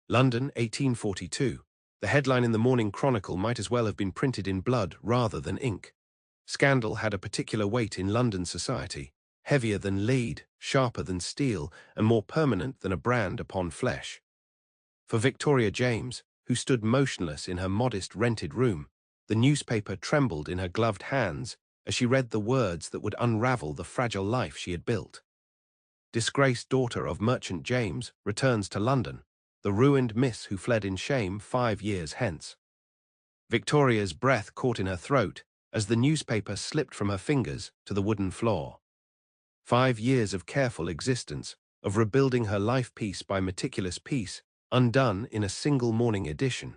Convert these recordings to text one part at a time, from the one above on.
London, 1842. The headline in the Morning Chronicle might as well have been printed in blood rather than ink. Scandal had a particular weight in London society, heavier than lead, sharper than steel, and more permanent than a brand upon flesh. For Victoria James, who stood motionless in her modest rented room, the newspaper trembled in her gloved hands as she read the words that would unravel the fragile life she had built. Disgraced daughter of merchant James returns to London, the ruined miss who fled in shame 5 years hence. Victoria's breath caught in her throat as the newspaper slipped from her fingers to the wooden floor. 5 years of careful existence, of rebuilding her life piece by meticulous piece, undone in a single morning edition.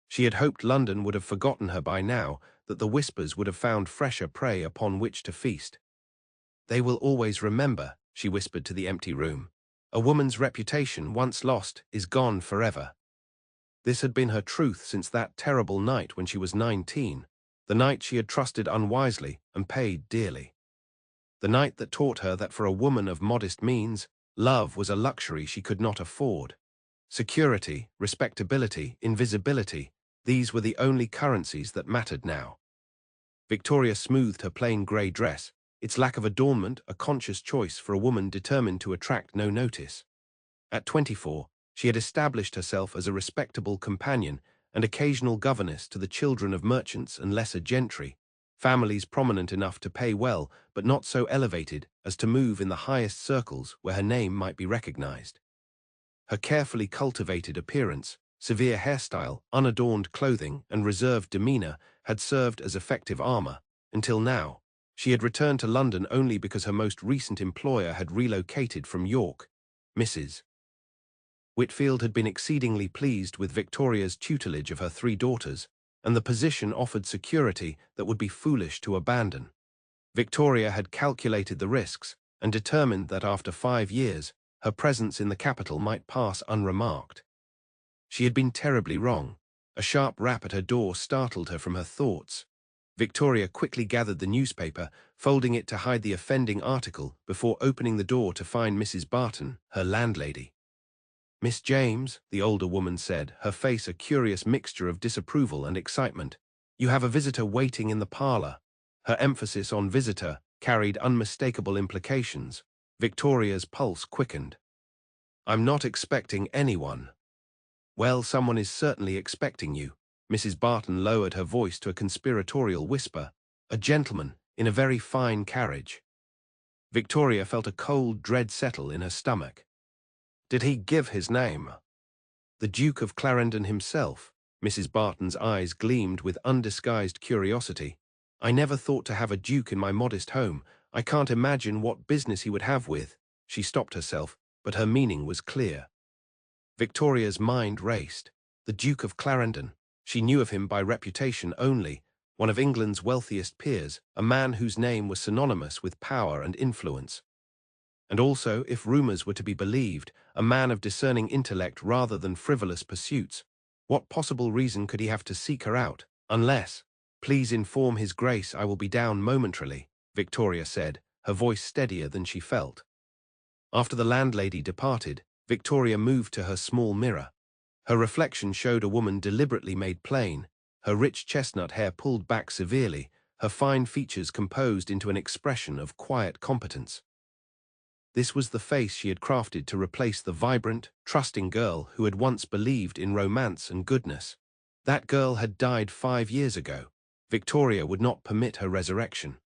She had hoped London would have forgotten her by now, that the whispers would have found fresher prey upon which to feast. "They will always remember," she whispered to the empty room. "A woman's reputation, once lost, is gone forever." This had been her truth since that terrible night when she was 19, the night she had trusted unwisely and paid dearly. The night that taught her that for a woman of modest means, love was a luxury she could not afford. Security, respectability, invisibility, these were the only currencies that mattered now. Victoria smoothed her plain grey dress, its lack of adornment a conscious choice for a woman determined to attract no notice. At 24, she had established herself as a respectable companion and occasional governess to the children of merchants and lesser gentry, families prominent enough to pay well but not so elevated as to move in the highest circles where her name might be recognized. Her carefully cultivated appearance, severe hairstyle, unadorned clothing, and reserved demeanor had served as effective armor, until now. She had returned to London only because her most recent employer had relocated from York. Mrs. Whitfield had been exceedingly pleased with Victoria's tutelage of her 3 daughters, and the position offered security that would be foolish to abandon. Victoria had calculated the risks and determined that after 5 years, her presence in the capital might pass unremarked. She had been terribly wrong. A sharp rap at her door startled her from her thoughts. Victoria quickly gathered the newspaper, folding it to hide the offending article before opening the door to find Mrs. Barton, her landlady. "Miss James," the older woman said, her face a curious mixture of disapproval and excitement, "you have a visitor waiting in the parlor." Her emphasis on visitor carried unmistakable implications. Victoria's pulse quickened. "I'm not expecting anyone." "Well, someone is certainly expecting you." Mrs. Barton lowered her voice to a conspiratorial whisper. "A gentleman, in a very fine carriage." Victoria felt a cold dread settle in her stomach. "Did he give his name?" "The Duke of Clarendon himself." Mrs. Barton's eyes gleamed with undisguised curiosity. "I never thought to have a duke in my modest home. I can't imagine what business he would have with—" She stopped herself, but her meaning was clear. Victoria's mind raced. The Duke of Clarendon. She knew of him by reputation only, one of England's wealthiest peers, a man whose name was synonymous with power and influence. And also, if rumors were to be believed, a man of discerning intellect rather than frivolous pursuits. What possible reason could he have to seek her out, unless— "Please inform His Grace I will be down momentarily," Victoria said, her voice steadier than she felt. After the landlady departed, Victoria moved to her small mirror. Her reflection showed a woman deliberately made plain, her rich chestnut hair pulled back severely, her fine features composed into an expression of quiet competence. This was the face she had crafted to replace the vibrant, trusting girl who had once believed in romance and goodness. That girl had died 5 years ago. Victoria would not permit her resurrection.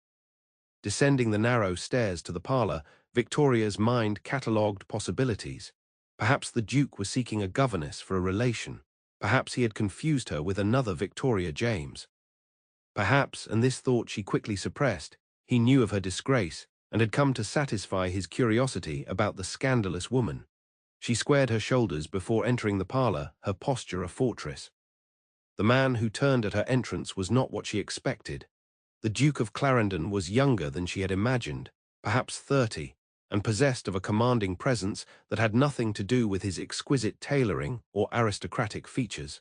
Descending the narrow stairs to the parlor, Victoria's mind catalogued possibilities. Perhaps the Duke was seeking a governess for a relation. Perhaps he had confused her with another Victoria James. Perhaps, and this thought she quickly suppressed, he knew of her disgrace and had come to satisfy his curiosity about the scandalous woman. She squared her shoulders before entering the parlor, her posture a fortress. The man who turned at her entrance was not what she expected. The Duke of Clarendon was younger than she had imagined, perhaps 30, and possessed of a commanding presence that had nothing to do with his exquisite tailoring or aristocratic features.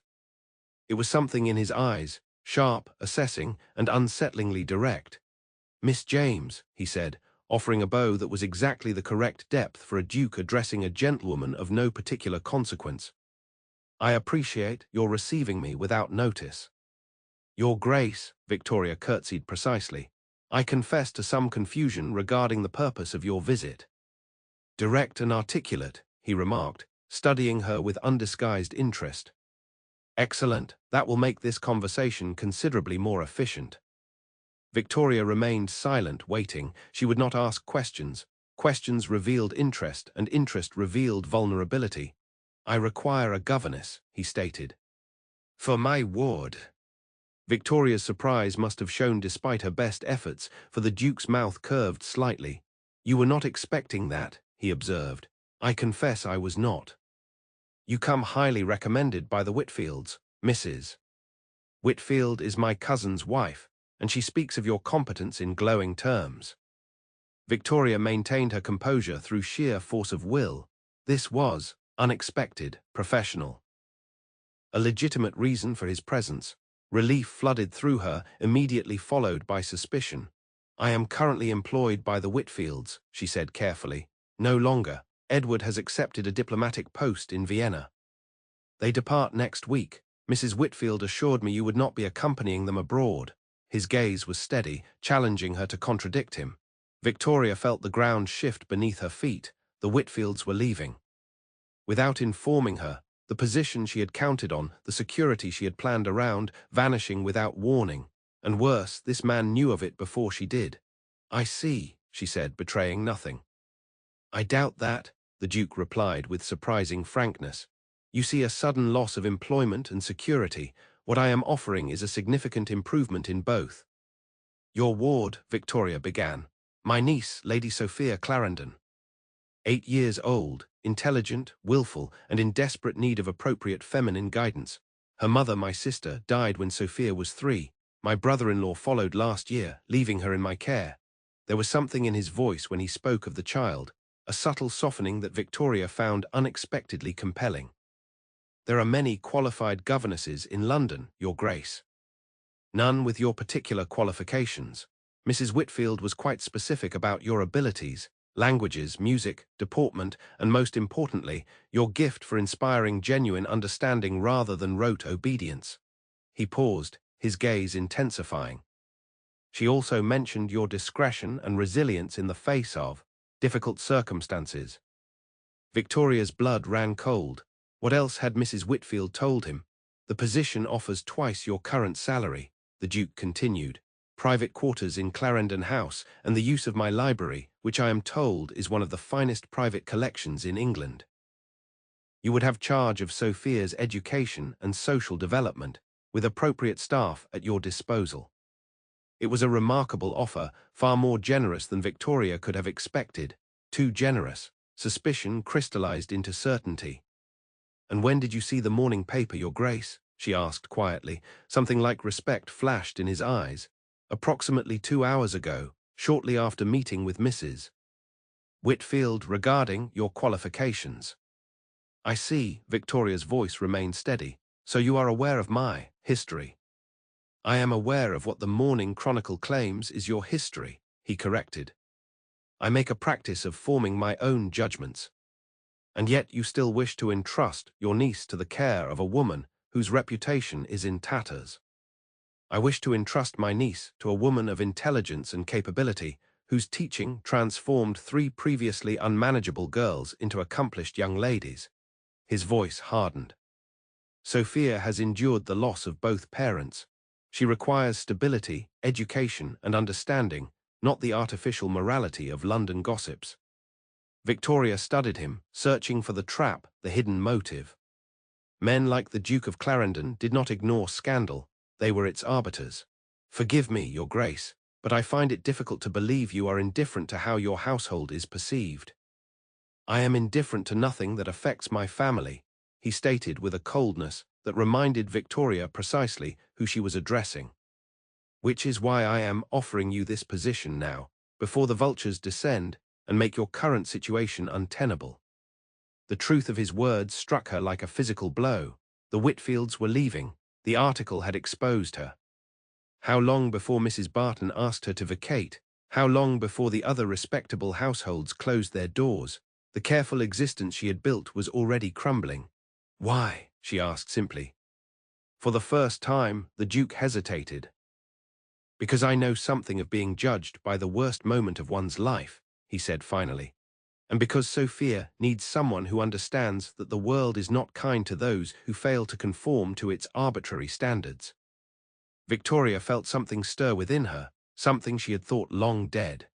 It was something in his eyes, sharp, assessing, and unsettlingly direct. "Miss James," he said, offering a bow that was exactly the correct depth for a duke addressing a gentlewoman of no particular consequence. I appreciate your receiving me without notice. Your Grace, Victoria curtsied precisely. I confess to some confusion regarding the purpose of your visit. Direct and articulate, he remarked, studying her with undisguised interest. Excellent, that will make this conversation considerably more efficient. Victoria remained silent, waiting. She would not ask questions. Questions revealed interest, and interest revealed vulnerability. I require a governess, he stated. For my ward. Victoria's surprise must have shown despite her best efforts, for the Duke's mouth curved slightly. You were not expecting that, he observed. I confess I was not. You come highly recommended by the Whitfields, Mrs. Whitfield is my cousin's wife, and she speaks of your competence in glowing terms. Victoria maintained her composure through sheer force of will. This was unexpected, professional. A legitimate reason for his presence. Relief flooded through her, immediately followed by suspicion. I am currently employed by the Whitfields, she said carefully. No longer. Edward has accepted a diplomatic post in Vienna. They depart next week. Mrs. Whitfield assured me you would not be accompanying them abroad. His gaze was steady, challenging her to contradict him. Victoria felt the ground shift beneath her feet. The Whitfields were leaving. Without informing her, the position she had counted on, the security she had planned around, vanishing without warning. And worse, this man knew of it before she did. I see, she said, betraying nothing. I doubt that, the Duke replied with surprising frankness. You see a sudden loss of employment and security. What I am offering is a significant improvement in both. Your ward, Victoria began. My niece, Lady Sophia Clarendon. 8 years old, intelligent, willful, and in desperate need of appropriate feminine guidance. Her mother, my sister, died when Sophia was 3. My brother-in-law followed last year, leaving her in my care. There was something in his voice when he spoke of the child, a subtle softening that Victoria found unexpectedly compelling. There are many qualified governesses in London, Your Grace. None with your particular qualifications. Mrs. Whitfield was quite specific about your abilities, languages, music, deportment, and most importantly, your gift for inspiring genuine understanding rather than rote obedience. He paused, his gaze intensifying. She also mentioned your discretion and resilience in the face of difficult circumstances. Victoria's blood ran cold. What else had Mrs. Whitfield told him? The position offers twice your current salary, the Duke continued. Private quarters in Clarendon House, and the use of my library, which I am told is one of the finest private collections in England. You would have charge of Sophia's education and social development, with appropriate staff at your disposal. It was a remarkable offer, far more generous than Victoria could have expected. Too generous. Suspicion crystallized into certainty. And when did you see the morning paper, Your Grace? She asked quietly. Something like respect flashed in his eyes. Approximately 2 hours ago, shortly after meeting with Mrs. Whitfield regarding your qualifications. I see, Victoria's voice remained steady. So you are aware of my history. I am aware of what the Morning Chronicle claims is your history, he corrected. I make a practice of forming my own judgments. And yet you still wish to entrust your niece to the care of a woman whose reputation is in tatters. I wish to entrust my niece to a woman of intelligence and capability, whose teaching transformed 3 previously unmanageable girls into accomplished young ladies. His voice hardened. Sophia has endured the loss of both parents. She requires stability, education, and understanding, not the artificial morality of London gossips. Victoria studied him, searching for the trap, the hidden motive. Men like the Duke of Clarendon did not ignore scandal. They were its arbiters. Forgive me, Your Grace, but I find it difficult to believe you are indifferent to how your household is perceived. I am indifferent to nothing that affects my family, he stated with a coldness that reminded Victoria precisely who she was addressing. Which is why I am offering you this position now, before the vultures descend and make your current situation untenable. The truth of his words struck her like a physical blow. The Whitfields were leaving. The article had exposed her. How long before Mrs. Barton asked her to vacate? How long before the other respectable households closed their doors? The careful existence she had built was already crumbling. Why? she asked simply. For the first time, the Duke hesitated. Because I know something of being judged by the worst moment of one's life, he said finally. And because Sophia needs someone who understands that the world is not kind to those who fail to conform to its arbitrary standards. Victoria felt something stir within her, something she had thought long dead.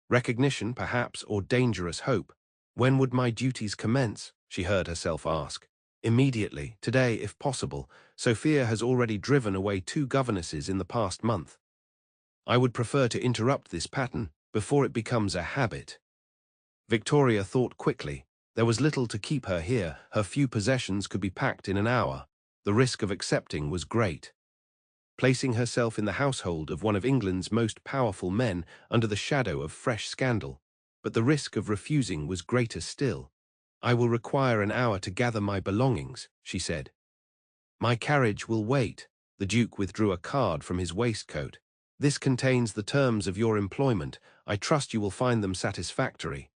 Recognition, perhaps, or dangerous hope. When would my duties commence? She heard herself ask. Immediately, today if possible. Sophia has already driven away 2 governesses in the past month. I would prefer to interrupt this pattern before it becomes a habit. Victoria thought quickly. There was little to keep her here. Her few possessions could be packed in an hour. The risk of accepting was great. Placing herself in the household of one of England's most powerful men under the shadow of fresh scandal. But the risk of refusing was greater still. I will require an hour to gather my belongings, she said. My carriage will wait. The Duke withdrew a card from his waistcoat. This contains the terms of your employment. I trust you will find them satisfactory.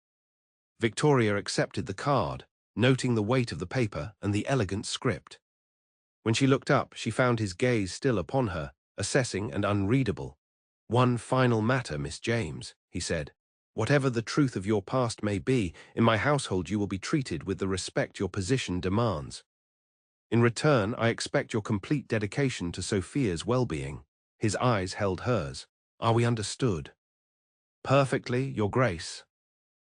Victoria accepted the card, noting the weight of the paper and the elegant script. When she looked up, she found his gaze still upon her, assessing and unreadable. One final matter, Miss James, he said. Whatever the truth of your past may be, in my household you will be treated with the respect your position demands. In return, I expect your complete dedication to Sophia's well-being. His eyes held hers. Are we understood? Perfectly, Your Grace.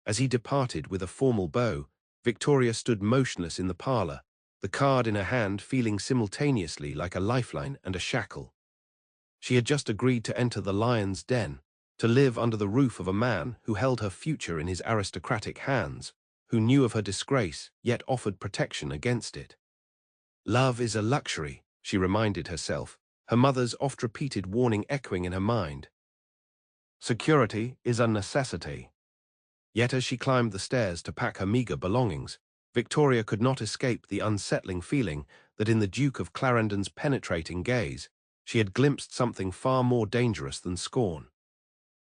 As he departed with a formal bow, Victoria stood motionless in the parlour, the card in her hand feeling simultaneously like a lifeline and a shackle. She had just agreed to enter the lion's den, to live under the roof of a man who held her future in his aristocratic hands, who knew of her disgrace, yet offered protection against it. Love is a luxury, she reminded herself, her mother's oft-repeated warning echoing in her mind. Security is a necessity. Yet as she climbed the stairs to pack her meagre belongings, Victoria could not escape the unsettling feeling that in the Duke of Clarendon's penetrating gaze, she had glimpsed something far more dangerous than scorn.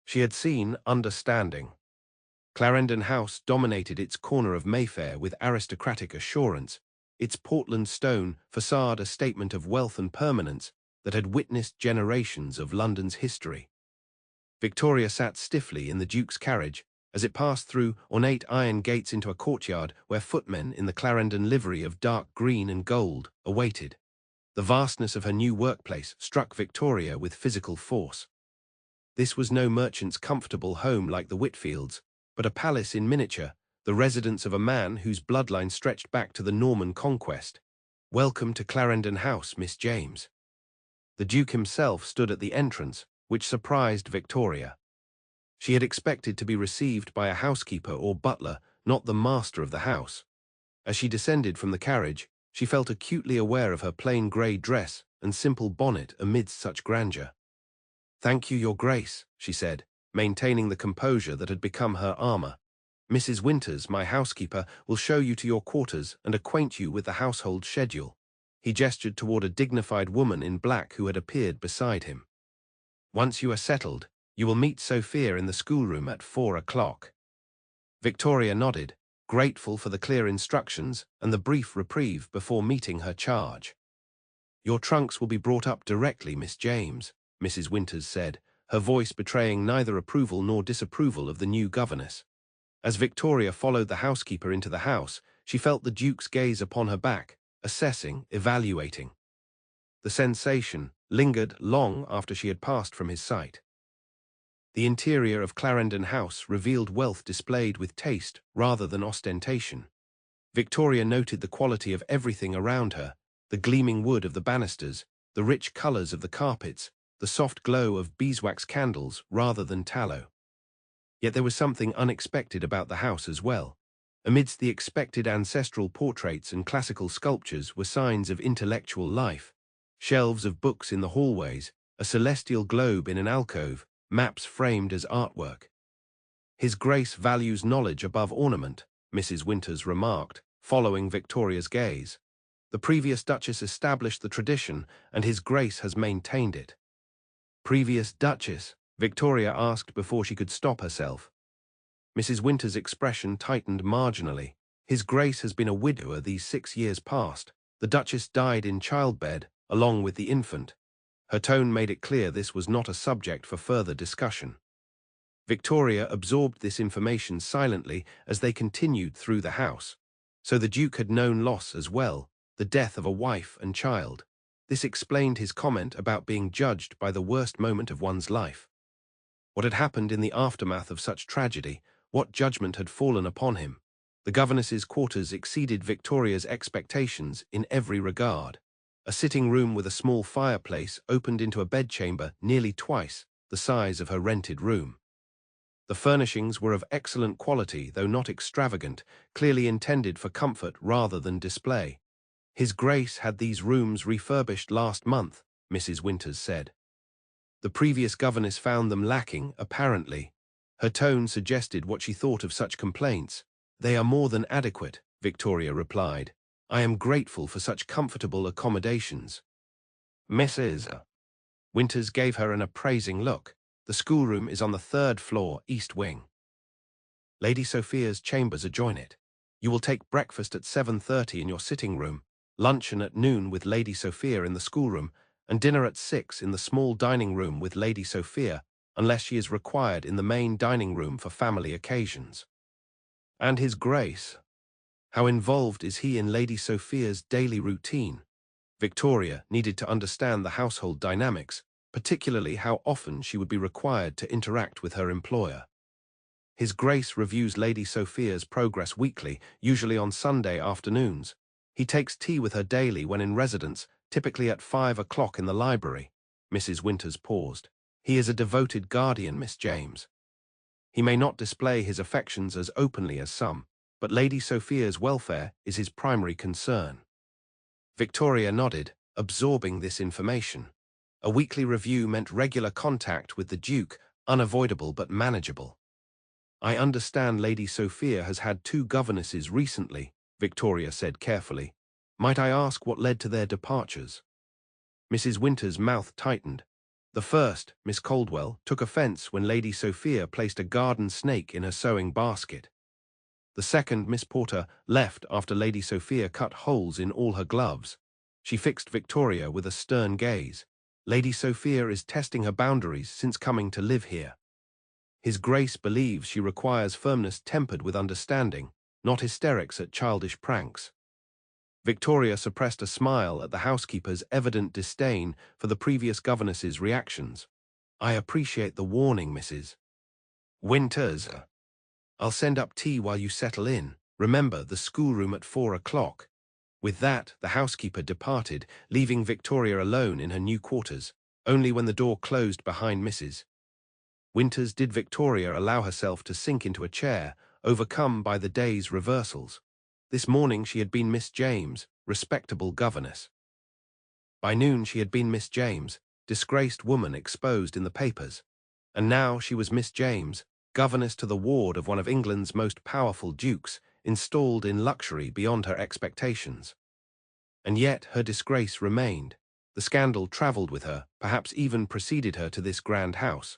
She had seen understanding. Clarendon House dominated its corner of Mayfair with aristocratic assurance, its Portland stone facade a statement of wealth and permanence that had witnessed generations of London's history. Victoria sat stiffly in the Duke's carriage as it passed through ornate iron gates into a courtyard where footmen in the Clarendon livery of dark green and gold awaited. The vastness of her new workplace struck Victoria with physical force. This was no merchant's comfortable home like the Whitfields, but a palace in miniature, the residence of a man whose bloodline stretched back to the Norman conquest. Welcome to Clarendon House, Miss James. The Duke himself stood at the entrance, which surprised Victoria. She had expected to be received by a housekeeper or butler, not the master of the house. As she descended from the carriage, she felt acutely aware of her plain grey dress and simple bonnet amidst such grandeur. Thank you, Your Grace, she said, maintaining the composure that had become her armour. Mrs. Winters, my housekeeper, will show you to your quarters and acquaint you with the household schedule. He gestured toward a dignified woman in black who had appeared beside him. Once you are settled, you will meet Sophia in the schoolroom at 4 o'clock. Victoria nodded, grateful for the clear instructions and the brief reprieve before meeting her charge. Your trunks will be brought up directly, Miss James, Mrs. Winters said, her voice betraying neither approval nor disapproval of the new governess. As Victoria followed the housekeeper into the house, she felt the Duke's gaze upon her back, assessing, evaluating. The sensation lingered long after she had passed from his sight. The interior of Clarendon House revealed wealth displayed with taste rather than ostentation. Victoria noted the quality of everything around her, the gleaming wood of the banisters, the rich colours of the carpets, the soft glow of beeswax candles rather than tallow. Yet there was something unexpected about the house as well. Amidst the expected ancestral portraits and classical sculptures were signs of intellectual life. Shelves of books in the hallways, a celestial globe in an alcove, maps framed as artwork. His Grace values knowledge above ornament, Mrs. Winters remarked, following Victoria's gaze. The previous Duchess established the tradition, and His Grace has maintained it. Previous Duchess? Victoria asked before she could stop herself. Mrs. Winters' expression tightened marginally. His Grace has been a widower these 6 years past. The Duchess died in childbed, along with the infant. Her tone made it clear this was not a subject for further discussion. Victoria absorbed this information silently as they continued through the house. So the Duke had known loss as well, the death of a wife and child. This explained his comment about being judged by the worst moment of one's life. What had happened in the aftermath of such tragedy? What judgment had fallen upon him? The governess's quarters exceeded Victoria's expectations in every regard. A sitting room with a small fireplace opened into a bedchamber nearly twice the size of her rented room. The furnishings were of excellent quality, though not extravagant, clearly intended for comfort rather than display. His Grace had these rooms refurbished last month, Mrs. Winters said. The previous governess found them lacking, apparently. Her tone suggested what she thought of such complaints. They are more than adequate, Victoria replied. I am grateful for such comfortable accommodations. Mrs. Winters gave her an appraising look. The schoolroom is on the 3rd floor, east wing. Lady Sophia's chambers adjoin it. You will take breakfast at 7:30 in your sitting room, luncheon at noon with Lady Sophia in the schoolroom, and dinner at 6 in the small dining room with Lady Sophia, unless she is required in the main dining room for family occasions. And His Grace? How involved is he in Lady Sophia's daily routine? Victoria needed to understand the household dynamics, particularly how often she would be required to interact with her employer. His Grace reviews Lady Sophia's progress weekly, usually on Sunday afternoons. He takes tea with her daily when in residence, typically at 5 o'clock in the library. Mrs. Winters paused. He is a devoted guardian, Miss James. He may not display his affections as openly as some, but Lady Sophia's welfare is his primary concern. Victoria nodded, absorbing this information. A weekly review meant regular contact with the Duke, unavoidable but manageable. I understand Lady Sophia has had 2 governesses recently, Victoria said carefully. Might I ask what led to their departures? Mrs. Winters' mouth tightened. The first, Miss Caldwell, took offence when Lady Sophia placed a garden snake in her sewing basket. The second, Miss Porter, left after Lady Sophia cut holes in all her gloves. She fixed Victoria with a stern gaze. Lady Sophia is testing her boundaries since coming to live here. His Grace believes she requires firmness tempered with understanding, not hysterics at childish pranks. Victoria suppressed a smile at the housekeeper's evident disdain for the previous governess's reactions. I appreciate the warning, Mrs. Winters. I'll send up tea while you settle in. Remember, the schoolroom at 4 o'clock. With that, the housekeeper departed, leaving Victoria alone in her new quarters. Only when the door closed behind Mrs. Winters did Victoria allow herself to sink into a chair, overcome by the day's reversals. This morning she had been Miss James, respectable governess. By noon she had been Miss James, disgraced woman exposed in the papers. And now she was Miss James, governess to the ward of one of England's most powerful dukes, installed in luxury beyond her expectations. And yet her disgrace remained. The scandal travelled with her, perhaps even preceded her to this grand house.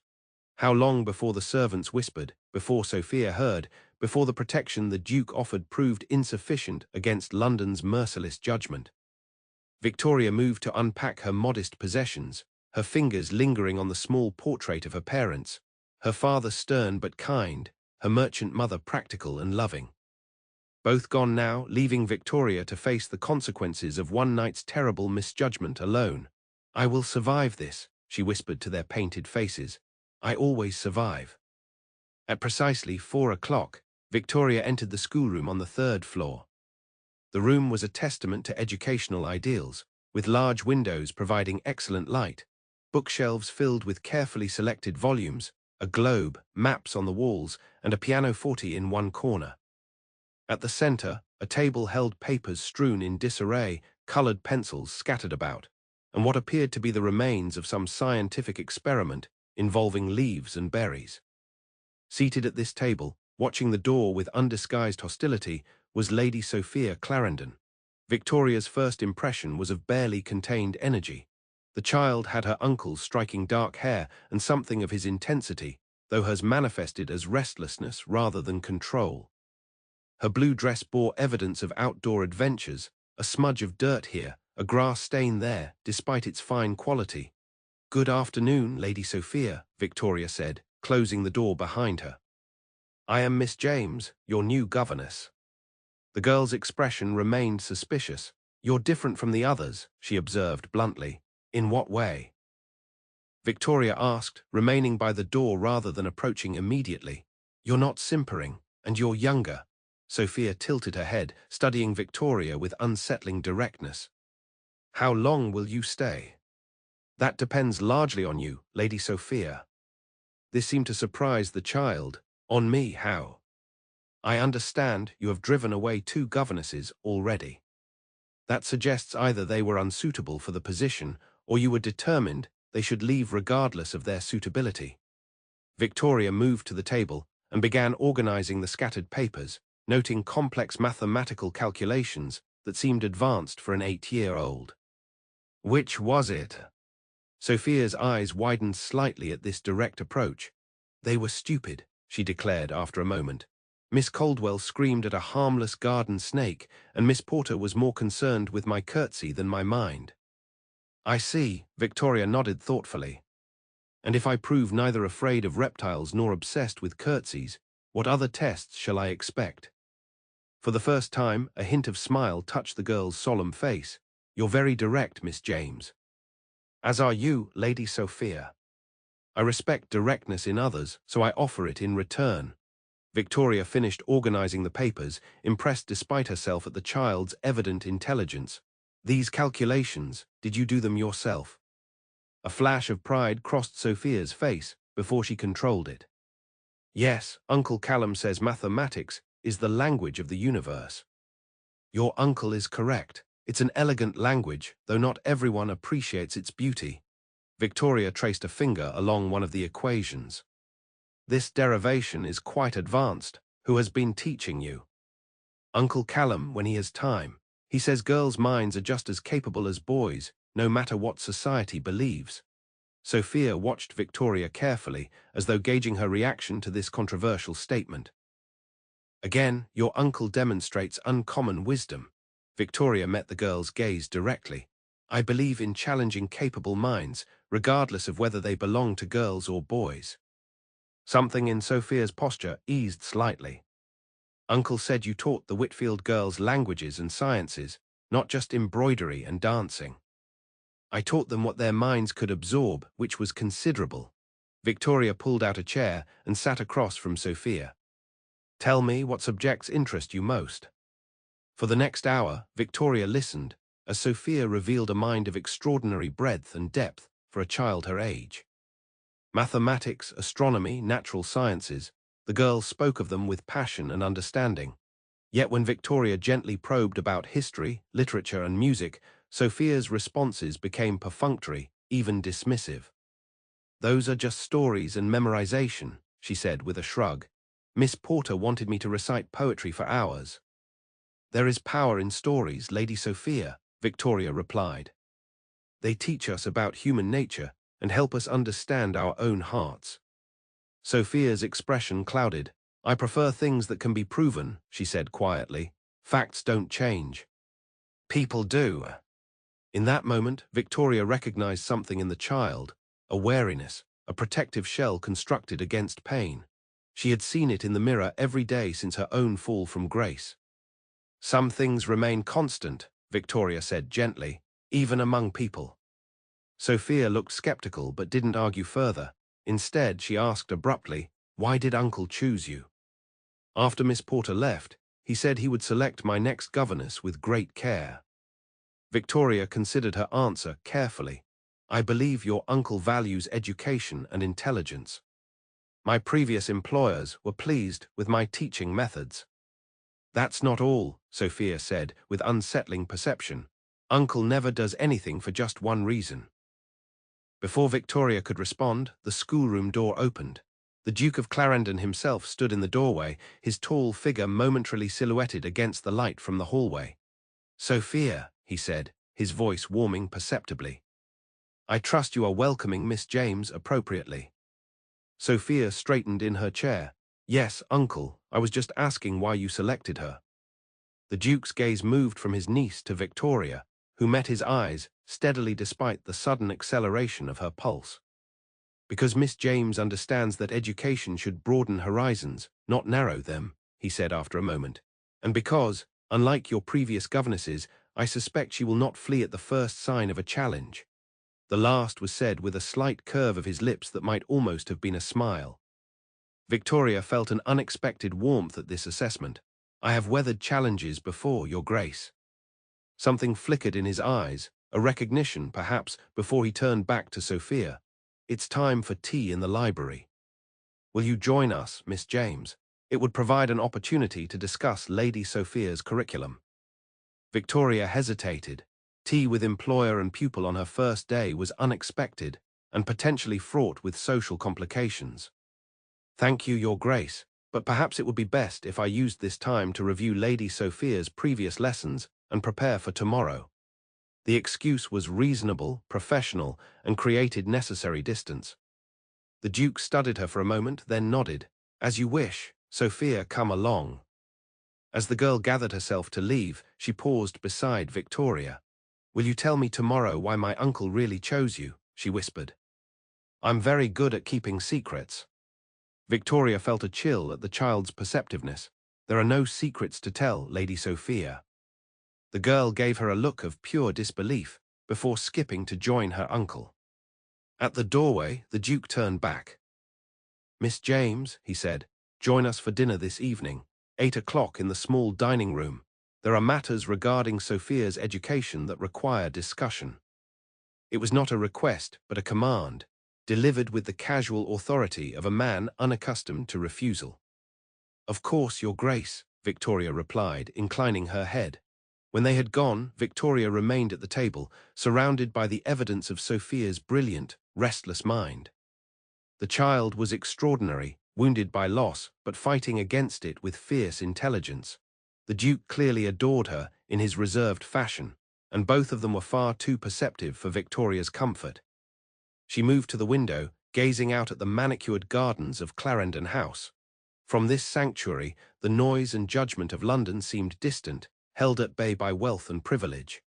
How long before the servants whispered, before Sophia heard, before the protection the Duke offered proved insufficient against London's merciless judgment? Victoria moved to unpack her modest possessions, her fingers lingering on the small portrait of her parents, her father stern but kind, her merchant mother practical and loving. Both gone now, leaving Victoria to face the consequences of one night's terrible misjudgment alone. I will survive this, she whispered to their painted faces. I always survive. At precisely 4 o'clock, Victoria entered the schoolroom on the 3rd floor. The room was a testament to educational ideals, with large windows providing excellent light, bookshelves filled with carefully selected volumes, a globe, maps on the walls, and a pianoforte in one corner. At the center, a table held papers strewn in disarray, colored pencils scattered about, and what appeared to be the remains of some scientific experiment involving leaves and berries. Seated at this table, watching the door with undisguised hostility, was Lady Sophia Clarendon. Victoria's first impression was of barely contained energy. The child had her uncle's striking dark hair and something of his intensity, though hers manifested as restlessness rather than control. Her blue dress bore evidence of outdoor adventures, A smudge of dirt here, a grass stain there, despite its fine quality. Good afternoon, Lady Sophia, Victoria said, closing the door behind her. I am Miss James, your new governess. The girl's expression remained suspicious. You're different from the others, she observed bluntly. In what way? Victoria asked, remaining by the door rather than approaching immediately. You're not simpering, and you're younger. Sophia tilted her head, studying Victoria with unsettling directness. How long will you stay? That depends largely on you, Lady Sophia. This seemed to surprise the child. On me, how? I understand you have driven away 2 governesses already. That suggests either they were unsuitable for the position, or you were determined they should leave regardless of their suitability. Victoria moved to the table and began organizing the scattered papers, noting complex mathematical calculations that seemed advanced for an 8-year-old. Which was it? Sophia's eyes widened slightly at this direct approach. They were stupid, she declared after a moment. Miss Caldwell screamed at a harmless garden snake, and Miss Porter was more concerned with my curtsy than my mind. I see, Victoria nodded thoughtfully. And if I prove neither afraid of reptiles nor obsessed with curtsies, what other tests shall I expect? For the first time, a hint of smile touched the girl's solemn face. You're very direct, Miss James. As are you, Lady Sophia. I respect directness in others, so I offer it in return. Victoria finished organizing the papers, impressed despite herself at the child's evident intelligence. These calculations, did you do them yourself? A flash of pride crossed Sophia's face before she controlled it. Yes, Uncle Callum says mathematics is the language of the universe. Your uncle is correct. It's an elegant language, though not everyone appreciates its beauty. Victoria traced a finger along one of the equations. This derivation is quite advanced. Who has been teaching you? Uncle Callum, when he has time. He says girls' minds are just as capable as boys, no matter what society believes. Sophia watched Victoria carefully, as though gauging her reaction to this controversial statement. Again, your uncle demonstrates uncommon wisdom. Victoria met the girl's gaze directly. I believe in challenging capable minds, regardless of whether they belong to girls or boys. Something in Sophia's posture eased slightly. Uncle said you taught the Whitfield girls languages and sciences, not just embroidery and dancing. I taught them what their minds could absorb, which was considerable. Victoria pulled out a chair and sat across from Sophia. Tell me what subjects interest you most. For the next hour, Victoria listened, as Sophia revealed a mind of extraordinary breadth and depth for a child her age. Mathematics, astronomy, natural sciences, the girl spoke of them with passion and understanding. Yet when Victoria gently probed about history, literature, and music, Sophia's responses became perfunctory, even dismissive. Those are just stories and memorization, she said with a shrug. Miss Porter wanted me to recite poetry for hours. There is power in stories, Lady Sophia, Victoria replied. They teach us about human nature and help us understand our own hearts. Sophia's expression clouded. I prefer things that can be proven, she said quietly. Facts don't change. People do. In that moment, Victoria recognized something in the child, a wariness, a protective shell constructed against pain. She had seen it in the mirror every day since her own fall from grace. Some things remain constant, Victoria said gently, even among people. Sophia looked skeptical but didn't argue further. Instead, she asked abruptly, why did Uncle choose you? After Miss Porter left, he said he would select my next governess with great care. Victoria considered her answer carefully. I believe your uncle values education and intelligence. My previous employers were pleased with my teaching methods. That's not all, Sophia said with unsettling perception. Uncle never does anything for just one reason. Before Victoria could respond, the schoolroom door opened. The Duke of Clarendon himself stood in the doorway, his tall figure momentarily silhouetted against the light from the hallway. Sophia, he said, his voice warming perceptibly. I trust you are welcoming Miss James appropriately. Sophia straightened in her chair. Yes, Uncle, I was just asking why you selected her. The Duke's gaze moved from his niece to Victoria, who met his eyes steadily despite the sudden acceleration of her pulse. "Because Miss James understands that education should broaden horizons, not narrow them," he said after a moment. "And because, unlike your previous governesses, I suspect she will not flee at the first sign of a challenge." The last was said with a slight curve of his lips that might almost have been a smile. Victoria felt an unexpected warmth at this assessment. "I have weathered challenges before, Your Grace." Something flickered in his eyes, a recognition, perhaps, before he turned back to Sophia. "It's time for tea in the library. Will you join us, Miss James? It would provide an opportunity to discuss Lady Sophia's curriculum." Victoria hesitated. Tea with employer and pupil on her first day was unexpected and potentially fraught with social complications. "Thank you, Your Grace, but perhaps it would be best if I used this time to review Lady Sophia's previous lessons and prepare for tomorrow." The excuse was reasonable, professional, and created necessary distance. The Duke studied her for a moment, then nodded. "As you wish, Sophia, come along." As the girl gathered herself to leave, she paused beside Victoria. "Will you tell me tomorrow why my uncle really chose you?" she whispered. "I'm very good at keeping secrets." Victoria felt a chill at the child's perceptiveness. "There are no secrets to tell, Lady Sophia." The girl gave her a look of pure disbelief before skipping to join her uncle. At the doorway, the Duke turned back. "Miss James," he said, "join us for dinner this evening, 8 o'clock in the small dining room. There are matters regarding Sophia's education that require discussion." It was not a request, but a command, delivered with the casual authority of a man unaccustomed to refusal. "Of course, Your Grace," Victoria replied, inclining her head. When they had gone, Victoria remained at the table, surrounded by the evidence of Sophia's brilliant, restless mind. The child was extraordinary, wounded by loss, but fighting against it with fierce intelligence. The Duke clearly adored her in his reserved fashion, and both of them were far too perceptive for Victoria's comfort. She moved to the window, gazing out at the manicured gardens of Clarendon House. From this sanctuary, the noise and judgment of London seemed distant, held at bay by wealth and privilege.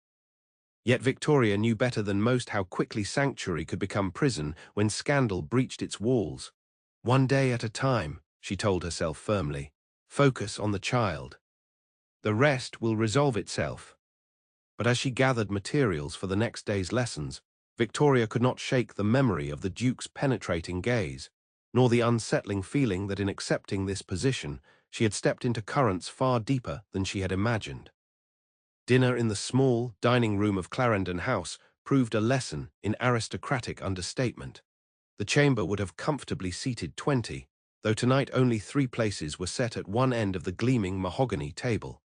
Yet Victoria knew better than most how quickly sanctuary could become prison when scandal breached its walls. "One day at a time," she told herself firmly. "Focus on the child. The rest will resolve itself." But as she gathered materials for the next day's lessons, Victoria could not shake the memory of the Duke's penetrating gaze, nor the unsettling feeling that in accepting this position, she had stepped into currents far deeper than she had imagined. Dinner in the small dining room of Clarendon House proved a lesson in aristocratic understatement. The chamber would have comfortably seated 20, though tonight only 3 places were set at one end of the gleaming mahogany table.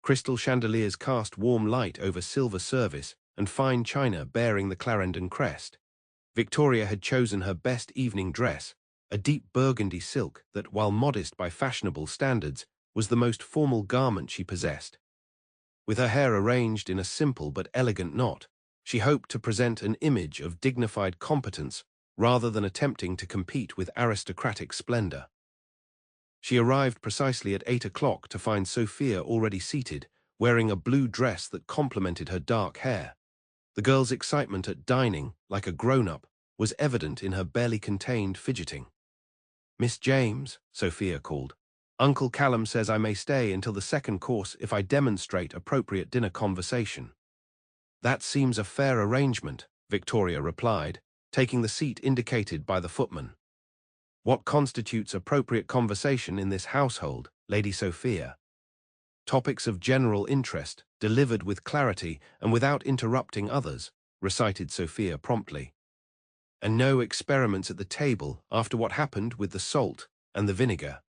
Crystal chandeliers cast warm light over silver service and fine china bearing the Clarendon crest. Victoria had chosen her best evening dress, a deep burgundy silk that, while modest by fashionable standards, was the most formal garment she possessed. With her hair arranged in a simple but elegant knot, she hoped to present an image of dignified competence rather than attempting to compete with aristocratic splendor. She arrived precisely at 8 o'clock to find Sophia already seated, wearing a blue dress that complemented her dark hair. The girl's excitement at dining, like a grown-up, was evident in her barely contained fidgeting. "Miss James," Sophia called, "Uncle Callum says I may stay until the second course if I demonstrate appropriate dinner conversation." "That seems a fair arrangement," Victoria replied, taking the seat indicated by the footman. "What constitutes appropriate conversation in this household, Lady Sophia?" "Topics of general interest, delivered with clarity and without interrupting others," recited Sophia promptly. "And no experiments at the table after what happened with the salt and the vinegar."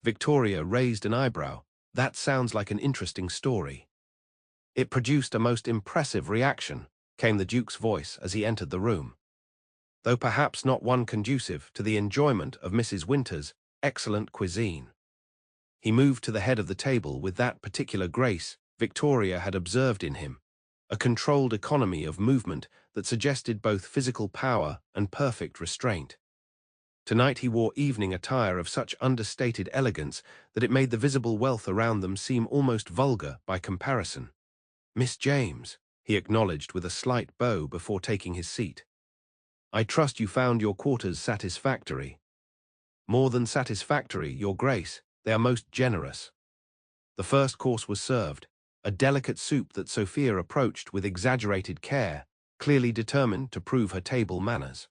Victoria raised an eyebrow. "That sounds like an interesting story." "It produced a most impressive reaction," came the Duke's voice as he entered the room, "though perhaps not one conducive to the enjoyment of Mrs. Winter's excellent cuisine." He moved to the head of the table with that particular grace Victoria had observed in him, a controlled economy of movement that suggested both physical power and perfect restraint. Tonight he wore evening attire of such understated elegance that it made the visible wealth around them seem almost vulgar by comparison. "Miss James," he acknowledged with a slight bow before taking his seat. "I trust you found your quarters satisfactory." "More than satisfactory, Your Grace. They are most generous." The first course was served, a delicate soup that Sophia approached with exaggerated care, clearly determined to prove her table manners.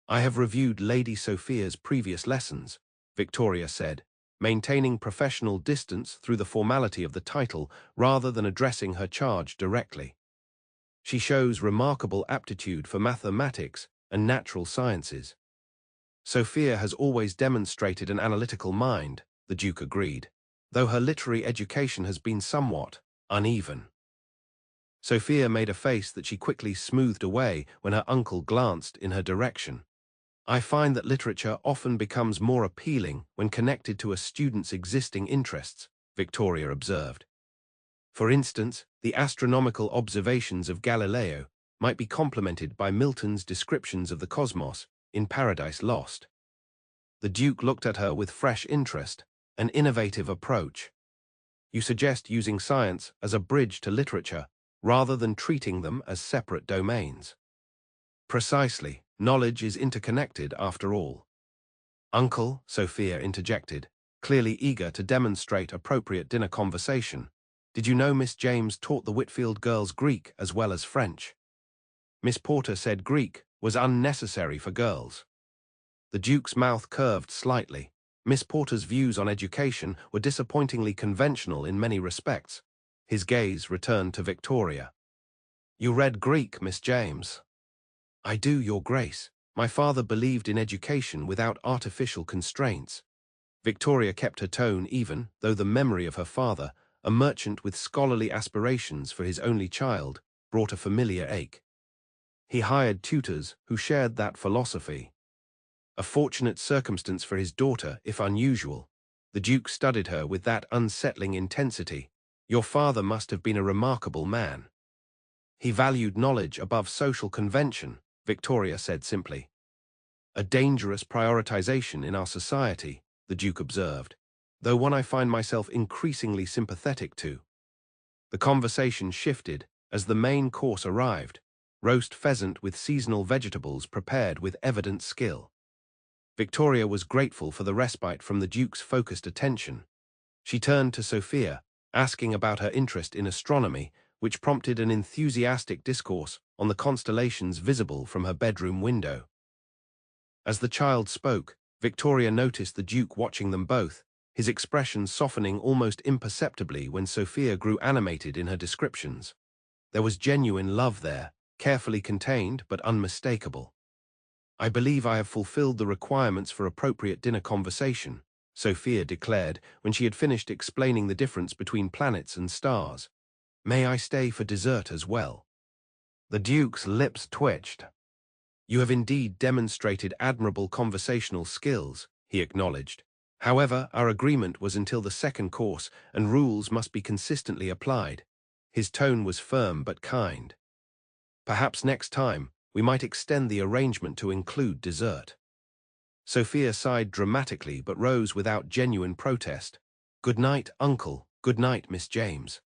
"I have reviewed Lady Sophia's previous lessons," Victoria said, maintaining professional distance through the formality of the title rather than addressing her charge directly. "She shows remarkable aptitude for mathematics and natural sciences." "Sophia has always demonstrated an analytical mind," the Duke agreed, "though her literary education has been somewhat uneven." Sophia made a face that she quickly smoothed away when her uncle glanced in her direction. "I find that literature often becomes more appealing when connected to a student's existing interests," Victoria observed. "For instance, the astronomical observations of Galileo might be complemented by Milton's descriptions of the cosmos in Paradise Lost." The Duke looked at her with fresh interest, an innovative approach. "You suggest using science as a bridge to literature, rather than treating them as separate domains." "Precisely. Knowledge is interconnected after all." "Uncle," Sophia interjected, clearly eager to demonstrate appropriate dinner conversation, "did you know Miss James taught the Whitfield girls Greek as well as French?" Miss Porter said Greek was unnecessary for girls. The Duke's mouth curved slightly. Miss Porter's views on education were disappointingly conventional in many respects. His gaze returned to Victoria. "You read Greek, Miss James?" "I do, Your Grace. My father believed in education without artificial constraints." Victoria kept her tone even, though the memory of her father, a merchant with scholarly aspirations for his only child, brought a familiar ache. "He hired tutors who shared that philosophy." A fortunate circumstance for his daughter, if unusual. The Duke studied her with that unsettling intensity. "Your father must have been a remarkable man." "He valued knowledge above social convention," Victoria said simply. "A dangerous prioritization in our society," the Duke observed, "though one I find myself increasingly sympathetic to." The conversation shifted as the main course arrived, roast pheasant with seasonal vegetables prepared with evident skill. Victoria was grateful for the respite from the Duke's focused attention. She turned to Sophia, asking about her interest in astronomy, which prompted an enthusiastic discourse on the constellations visible from her bedroom window. As the child spoke, Victoria noticed the Duke watching them both, his expression softening almost imperceptibly when Sophia grew animated in her descriptions. There was genuine love there, carefully contained but unmistakable. "I believe I have fulfilled the requirements for appropriate dinner conversation," Sophia declared when she had finished explaining the difference between planets and stars. "May I stay for dessert as well?" The Duke's lips twitched. "You have indeed demonstrated admirable conversational skills," he acknowledged. "However, our agreement was until the second course, and rules must be consistently applied." His tone was firm but kind. "Perhaps next time, we might extend the arrangement to include dessert." Sophia sighed dramatically but rose without genuine protest. "Good night, Uncle. Good night, Miss James."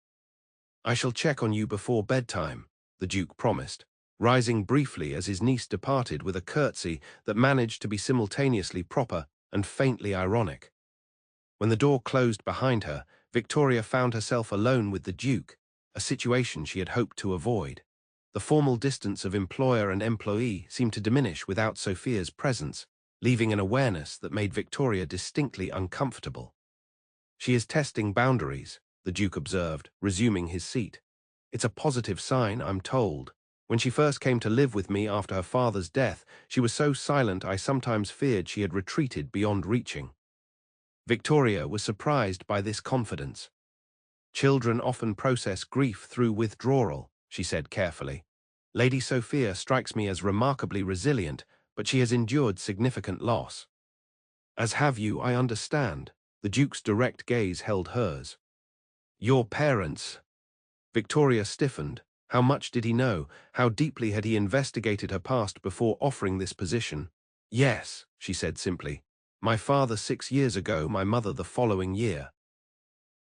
"I shall check on you before bedtime," the Duke promised, rising briefly as his niece departed with a curtsy that managed to be simultaneously proper and faintly ironic. When the door closed behind her, Victoria found herself alone with the Duke, a situation she had hoped to avoid. The formal distance of employer and employee seemed to diminish without Sophia's presence, leaving an awareness that made Victoria distinctly uncomfortable. "She is testing boundaries," the Duke observed, resuming his seat. "It's a positive sign, I'm told. When she first came to live with me after her father's death, she was so silent I sometimes feared she had retreated beyond reaching." Victoria was surprised by this confidence. "Children often process grief through withdrawal," she said carefully. "Lady Sophia strikes me as remarkably resilient, but she has endured significant loss." "As have you, I understand." The Duke's direct gaze held hers. "Your parents." Victoria stiffened. How much did he know? How deeply had he investigated her past before offering this position? Yes, she said simply. My father 6 years ago, my mother the following year.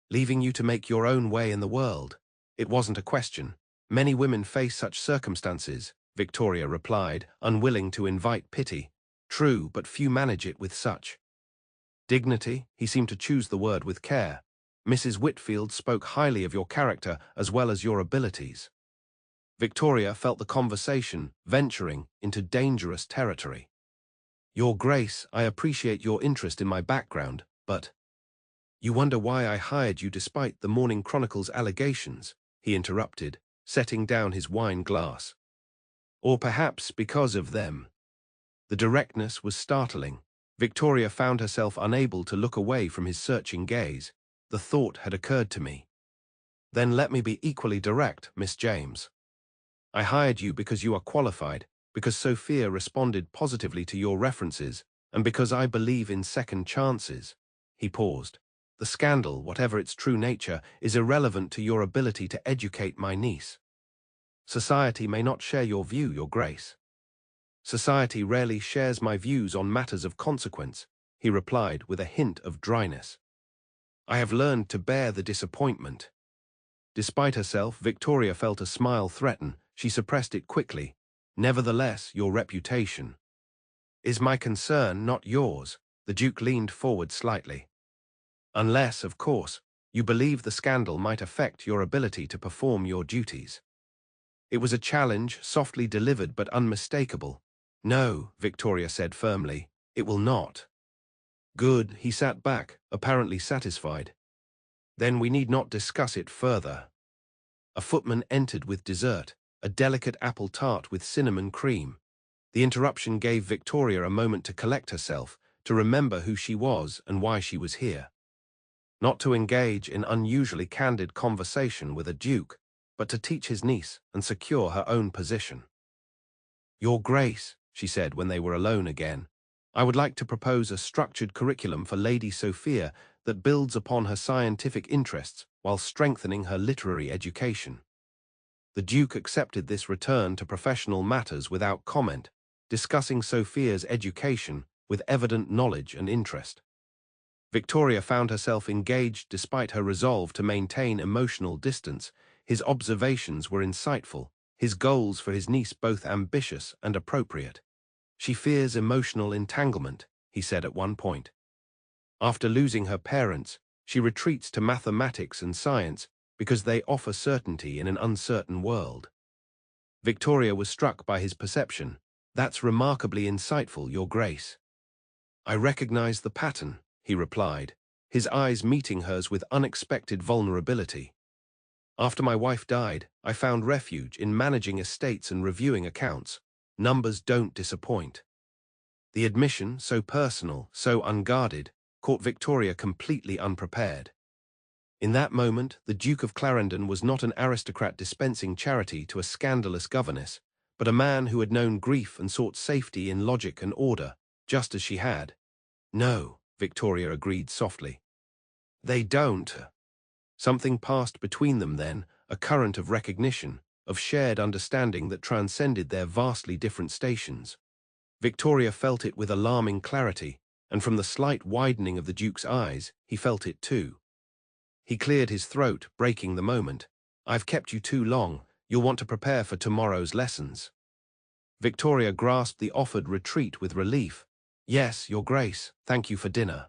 Leaving you to make your own way in the world. It wasn't a question. Many women face such circumstances, Victoria replied, unwilling to invite pity. True, but few manage it with such dignity. He seemed to choose the word with care. Mrs. Whitfield spoke highly of your character as well as your abilities. Victoria felt the conversation venturing into dangerous territory. Your Grace, I appreciate your interest in my background, but you wonder why I hired you despite the Morning Chronicle's allegations, he interrupted, setting down his wine glass. Or perhaps because of them. The directness was startling. Victoria found herself unable to look away from his searching gaze. The thought had occurred to me. Then let me be equally direct, Miss James. I hired you because you are qualified, because Sophia responded positively to your references, and because I believe in second chances. He paused. The scandal, whatever its true nature, is irrelevant to your ability to educate my niece. Society may not share your view, Your Grace. Society rarely shares my views on matters of consequence, he replied with a hint of dryness. I have learned to bear the disappointment. Despite herself, Victoria felt a smile threaten. She suppressed it quickly. Nevertheless, your reputation is my concern, not yours. The Duke leaned forward slightly. Unless, of course, you believe the scandal might affect your ability to perform your duties. It was a challenge, softly delivered but unmistakable. No, Victoria said firmly, it will not. Good, he sat back, apparently satisfied. Then we need not discuss it further. A footman entered with dessert, a delicate apple tart with cinnamon cream. The interruption gave Victoria a moment to collect herself, to remember who she was and why she was here. Not to engage in unusually candid conversation with a duke, but to teach his niece and secure her own position. Your Grace, she said when they were alone again, I would like to propose a structured curriculum for Lady Sophia that builds upon her scientific interests while strengthening her literary education. The Duke accepted this return to professional matters without comment, discussing Sophia's education with evident knowledge and interest. Victoria found herself engaged despite her resolve to maintain emotional distance. His observations were insightful, his goals for his niece both ambitious and appropriate. She fears emotional entanglement, he said at one point. After losing her parents, she retreats to mathematics and science because they offer certainty in an uncertain world. Victoria was struck by his perception. That's remarkably insightful, Your Grace. I recognize the pattern, he replied, his eyes meeting hers with unexpected vulnerability. After my wife died, I found refuge in managing estates and reviewing accounts. Numbers don't disappoint. The admission, so personal, so unguarded, caught Victoria completely unprepared. In that moment, the Duke of Clarendon was not an aristocrat dispensing charity to a scandalous governess, but a man who had known grief and sought safety in logic and order, just as she had. No, Victoria agreed softly. They don't. Something passed between them then, a current of recognition, of shared understanding that transcended their vastly different stations. Victoria felt it with alarming clarity, and from the slight widening of the Duke's eyes, he felt it too. He cleared his throat, breaking the moment. I've kept you too long. You'll want to prepare for tomorrow's lessons. Victoria grasped the offered retreat with relief. Yes, Your Grace, thank you for dinner.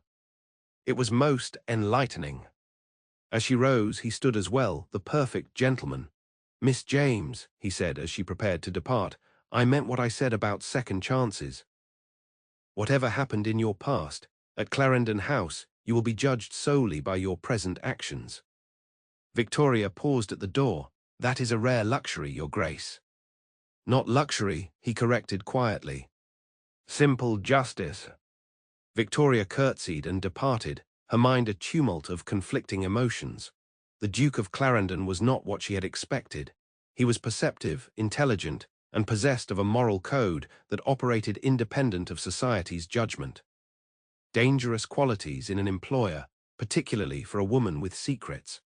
It was most enlightening. As she rose, he stood as well, the perfect gentleman. Miss James, he said as she prepared to depart, I meant what I said about second chances. Whatever happened in your past, at Clarendon House, you will be judged solely by your present actions. Victoria paused at the door. That is a rare luxury, Your Grace. Not luxury, he corrected quietly. Simple justice. Victoria curtsied and departed, her mind a tumult of conflicting emotions. The Duke of Clarendon was not what she had expected. He was perceptive, intelligent, and possessed of a moral code that operated independent of society's judgment. Dangerous qualities in an employer, particularly for a woman with secrets.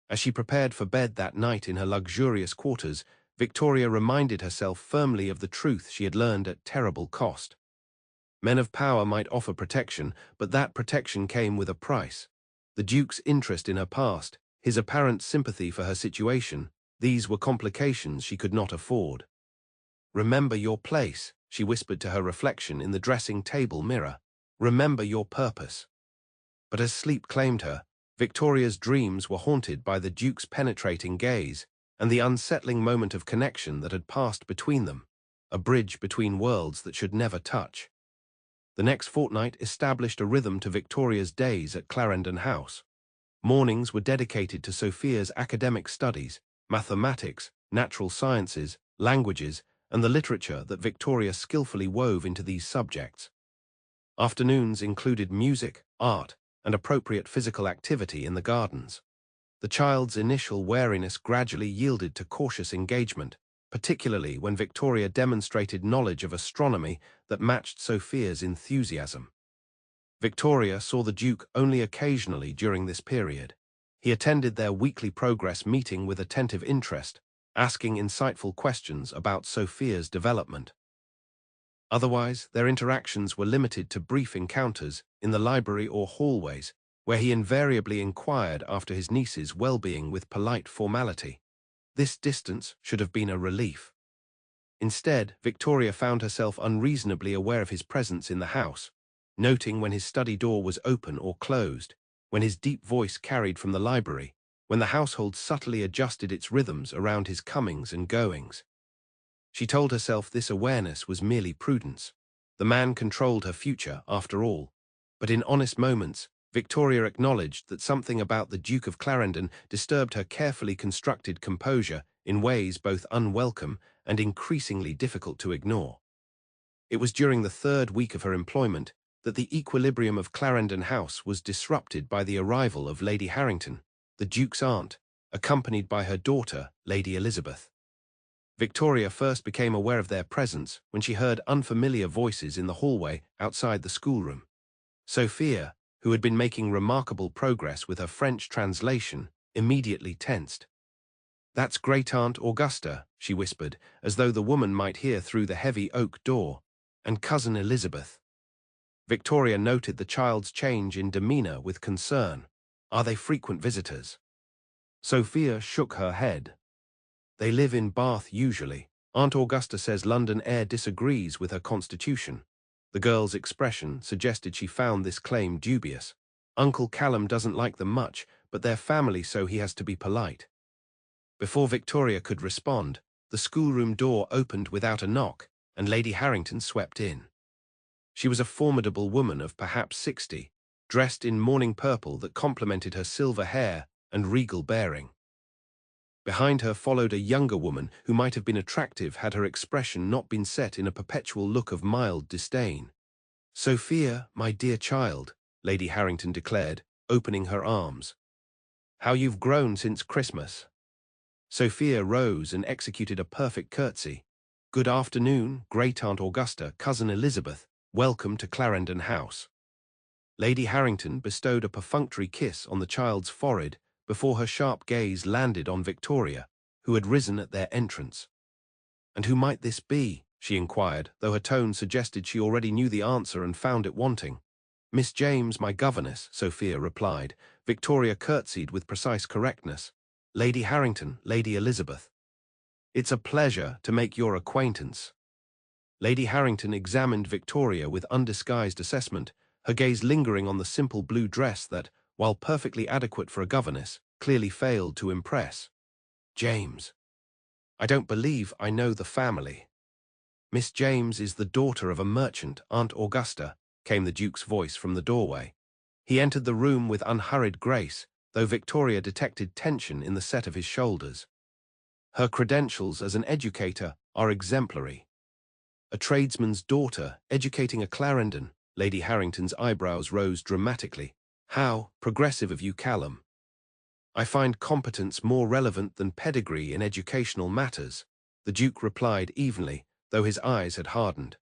As she prepared for bed that night in her luxurious quarters, Victoria reminded herself firmly of the truth she had learned at terrible cost. Men of power might offer protection, but that protection came with a price. The Duke's interest in her past, his apparent sympathy for her situation, these were complications she could not afford. "Remember your place," she whispered to her reflection in the dressing-table mirror. "Remember your purpose." But as sleep claimed her, Victoria's dreams were haunted by the Duke's penetrating gaze and the unsettling moment of connection that had passed between them, a bridge between worlds that should never touch. The next fortnight established a rhythm to Victoria's days at Clarendon House. Mornings were dedicated to Sophia's academic studies, mathematics, natural sciences, languages, and the literature that Victoria skillfully wove into these subjects. Afternoons included music, art, and appropriate physical activity in the gardens. The child's initial wariness gradually yielded to cautious engagement, particularly when Victoria demonstrated knowledge of astronomy that matched Sophia's enthusiasm. Victoria saw the Duke only occasionally during this period. He attended their weekly progress meeting with attentive interest, asking insightful questions about Sophia's development. Otherwise, their interactions were limited to brief encounters in the library or hallways, where he invariably inquired after his niece's well-being with polite formality. This distance should have been a relief. Instead, Victoria found herself unreasonably aware of his presence in the house, noting when his study door was open or closed, when his deep voice carried from the library, when the household subtly adjusted its rhythms around his comings and goings. She told herself this awareness was merely prudence. The man controlled her future, after all. But in honest moments, Victoria acknowledged that something about the Duke of Clarendon disturbed her carefully constructed composure in ways both unwelcome and increasingly difficult to ignore. It was during the third week of her employment that the equilibrium of Clarendon House was disrupted by the arrival of Lady Harrington, the Duke's aunt, accompanied by her daughter, Lady Elizabeth. Victoria first became aware of their presence when she heard unfamiliar voices in the hallway outside the schoolroom. Sophia, who had been making remarkable progress with her French translation, immediately tensed. "That's Great-Aunt Augusta," she whispered, as though the woman might hear through the heavy oak door, "and Cousin Elizabeth." Victoria noted the child's change in demeanor with concern. "Are they frequent visitors?" Sophia shook her head. "They live in Bath usually. Aunt Augusta says London air disagrees with her constitution." The girl's expression suggested she found this claim dubious. "Uncle Callum doesn't like them much, but they're family, so he has to be polite." Before Victoria could respond, the schoolroom door opened without a knock, and Lady Harrington swept in. She was a formidable woman of perhaps 60, dressed in mourning purple that complemented her silver hair and regal bearing. Behind her followed a younger woman who might have been attractive had her expression not been set in a perpetual look of mild disdain. "Sophia, my dear child," Lady Harrington declared, opening her arms. "How you've grown since Christmas." Sophia rose and executed a perfect curtsy. "Good afternoon, Great-Aunt Augusta, Cousin Elizabeth. Welcome to Clarendon House." Lady Harrington bestowed a perfunctory kiss on the child's forehead before her sharp gaze landed on Victoria, who had risen at their entrance. "And who might this be?" she inquired, though her tone suggested she already knew the answer and found it wanting. "Miss James, my governess," Sophia replied. Victoria curtsied with precise correctness. "Lady Harrington, Lady Elizabeth." "It's a pleasure to make your acquaintance." Lady Harrington examined Victoria with undisguised assessment, her gaze lingering on the simple blue dress that, while perfectly adequate for a governess, clearly failed to impress. "James. I don't believe I know the family." "Miss James is the daughter of a merchant, Aunt Augusta," came the Duke's voice from the doorway. He entered the room with unhurried grace, though Victoria detected tension in the set of his shoulders. "Her credentials as an educator are exemplary." "A tradesman's daughter, educating a Clarendon." Lady Harrington's eyebrows rose dramatically. "How progressive of you, Callum." "I find competence more relevant than pedigree in educational matters," the Duke replied evenly, though his eyes had hardened.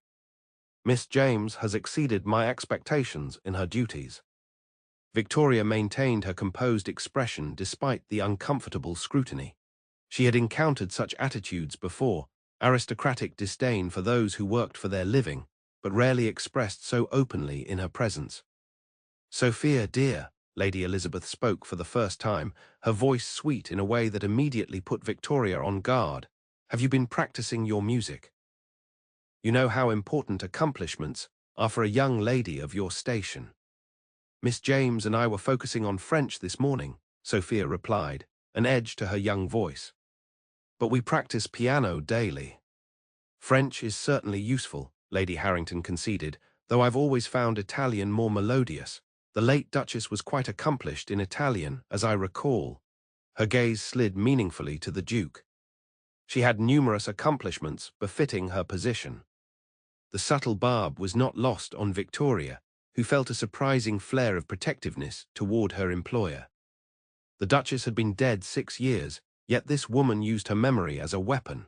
"Miss James has exceeded my expectations in her duties." Victoria maintained her composed expression despite the uncomfortable scrutiny. She had encountered such attitudes before, aristocratic disdain for those who worked for their living, but rarely expressed so openly in her presence. "Sophia, dear," Lady Elizabeth spoke for the first time, her voice sweet in a way that immediately put Victoria on guard. "Have you been practicing your music? You know how important accomplishments are for a young lady of your station." "Miss James and I were focusing on French this morning," Sophia replied, an edge to her young voice. "But we practice piano daily." "French is certainly useful," Lady Harrington conceded, "though I've always found Italian more melodious. The late Duchess was quite accomplished in Italian, as I recall." Her gaze slid meaningfully to the Duke. "She had numerous accomplishments befitting her position." The subtle barb was not lost on Victoria, who felt a surprising flare of protectiveness toward her employer. The Duchess had been dead 6 years, yet this woman used her memory as a weapon.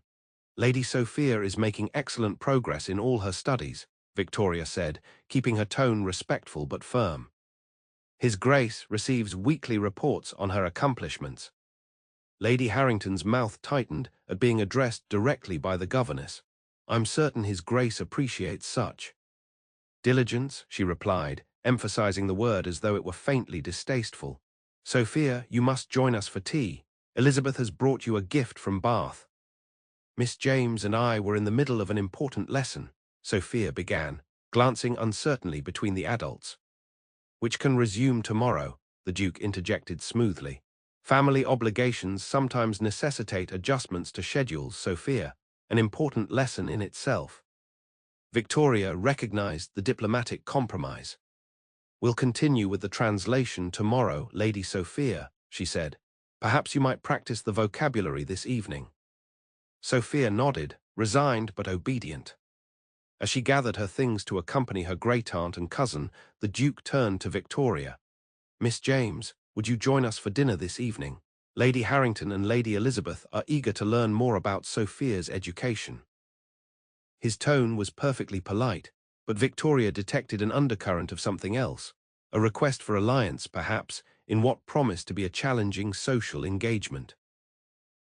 "Lady Sophia is making excellent progress in all her studies," Victoria said, keeping her tone respectful but firm. "His Grace receives weekly reports on her accomplishments." Lady Harrington's mouth tightened at being addressed directly by the governess. "I'm certain His Grace appreciates such diligence," she replied, emphasizing the word as though it were faintly distasteful. "Sophia, you must join us for tea. Elizabeth has brought you a gift from Bath." "Miss James and I were in the middle of an important lesson," Sophia began, glancing uncertainly between the adults. "Which can resume tomorrow," the Duke interjected smoothly. "Family obligations sometimes necessitate adjustments to schedules, Sophia, an important lesson in itself." Victoria recognized the diplomatic compromise. "We'll continue with the translation tomorrow, Lady Sophia," she said. "Perhaps you might practice the vocabulary this evening." Sophia nodded, resigned but obedient. As she gathered her things to accompany her great-aunt and cousin, the Duke turned to Victoria. "Miss James, would you join us for dinner this evening? Lady Harrington and Lady Elizabeth are eager to learn more about Sophia's education." His tone was perfectly polite, but Victoria detected an undercurrent of something else, a request for alliance, perhaps, in what promised to be a challenging social engagement.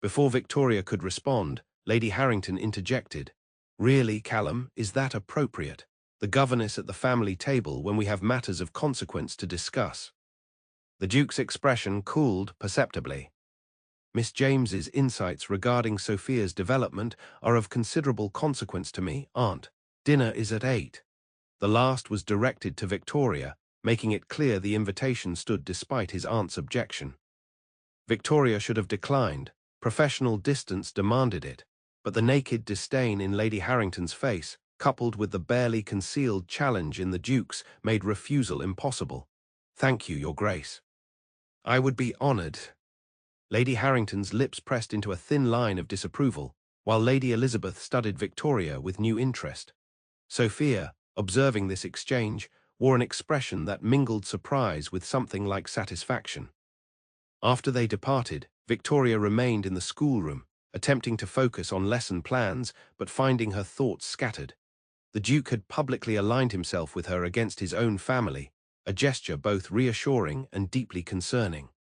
Before Victoria could respond, Lady Harrington interjected. "Really, Callum, is that appropriate? The governess at the family table when we have matters of consequence to discuss." The Duke's expression cooled perceptibly. "Miss James's insights regarding Sophia's development are of considerable consequence to me, Aunt. Dinner is at 8. The last was directed to Victoria, making it clear the invitation stood despite his aunt's objection. Victoria should have declined. Professional distance demanded it, but the naked disdain in Lady Harrington's face, coupled with the barely concealed challenge in the Duke's, made refusal impossible. "Thank you, Your Grace. I would be honored." Lady Harrington's lips pressed into a thin line of disapproval, while Lady Elizabeth studied Victoria with new interest. Sophia, observing this exchange, wore an expression that mingled surprise with something like satisfaction. After they departed, Victoria remained in the schoolroom, attempting to focus on lesson plans, but finding her thoughts scattered. The Duke had publicly aligned himself with her against his own family, a gesture both reassuring and deeply concerning.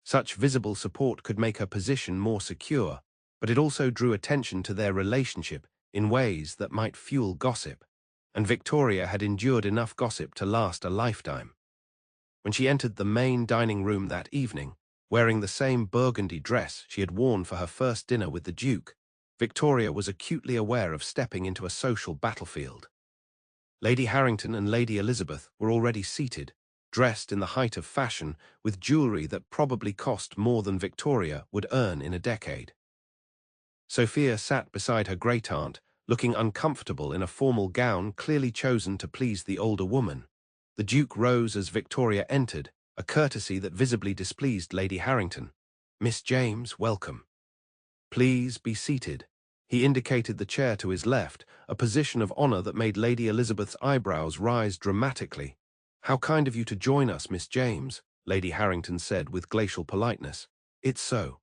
Such visible support could make her position more secure, but it also drew attention to their relationship in ways that might fuel gossip, and Victoria had endured enough gossip to last a lifetime. When she entered the main dining room that evening, wearing the same burgundy dress she had worn for her first dinner with the Duke, Victoria was acutely aware of stepping into a social battlefield. Lady Harrington and Lady Elizabeth were already seated, dressed in the height of fashion, with jewelry that probably cost more than Victoria would earn in a decade. Sophia sat beside her great-aunt, looking uncomfortable in a formal gown clearly chosen to please the older woman. The Duke rose as Victoria entered, a courtesy that visibly displeased Lady Harrington. "Miss James, welcome. Please be seated." He indicated the chair to his left, a position of honor that made Lady Elizabeth's eyebrows rise dramatically. "How kind of you to join us, Miss James," Lady Harrington said with glacial politeness. "It's so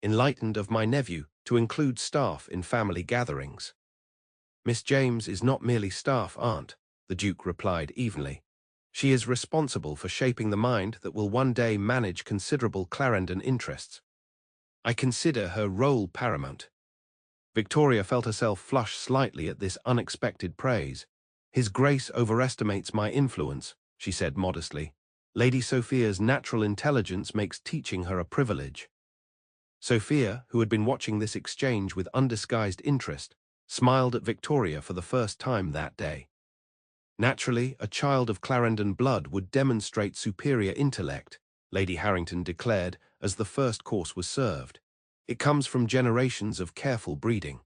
enlightened of my nephew to include staff in family gatherings." "Miss James is not merely staff, Aunt," the Duke replied evenly. "She is responsible for shaping the mind that will one day manage considerable Clarendon interests. I consider her role paramount." Victoria felt herself flush slightly at this unexpected praise. "His Grace overestimates my influence," she said modestly. "Lady Sophia's natural intelligence makes teaching her a privilege." Sophia, who had been watching this exchange with undisguised interest, smiled at Victoria for the first time that day. Naturally, a child of Clarendon blood would demonstrate superior intellect, Lady Harrington declared as the first course was served. It comes from generations of careful breeding.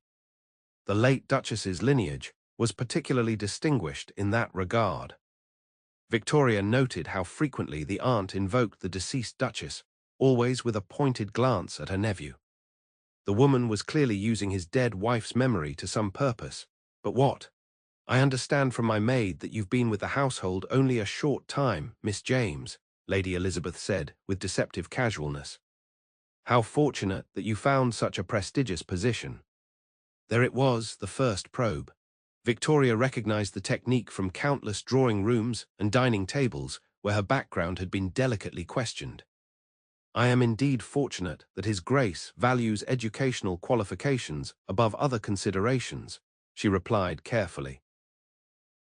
The late Duchess's lineage was particularly distinguished in that regard. Victoria noted how frequently the aunt invoked the deceased Duchess, always with a pointed glance at her nephew. The woman was clearly using his dead wife's memory to some purpose. But what? "I understand from my maid that you've been with the household only a short time, Miss James," Lady Elizabeth said with deceptive casualness. "How fortunate that you found such a prestigious position." There it was, the first probe. Victoria recognized the technique from countless drawing rooms and dining tables where her background had been delicately questioned. "I am indeed fortunate that His Grace values educational qualifications above other considerations," she replied carefully.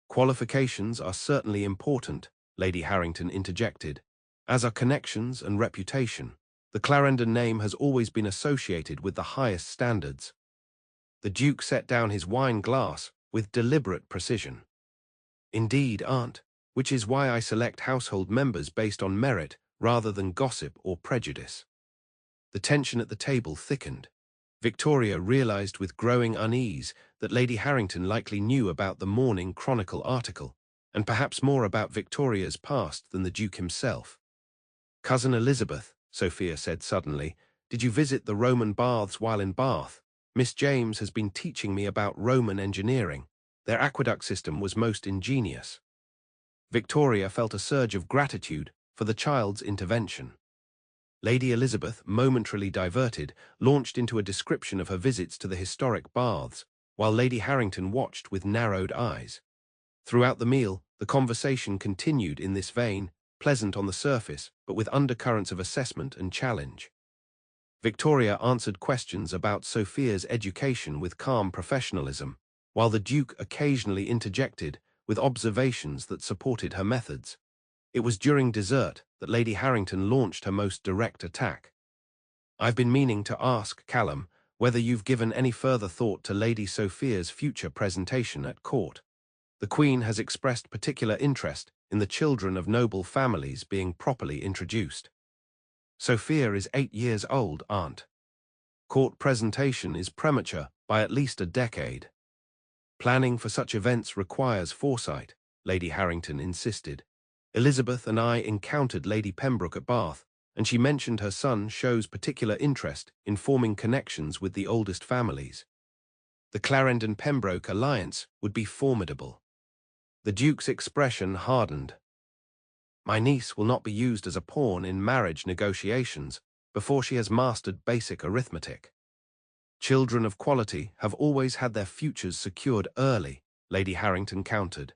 "Qualifications are certainly important," Lady Harrington interjected, "as are connections and reputation. The Clarendon name has always been associated with the highest standards." The Duke set down his wine glass with deliberate precision. "Indeed, Aunt, which is why I select household members based on merit rather than gossip or prejudice." The tension at the table thickened. Victoria realized with growing unease that Lady Harrington likely knew about the Morning Chronicle article, and perhaps more about Victoria's past than the Duke himself. "Cousin Elizabeth," Sophia said suddenly, "did you visit the Roman baths while in Bath? Miss James has been teaching me about Roman engineering. Their aqueduct system was most ingenious." Victoria felt a surge of gratitude for the child's intervention. Lady Elizabeth, momentarily diverted, launched into a description of her visits to the historic baths, while Lady Harrington watched with narrowed eyes. Throughout the meal, the conversation continued in this vein, pleasant on the surface, but with undercurrents of assessment and challenge. Victoria answered questions about Sophia's education with calm professionalism, while the Duke occasionally interjected with observations that supported her methods. It was during dessert that Lady Harrington launched her most direct attack. "I've been meaning to ask, Callum, whether you've given any further thought to Lady Sophia's future presentation at court. The Queen has expressed particular interest in the children of noble families being properly introduced." "Sophia is 8 years old, Aunt. Court presentation is premature by at least a decade." "Planning for such events requires foresight," Lady Harrington insisted. "Elizabeth and I encountered Lady Pembroke at Bath, and she mentioned her son shows particular interest in forming connections with the oldest families. The Clarendon-Pembroke alliance would be formidable." The Duke's expression hardened. "My niece will not be used as a pawn in marriage negotiations before she has mastered basic arithmetic." "Children of quality have always had their futures secured early," Lady Harrington countered.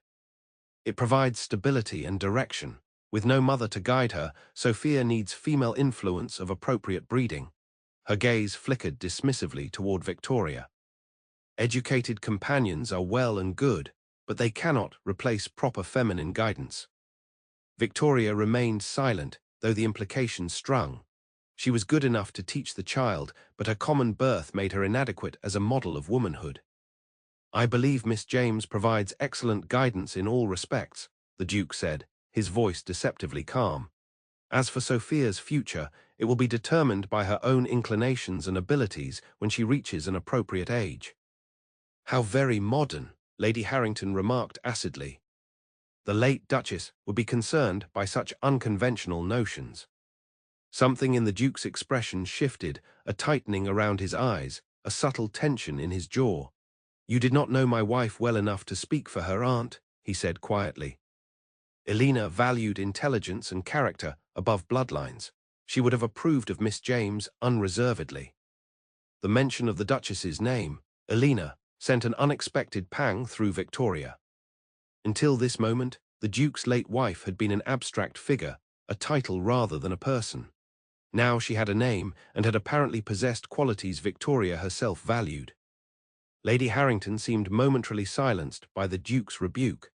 "It provides stability and direction. With no mother to guide her, Sophia needs female influence of appropriate breeding." Her gaze flickered dismissively toward Victoria. "Educated companions are well and good, but they cannot replace proper feminine guidance." Victoria remained silent, though the implication strung. She was good enough to teach the child, but her common birth made her inadequate as a model of womanhood. "I believe Miss James provides excellent guidance in all respects," the Duke said, his voice deceptively calm. "As for Sophia's future, it will be determined by her own inclinations and abilities when she reaches an appropriate age." "How very modern," Lady Harrington remarked acidly. "The late Duchess would be concerned by such unconventional notions." Something in the Duke's expression shifted, a tightening around his eyes, a subtle tension in his jaw. "You did not know my wife well enough to speak for her, Aunt," he said quietly. "Elena valued intelligence and character above bloodlines. She would have approved of Miss James unreservedly." The mention of the Duchess's name, Elena, sent an unexpected pang through Victoria. Until this moment, the Duke's late wife had been an abstract figure, a title rather than a person. Now she had a name and had apparently possessed qualities Victoria herself valued. Lady Harrington seemed momentarily silenced by the Duke's rebuke.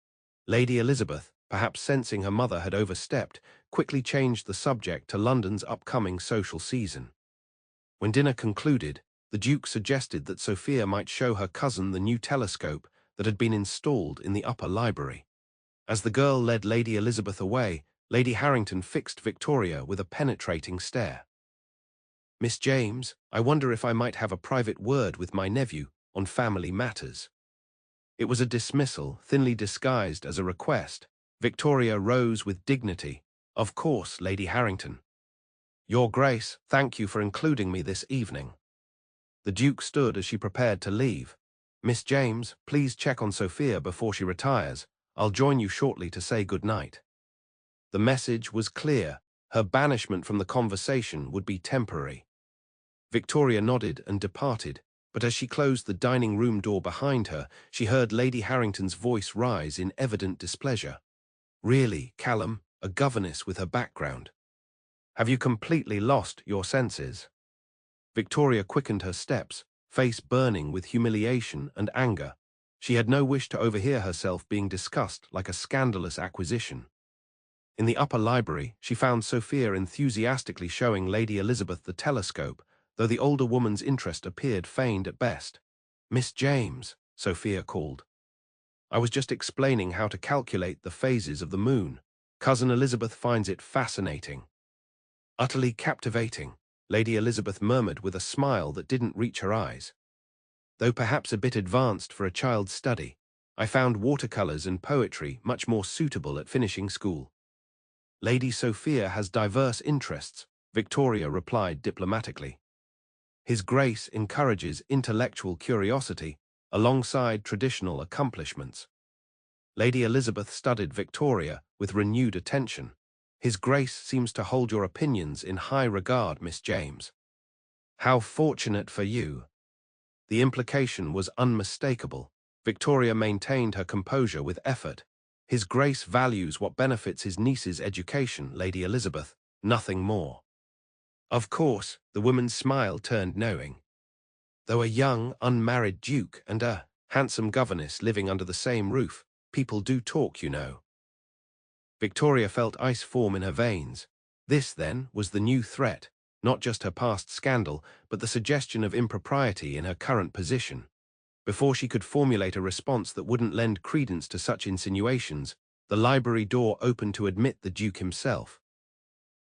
Lady Elizabeth, perhaps sensing her mother had overstepped, quickly changed the subject to London's upcoming social season. When dinner concluded, the Duke suggested that Sophia might show her cousin the new telescope that had been installed in the upper library. As the girl led Lady Elizabeth away, Lady Harrington fixed Victoria with a penetrating stare. "Miss James, I wonder if I might have a private word with my nephew on family matters." It was a dismissal, thinly disguised as a request. Victoria rose with dignity. "Of course, Lady Harrington." "Your Grace, thank you for including me this evening." The Duke stood as she prepared to leave. "Miss James, please check on Sophia before she retires. I'll join you shortly to say good night." The message was clear. Her banishment from the conversation would be temporary. Victoria nodded and departed, but as she closed the dining room door behind her, she heard Lady Harrington's voice rise in evident displeasure. "Really, Callum, a governess with her background. Have you completely lost your senses?" Victoria quickened her steps, face burning with humiliation and anger. She had no wish to overhear herself being discussed like a scandalous acquisition. In the upper library, she found Sophia enthusiastically showing Lady Elizabeth the telescope, though the older woman's interest appeared feigned at best. "Miss James," Sophia called. "I was just explaining how to calculate the phases of the moon. Cousin Elizabeth finds it fascinating." "Utterly captivating," Lady Elizabeth murmured with a smile that didn't reach her eyes. "Though perhaps a bit advanced for a child's study, I found watercolors and poetry much more suitable at finishing school." "Lady Sophia has diverse interests," Victoria replied diplomatically. "His Grace encourages intellectual curiosity alongside traditional accomplishments." Lady Elizabeth studied Victoria with renewed attention. "His Grace seems to hold your opinions in high regard, Miss James." "How fortunate for you." The implication was unmistakable. Victoria maintained her composure with effort. "His Grace values what benefits his niece's education, Lady Elizabeth, nothing more." "Of course," the woman's smile turned knowing. "Though a young, unmarried duke and a handsome governess living under the same roof, people do talk, you know." Victoria felt ice form in her veins. This, then, was the new threat, not just her past scandal, but the suggestion of impropriety in her current position. Before she could formulate a response that wouldn't lend credence to such insinuations, the library door opened to admit the Duke himself.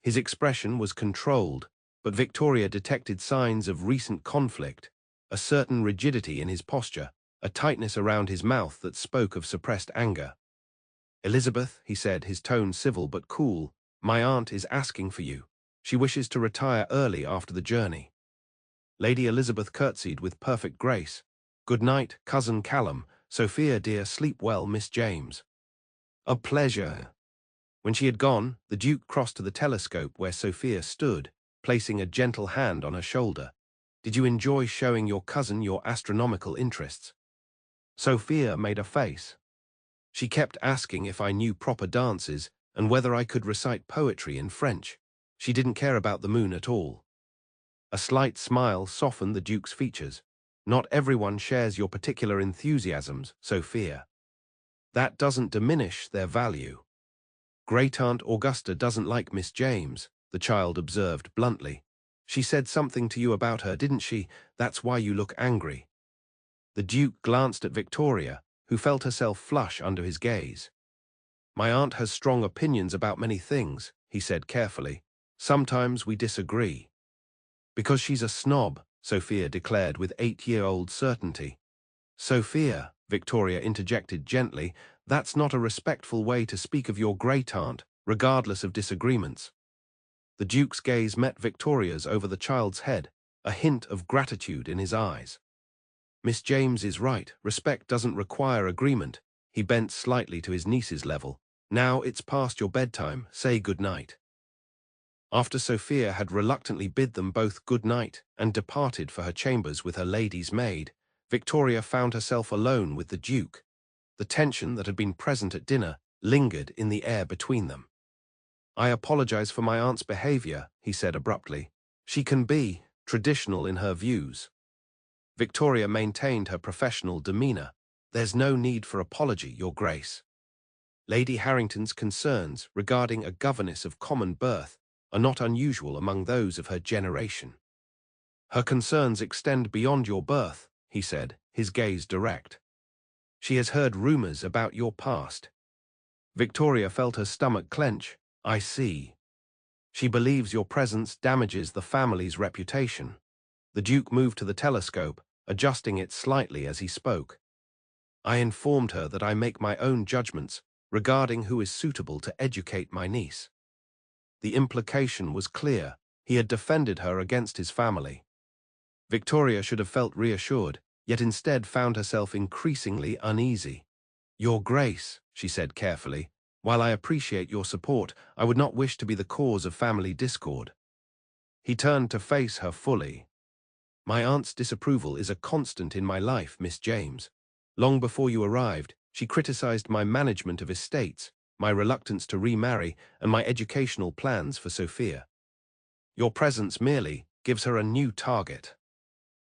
His expression was controlled, but Victoria detected signs of recent conflict, a certain rigidity in his posture, a tightness around his mouth that spoke of suppressed anger. "Elizabeth," he said, his tone civil but cool, "my aunt is asking for you. She wishes to retire early after the journey." Lady Elizabeth curtsied with perfect grace. "Good night, Cousin Callum. Sophia, dear, sleep well, Miss James." "A pleasure." When she had gone, the Duke crossed to the telescope where Sophia stood, placing a gentle hand on her shoulder. "Did you enjoy showing your cousin your astronomical interests?" Sophia made a face. "She kept asking if I knew proper dances and whether I could recite poetry in French. She didn't care about the moon at all." A slight smile softened the Duke's features. "Not everyone shares your particular enthusiasms, Sophia. That doesn't diminish their value." "Great-aunt Augusta doesn't like Miss James," the child observed bluntly. "She said something to you about her, didn't she? That's why you look angry." The Duke glanced at Victoria, who felt herself flush under his gaze. "My aunt has strong opinions about many things," he said carefully. "Sometimes we disagree." "Because she's a snob," Sophia declared with 8-year-old certainty. "Sophia," Victoria interjected gently, "that's not a respectful way to speak of your great-aunt, regardless of disagreements." The Duke's gaze met Victoria's over the child's head, a hint of gratitude in his eyes. "Miss James is right, respect doesn't require agreement." He bent slightly to his niece's level. "Now it's past your bedtime, say good night." After Sophia had reluctantly bid them both good night and departed for her chambers with her lady's maid, Victoria found herself alone with the Duke. The tension that had been present at dinner lingered in the air between them. "I apologize for my aunt's behavior," he said abruptly. "She can be traditional in her views." Victoria maintained her professional demeanor. "There's no need for apology, Your Grace." Lady Harrington's concerns regarding a governess of common birth are not unusual among those of her generation. Her concerns extend beyond your birth, he said, his gaze direct. She has heard rumors about your past. Victoria felt her stomach clench. I see. She believes your presence damages the family's reputation. The Duke moved to the telescope, adjusting it slightly as he spoke. I informed her that I make my own judgments regarding who is suitable to educate my niece. The implication was clear. He had defended her against his family. Victoria should have felt reassured, yet instead found herself increasingly uneasy. Your Grace, she said carefully, while I appreciate your support, I would not wish to be the cause of family discord. He turned to face her fully. My aunt's disapproval is a constant in my life, Miss James. Long before you arrived, she criticized my management of estates, my reluctance to remarry, and my educational plans for Sophia. Your presence merely gives her a new target.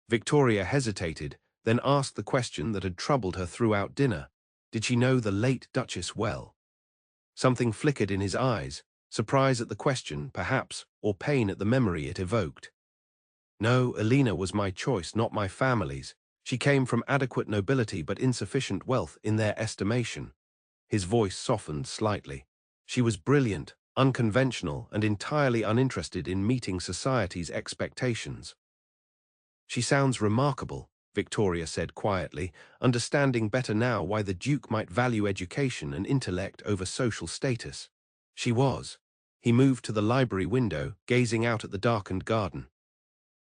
Victoria hesitated, then asked the question that had troubled her throughout dinner. Did she know the late Duchess well? Something flickered in his eyes, surprise at the question, perhaps, or pain at the memory it evoked. No, Elena was my choice, not my family's. She came from adequate nobility but insufficient wealth in their estimation. His voice softened slightly. She was brilliant, unconventional, and entirely uninterested in meeting society's expectations. She sounds remarkable, Victoria said quietly, understanding better now why the Duke might value education and intellect over social status. She was. He moved to the library window, gazing out at the darkened garden.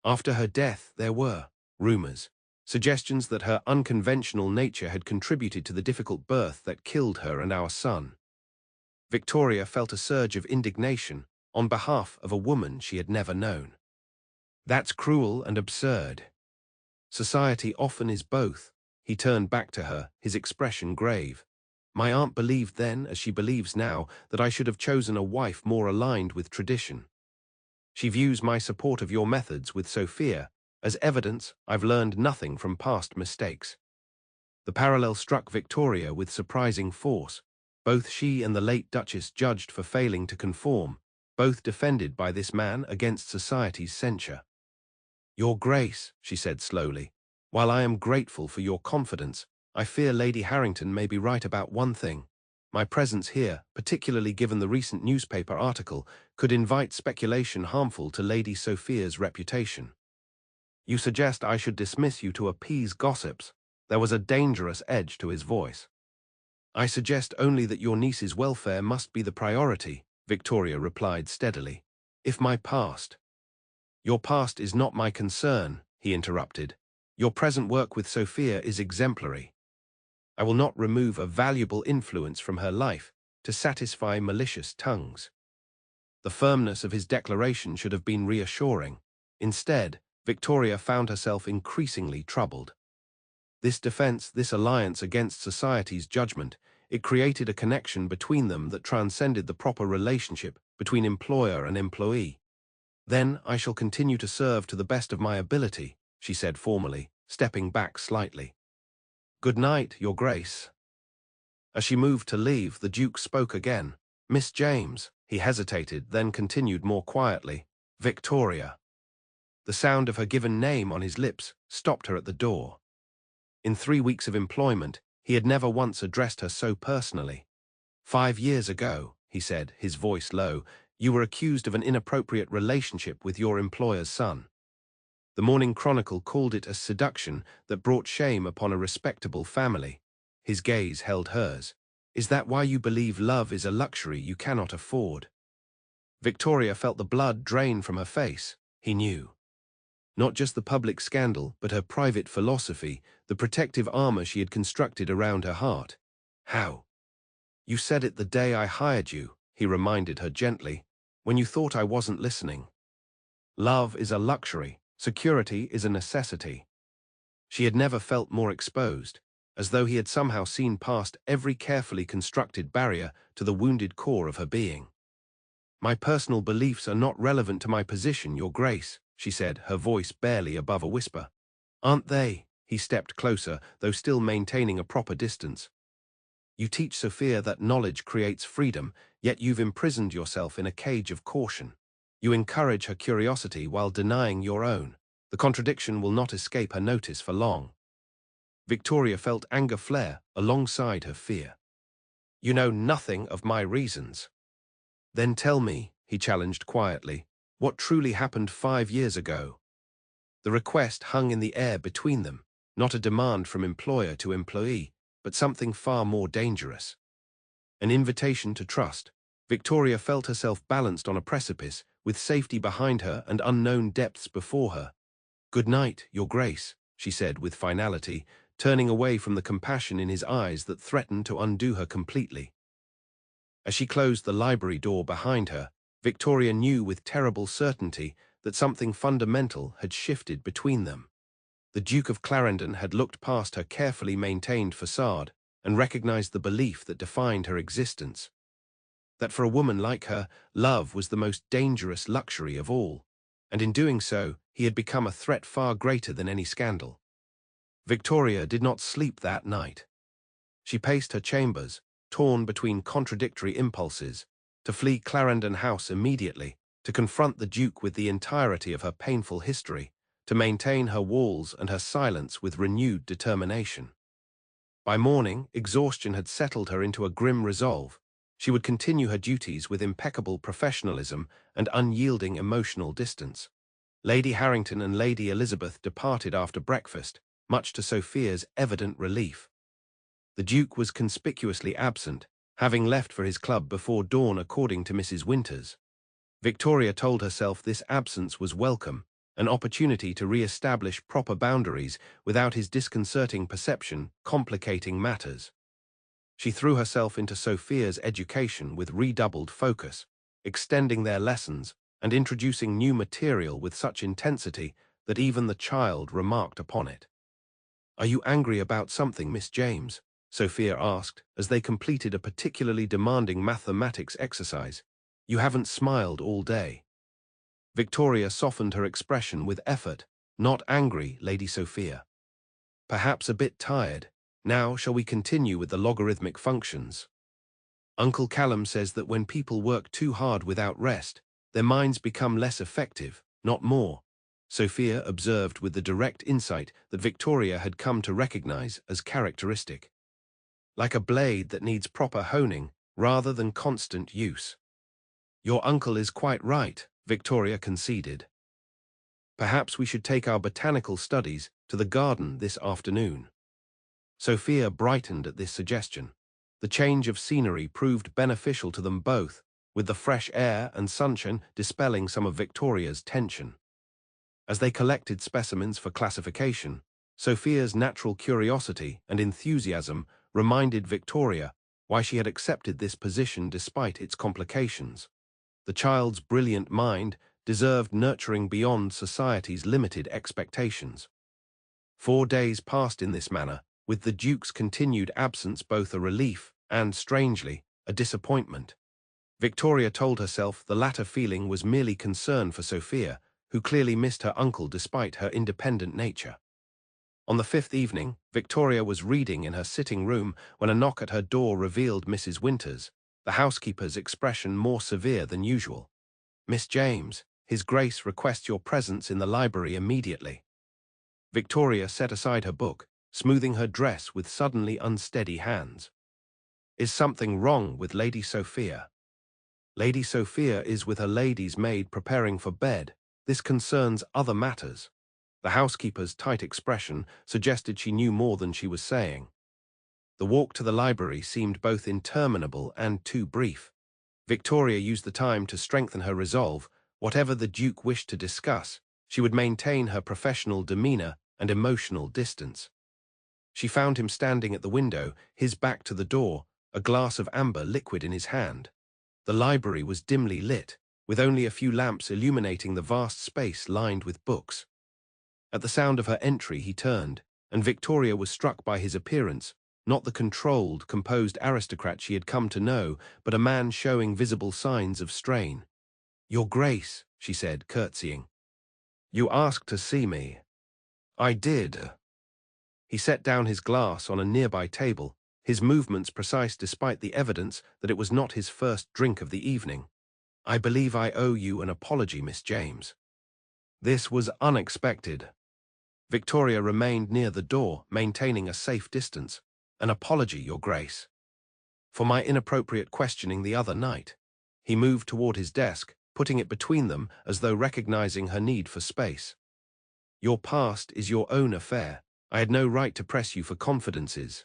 After her death, there were rumors, suggestions that her unconventional nature had contributed to the difficult birth that killed her and our son. Victoria felt a surge of indignation on behalf of a woman she had never known. That's cruel and absurd. Society often is both. He turned back to her, his expression grave. My aunt believed then, as she believes now, that I should have chosen a wife more aligned with tradition. She views my support of your methods with Sophia as evidence I've learned nothing from past mistakes. The parallel struck Victoria with surprising force. Both she and the late Duchess judged for failing to conform, both defended by this man against society's censure. Your Grace, she said slowly, while I am grateful for your confidence, I fear Lady Harrington may be right about one thing. My presence here, particularly given the recent newspaper article, could invite speculation harmful to Lady Sophia's reputation. You suggest I should dismiss you to appease gossips. There was a dangerous edge to his voice. I suggest only that your niece's welfare must be the priority, Victoria replied steadily. If my past... Your past is not my concern, he interrupted. Your present work with Sophia is exemplary. I will not remove a valuable influence from her life to satisfy malicious tongues. The firmness of his declaration should have been reassuring. Instead, Victoria found herself increasingly troubled. This defense, this alliance against society's judgment, it created a connection between them that transcended the proper relationship between employer and employee. Then I shall continue to serve to the best of my ability, she said formally, stepping back slightly. Good night, Your Grace. As she moved to leave, the Duke spoke again. Miss James, he hesitated, then continued more quietly. Victoria. The sound of her given name on his lips stopped her at the door. In 3 weeks of employment, he had never once addressed her so personally. 5 years ago, he said, his voice low, you were accused of an inappropriate relationship with your employer's son. The Morning Chronicle called it a seduction that brought shame upon a respectable family. His gaze held hers. Is that why you believe love is a luxury you cannot afford? Victoria felt the blood drain from her face. He knew. Not just the public scandal, but her private philosophy, the protective armor she had constructed around her heart. How? You said it the day I hired you, he reminded her gently, when you thought I wasn't listening. Love is a luxury, security is a necessity. She had never felt more exposed, as though he had somehow seen past every carefully constructed barrier to the wounded core of her being. My personal beliefs are not relevant to my position, Your Grace, she said, her voice barely above a whisper. Aren't they? He stepped closer, though still maintaining a proper distance. You teach Sophia that knowledge creates freedom, yet you've imprisoned yourself in a cage of caution. You encourage her curiosity while denying your own. The contradiction will not escape her notice for long. Victoria felt anger flare alongside her fear. You know nothing of my reasons. Then tell me, he challenged quietly, what truly happened 5 years ago. The request hung in the air between them, not a demand from employer to employee, but something far more dangerous. An invitation to trust. Victoria felt herself balanced on a precipice, with safety behind her and unknown depths before her. "Good night, Your Grace," she said with finality, turning away from the compassion in his eyes that threatened to undo her completely. As she closed the library door behind her, Victoria knew with terrible certainty that something fundamental had shifted between them. The Duke of Clarendon had looked past her carefully maintained facade and recognized the belief that defined her existence. That for a woman like her, love was the most dangerous luxury of all, and in doing so, he had become a threat far greater than any scandal. Victoria did not sleep that night. She paced her chambers, torn between contradictory impulses, to flee Clarendon House immediately, to confront the Duke with the entirety of her painful history, to maintain her walls and her silence with renewed determination. By morning, exhaustion had settled her into a grim resolve. She would continue her duties with impeccable professionalism and unyielding emotional distance. Lady Harrington and Lady Elizabeth departed after breakfast, much to Sophia's evident relief. The Duke was conspicuously absent, having left for his club before dawn according to Mrs. Winters. Victoria told herself this absence was welcome, an opportunity to re-establish proper boundaries without his disconcerting perception complicating matters. She threw herself into Sophia's education with redoubled focus, extending their lessons and introducing new material with such intensity that even the child remarked upon it. "Are you angry about something, Miss James?" Sophia asked as they completed a particularly demanding mathematics exercise. "You haven't smiled all day." Victoria softened her expression with effort. "Not angry, Lady Sophia. Perhaps a bit tired. Now shall we continue with the logarithmic functions? Uncle Callum says that when people work too hard without rest, their minds become less effective, not more," Sophia observed with the direct insight that Victoria had come to recognize as characteristic. "Like a blade that needs proper honing rather than constant use." "Your uncle is quite right," Victoria conceded. "Perhaps we should take our botanical studies to the garden this afternoon." Sophia brightened at this suggestion. The change of scenery proved beneficial to them both, with the fresh air and sunshine dispelling some of Victoria's tension. As they collected specimens for classification, Sophia's natural curiosity and enthusiasm reminded Victoria why she had accepted this position despite its complications. The child's brilliant mind deserved nurturing beyond society's limited expectations. 4 days passed in this manner, with the Duke's continued absence both a relief and, strangely, a disappointment. Victoria told herself the latter feeling was merely concern for Sophia, who clearly missed her uncle despite her independent nature. On the 5th evening, Victoria was reading in her sitting room when a knock at her door revealed Mrs. Winters, the housekeeper's expression more severe than usual. "Miss James, His Grace requests your presence in the library immediately." Victoria set aside her book, smoothing her dress with suddenly unsteady hands. "Is something wrong with Lady Sophia?" "Lady Sophia is with her lady's maid preparing for bed. This concerns other matters." The housekeeper's tight expression suggested she knew more than she was saying. The walk to the library seemed both interminable and too brief. Victoria used the time to strengthen her resolve. Whatever the Duke wished to discuss, she would maintain her professional demeanor and emotional distance. She found him standing at the window, his back to the door, a glass of amber liquid in his hand. The library was dimly lit, with only a few lamps illuminating the vast space lined with books. At the sound of her entry he turned, and Victoria was struck by his appearance, not the controlled, composed aristocrat she had come to know, but a man showing visible signs of strain. "Your Grace," she said, curtsying. "You asked to see me." "I did." He set down his glass on a nearby table, his movements precise despite the evidence that it was not his first drink of the evening. "I believe I owe you an apology, Miss James." This was unexpected. Victoria remained near the door, maintaining a safe distance. "An apology, Your Grace, for my inappropriate questioning the other night." He moved toward his desk, putting it between them as though recognizing her need for space. "Your past is your own affair. I had no right to press you for confidences."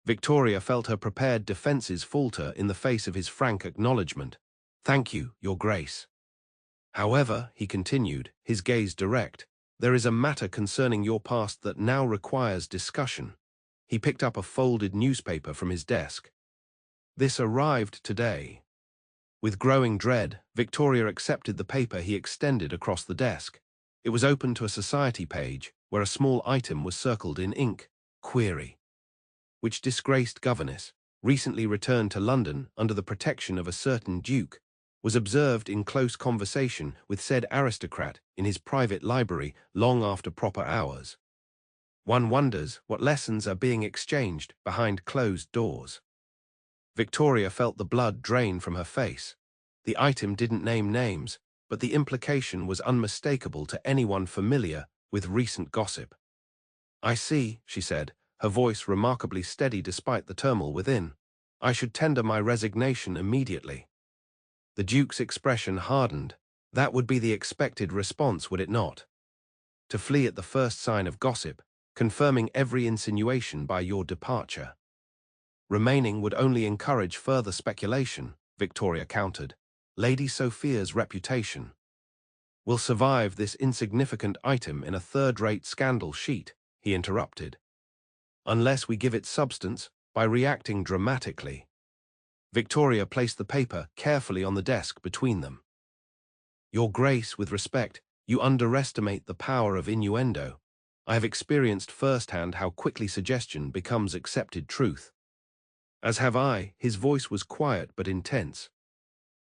Victoria felt her prepared defenses falter in the face of his frank acknowledgement. "Thank you, Your Grace. However," he continued, his gaze direct, "there is a matter concerning your past that now requires discussion." He picked up a folded newspaper from his desk. "This arrived today." With growing dread, Victoria accepted the paper he extended across the desk. It was open to a society page, where a small item was circled in ink. Query: which disgraced governess, recently returned to London under the protection of a certain duke, was observed in close conversation with said aristocrat in his private library long after proper hours. One wonders what lessons are being exchanged behind closed doors. Victoria felt the blood drain from her face. The item didn't name names, but the implication was unmistakable to anyone familiar with recent gossip. "I see," she said, her voice remarkably steady despite the turmoil within. "I should tender my resignation immediately." The Duke's expression hardened. That would be the expected response, would it not? To flee at the first sign of gossip, confirming every insinuation by your departure. Remaining would only encourage further speculation, Victoria countered. Lady Sophia's reputation will survive this insignificant item in a third-rate scandal sheet, he interrupted, unless we give it substance by reacting dramatically. Victoria placed the paper carefully on the desk between them. "Your Grace, with respect, you underestimate the power of innuendo. I have experienced firsthand how quickly suggestion becomes accepted truth." "As have I." His voice was quiet but intense.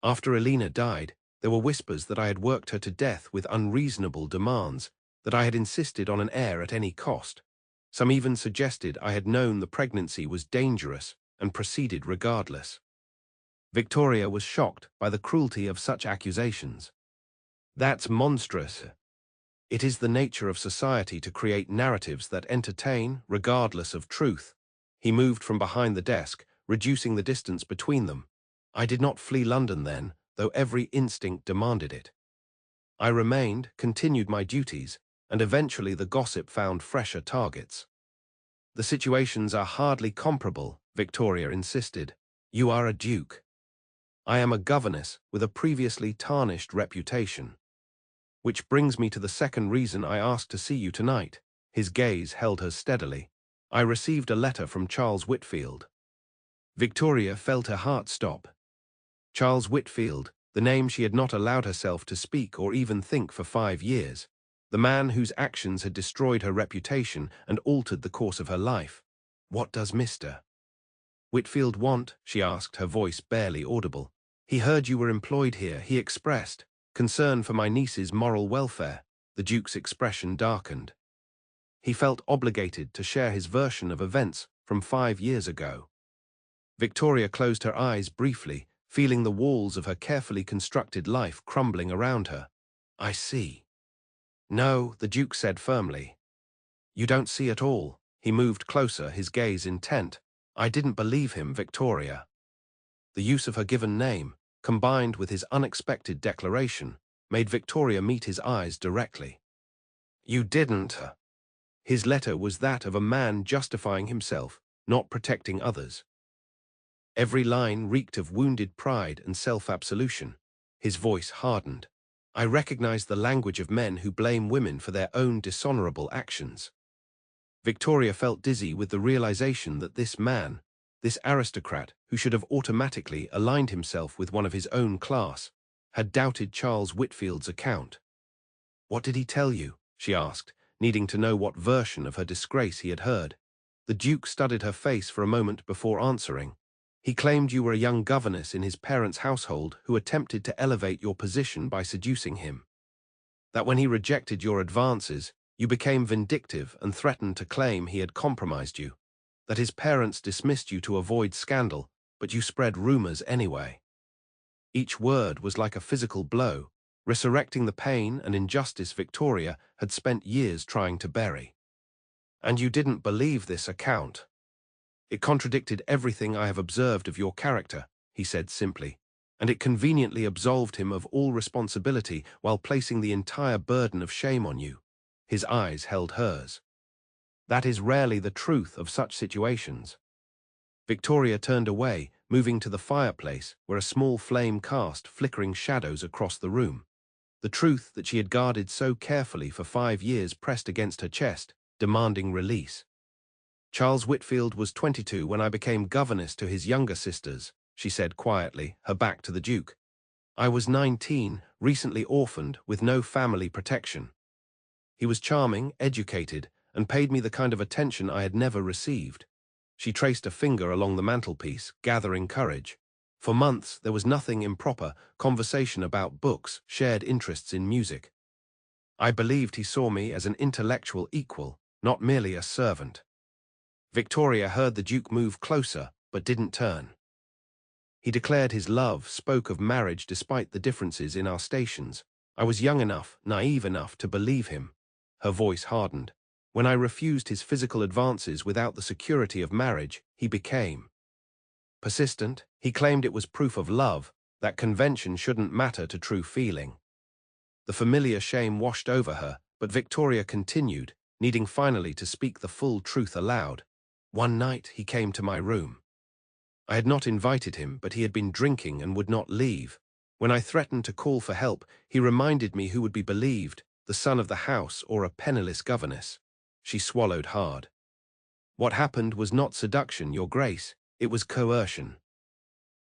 "After Elena died, there were whispers that I had worked her to death with unreasonable demands, that I had insisted on an heir at any cost. Some even suggested I had known the pregnancy was dangerous and proceeded regardless." Victoria was shocked by the cruelty of such accusations. "That's monstrous." "It is the nature of society to create narratives that entertain, regardless of truth." He moved from behind the desk, reducing the distance between them. "I did not flee London then, though every instinct demanded it. I remained, continued my duties, and eventually the gossip found fresher targets." "The situations are hardly comparable," Victoria insisted. "You are a duke. I am a governess with a previously tarnished reputation. Which brings me to the second reason I asked to see you tonight." His gaze held her steadily. "I received a letter from Charles Whitfield." Victoria felt her heart stop. Charles Whitfield, the name she had not allowed herself to speak or even think for 5 years. The man whose actions had destroyed her reputation and altered the course of her life. "What does Mr. Whitfield want?" she asked, her voice barely audible. "He heard you were employed here," he expressed. "Concern for my niece's moral welfare." The Duke's expression darkened. He felt obligated to share his version of events from 5 years ago. Victoria closed her eyes briefly, feeling the walls of her carefully constructed life crumbling around her. "I see." "No," the Duke said firmly. "You don't see at all." He moved closer, his gaze intent. "I didn't believe him, Victoria." The use of her given name, combined with his unexpected declaration, made Victoria meet his eyes directly. "You didn't?" His letter was that of a man justifying himself, not protecting others. Every line reeked of wounded pride and self-absolution. His voice hardened. "I recognize the language of men who blame women for their own dishonorable actions." Victoria felt dizzy with the realization that this man, this aristocrat who should have automatically aligned himself with one of his own class, had doubted Charles Whitfield's account. "What did he tell you?" she asked, needing to know what version of her disgrace he had heard. The Duke studied her face for a moment before answering. "He claimed you were a young governess in his parents' household who attempted to elevate your position by seducing him. That when he rejected your advances, you became vindictive and threatened to claim he had compromised you." that his parents dismissed you to avoid scandal, but you spread rumors anyway. Each word was like a physical blow, resurrecting the pain and injustice Victoria had spent years trying to bury. And you didn't believe this account. It contradicted everything I have observed of your character, he said simply, and it conveniently absolved him of all responsibility while placing the entire burden of shame on you. His eyes held hers. That is rarely the truth of such situations. Victoria turned away, moving to the fireplace, where a small flame cast flickering shadows across the room. The truth that she had guarded so carefully for 5 years pressed against her chest, demanding release. Charles Whitfield was 22 when I became governess to his younger sisters, she said quietly, her back to the Duke. I was 19, recently orphaned, with no family protection. He was charming, educated, and paid me the kind of attention I had never received. She traced a finger along the mantelpiece, gathering courage. For months, there was nothing improper, conversation about books, shared interests in music. I believed he saw me as an intellectual equal, not merely a servant. Victoria heard the Duke move closer, but didn't turn. He declared his love, spoke of marriage despite the differences in our stations. I was young enough, naive enough to believe him. Her voice hardened. When I refused his physical advances without the security of marriage, he became persistent. He claimed it was proof of love, that convention shouldn't matter to true feeling. The familiar shame washed over her, but Victoria continued, needing finally to speak the full truth aloud. One night he came to my room. I had not invited him, but he had been drinking and would not leave. When I threatened to call for help, he reminded me who would be believed, the son of the house or a penniless governess. She swallowed hard. What happened was not seduction, Your Grace, it was coercion.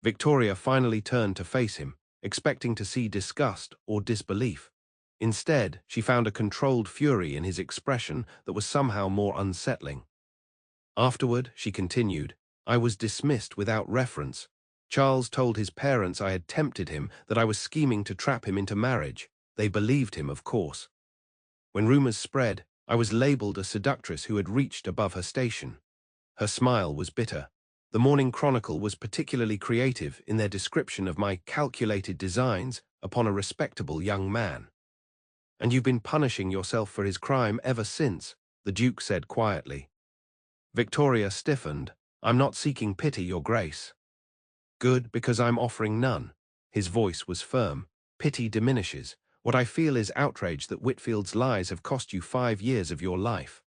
Victoria finally turned to face him, expecting to see disgust or disbelief. Instead, she found a controlled fury in his expression that was somehow more unsettling. Afterward, she continued, I was dismissed without reference. Charles told his parents I had tempted him, that I was scheming to trap him into marriage. They believed him, of course. When rumors spread, I was labeled a seductress who had reached above her station. Her smile was bitter. The Morning Chronicle was particularly creative in their description of my calculated designs upon a respectable young man. And you've been punishing yourself for his crime ever since, the Duke said quietly. Victoria stiffened. I'm not seeking pity, Your Grace. Good, because I'm offering none. His voice was firm. Pity diminishes. What I feel is outrage that Whitfield's lies have cost you 5 years of your life.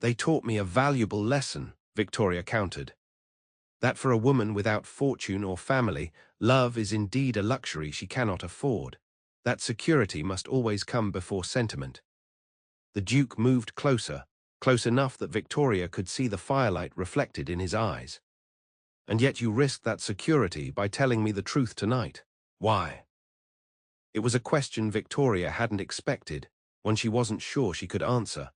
They taught me a valuable lesson, Victoria countered. That for a woman without fortune or family, love is indeed a luxury she cannot afford. That security must always come before sentiment. The Duke moved closer, close enough that Victoria could see the firelight reflected in his eyes. And yet you risked that security by telling me the truth tonight. Why? It was a question Victoria hadn't expected, one she wasn't sure she could answer.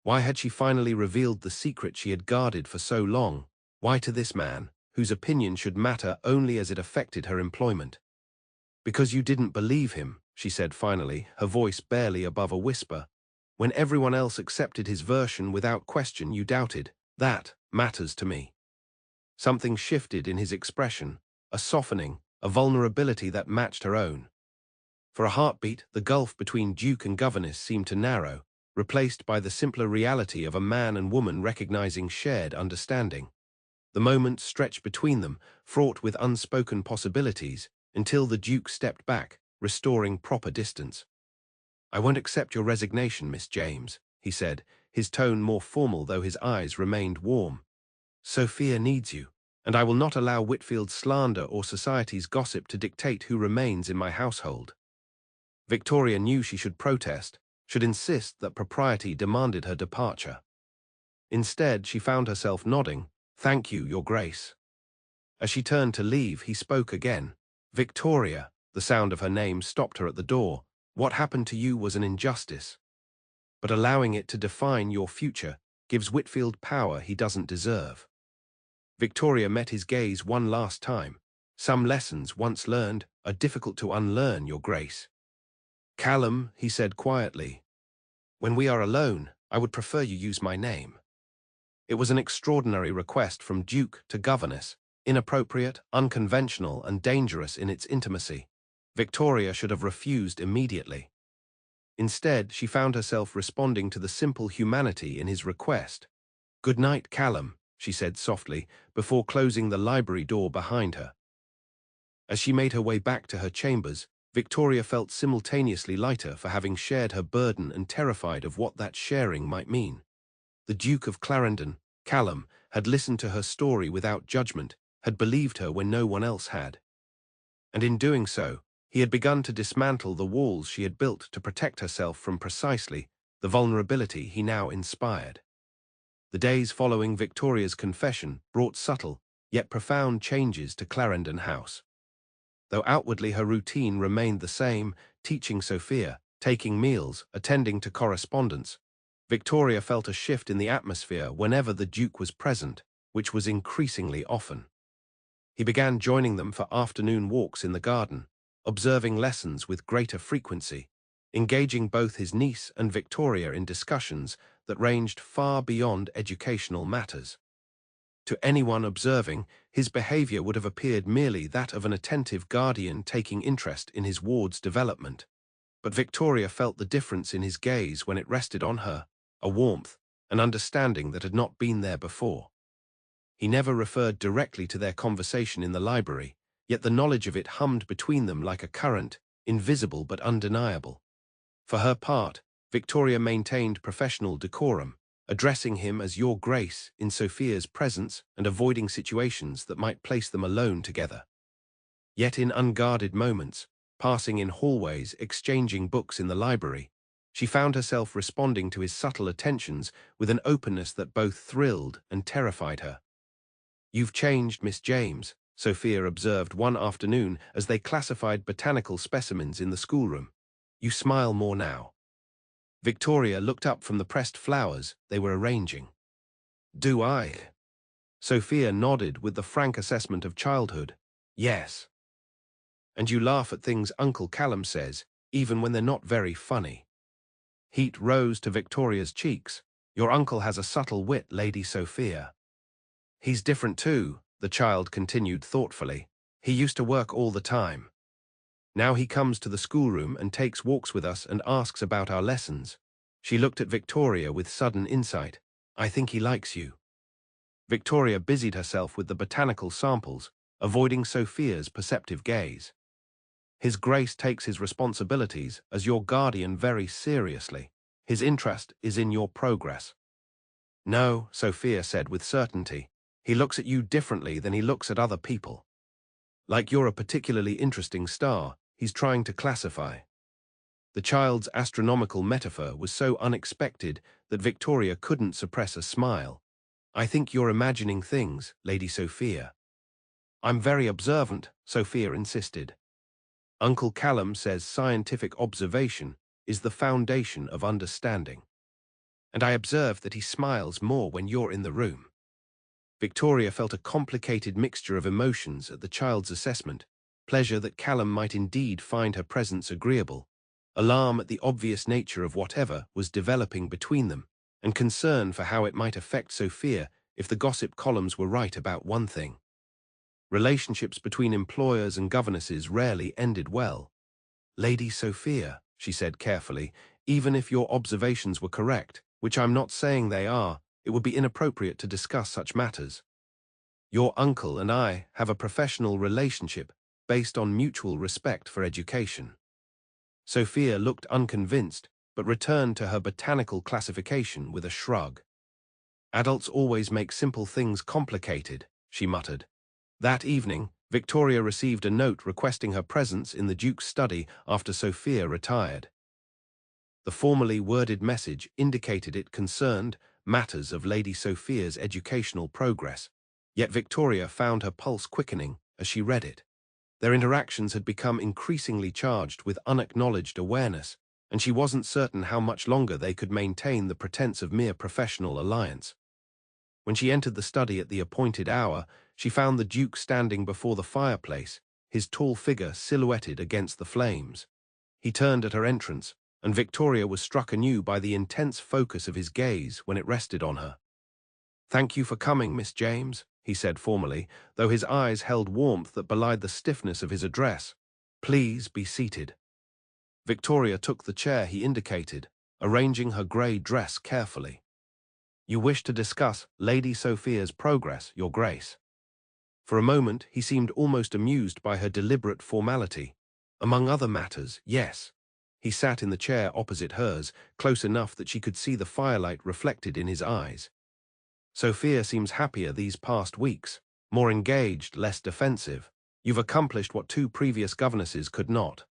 Why had she finally revealed the secret she had guarded for so long? Why to this man, whose opinion should matter only as it affected her employment? Because you didn't believe him, she said finally, her voice barely above a whisper. When everyone else accepted his version without question, you doubted. That matters to me. Something shifted in his expression, a softening, a vulnerability that matched her own. For a heartbeat, the gulf between Duke and governess seemed to narrow, replaced by the simpler reality of a man and woman recognizing shared understanding. The moment stretched between them, fraught with unspoken possibilities, until the Duke stepped back, restoring proper distance. I won't accept your resignation, Miss James, he said, his tone more formal though his eyes remained warm. Sophia needs you, and I will not allow Whitfield's slander or society's gossip to dictate who remains in my household. Victoria knew she should protest, should insist that propriety demanded her departure. Instead, she found herself nodding, Thank you, Your Grace. As she turned to leave, he spoke again. Victoria, the sound of her name stopped her at the door. What happened to you was an injustice. But allowing it to define your future gives Whitfield power he doesn't deserve. Victoria met his gaze one last time. Some lessons, once learned, are difficult to unlearn, Your Grace. Callum, he said quietly, when we are alone, I would prefer you use my name. It was an extraordinary request from Duke to governess, inappropriate, unconventional, and dangerous in its intimacy. Victoria should have refused immediately. Instead, she found herself responding to the simple humanity in his request. "Good night, Callum," she said softly, before closing the library door behind her. As she made her way back to her chambers, Victoria felt simultaneously lighter for having shared her burden and terrified of what that sharing might mean. The Duke of Clarendon, Callum, had listened to her story without judgment, had believed her when no one else had. And in doing so, he had begun to dismantle the walls she had built to protect herself from precisely the vulnerability he now inspired. The days following Victoria's confession brought subtle, yet profound changes to Clarendon House. Though outwardly her routine remained the same, teaching Sophia, taking meals, attending to correspondence, Victoria felt a shift in the atmosphere whenever the Duke was present, which was increasingly often. He began joining them for afternoon walks in the garden, observing lessons with greater frequency, engaging both his niece and Victoria in discussions that ranged far beyond educational matters. To anyone observing, his behavior would have appeared merely that of an attentive guardian taking interest in his ward's development. But Victoria felt the difference in his gaze when it rested on her, a warmth, an understanding that had not been there before. He never referred directly to their conversation in the library, yet the knowledge of it hummed between them like a current, invisible but undeniable. For her part, Victoria maintained professional decorum, addressing him as Your Grace in Sophia's presence and avoiding situations that might place them alone together. Yet in unguarded moments, passing in hallways, exchanging books in the library, she found herself responding to his subtle attentions with an openness that both thrilled and terrified her. "You've changed, Miss James," Sophia observed one afternoon as they classified botanical specimens in the schoolroom. "You smile more now." Victoria looked up from the pressed flowers they were arranging. "Do I?" Sophia nodded with the frank assessment of childhood. "Yes." "And you laugh at things Uncle Callum says, even when they're not very funny." Heat rose to Victoria's cheeks. "Your uncle has a subtle wit, Lady Sophia." "He's different too," the child continued thoughtfully. "He used to work all the time. Now he comes to the schoolroom and takes walks with us and asks about our lessons." She looked at Victoria with sudden insight. "I think he likes you." Victoria busied herself with the botanical samples, avoiding Sophia's perceptive gaze. "His Grace takes his responsibilities as your guardian very seriously. His interest is in your progress." "No," Sophia said with certainty. "He looks at you differently than he looks at other people. Like you're a particularly interesting star, he's trying to classify." The child's astronomical metaphor was so unexpected that Victoria couldn't suppress a smile. "I think you're imagining things, Lady Sophia." "I'm very observant," Sophia insisted. "Uncle Callum says scientific observation is the foundation of understanding. And I observe that he smiles more when you're in the room." Victoria felt a complicated mixture of emotions at the child's assessment, pleasure that Callum might indeed find her presence agreeable, alarm at the obvious nature of whatever was developing between them, and concern for how it might affect Sophia if the gossip columns were right about one thing. Relationships between employers and governesses rarely ended well. "Lady Sophia," she said carefully, "even if your observations were correct, which I'm not saying they are, it would be inappropriate to discuss such matters. Your uncle and I have a professional relationship based on mutual respect for education." Sophia looked unconvinced, but returned to her botanical classification with a shrug. "Adults always make simple things complicated," she muttered. That evening, Victoria received a note requesting her presence in the Duke's study after Sophia retired. The formally worded message indicated it concerned matters of Lady Sophia's educational progress, yet Victoria found her pulse quickening as she read it. Their interactions had become increasingly charged with unacknowledged awareness, and she wasn't certain how much longer they could maintain the pretense of mere professional alliance. When she entered the study at the appointed hour, she found the Duke standing before the fireplace, his tall figure silhouetted against the flames. He turned at her entrance, and Victoria was struck anew by the intense focus of his gaze when it rested on her. "Thank you for coming, Miss James," he said formally, though his eyes held warmth that belied the stiffness of his address. "Please be seated." Victoria took the chair he indicated, arranging her grey dress carefully. "You wish to discuss Lady Sophia's progress, Your Grace." For a moment he seemed almost amused by her deliberate formality. "Among other matters, yes." He sat in the chair opposite hers, close enough that she could see the firelight reflected in his eyes. "Sophia seems happier these past weeks, more engaged, less defensive. You've accomplished what two previous governesses could not."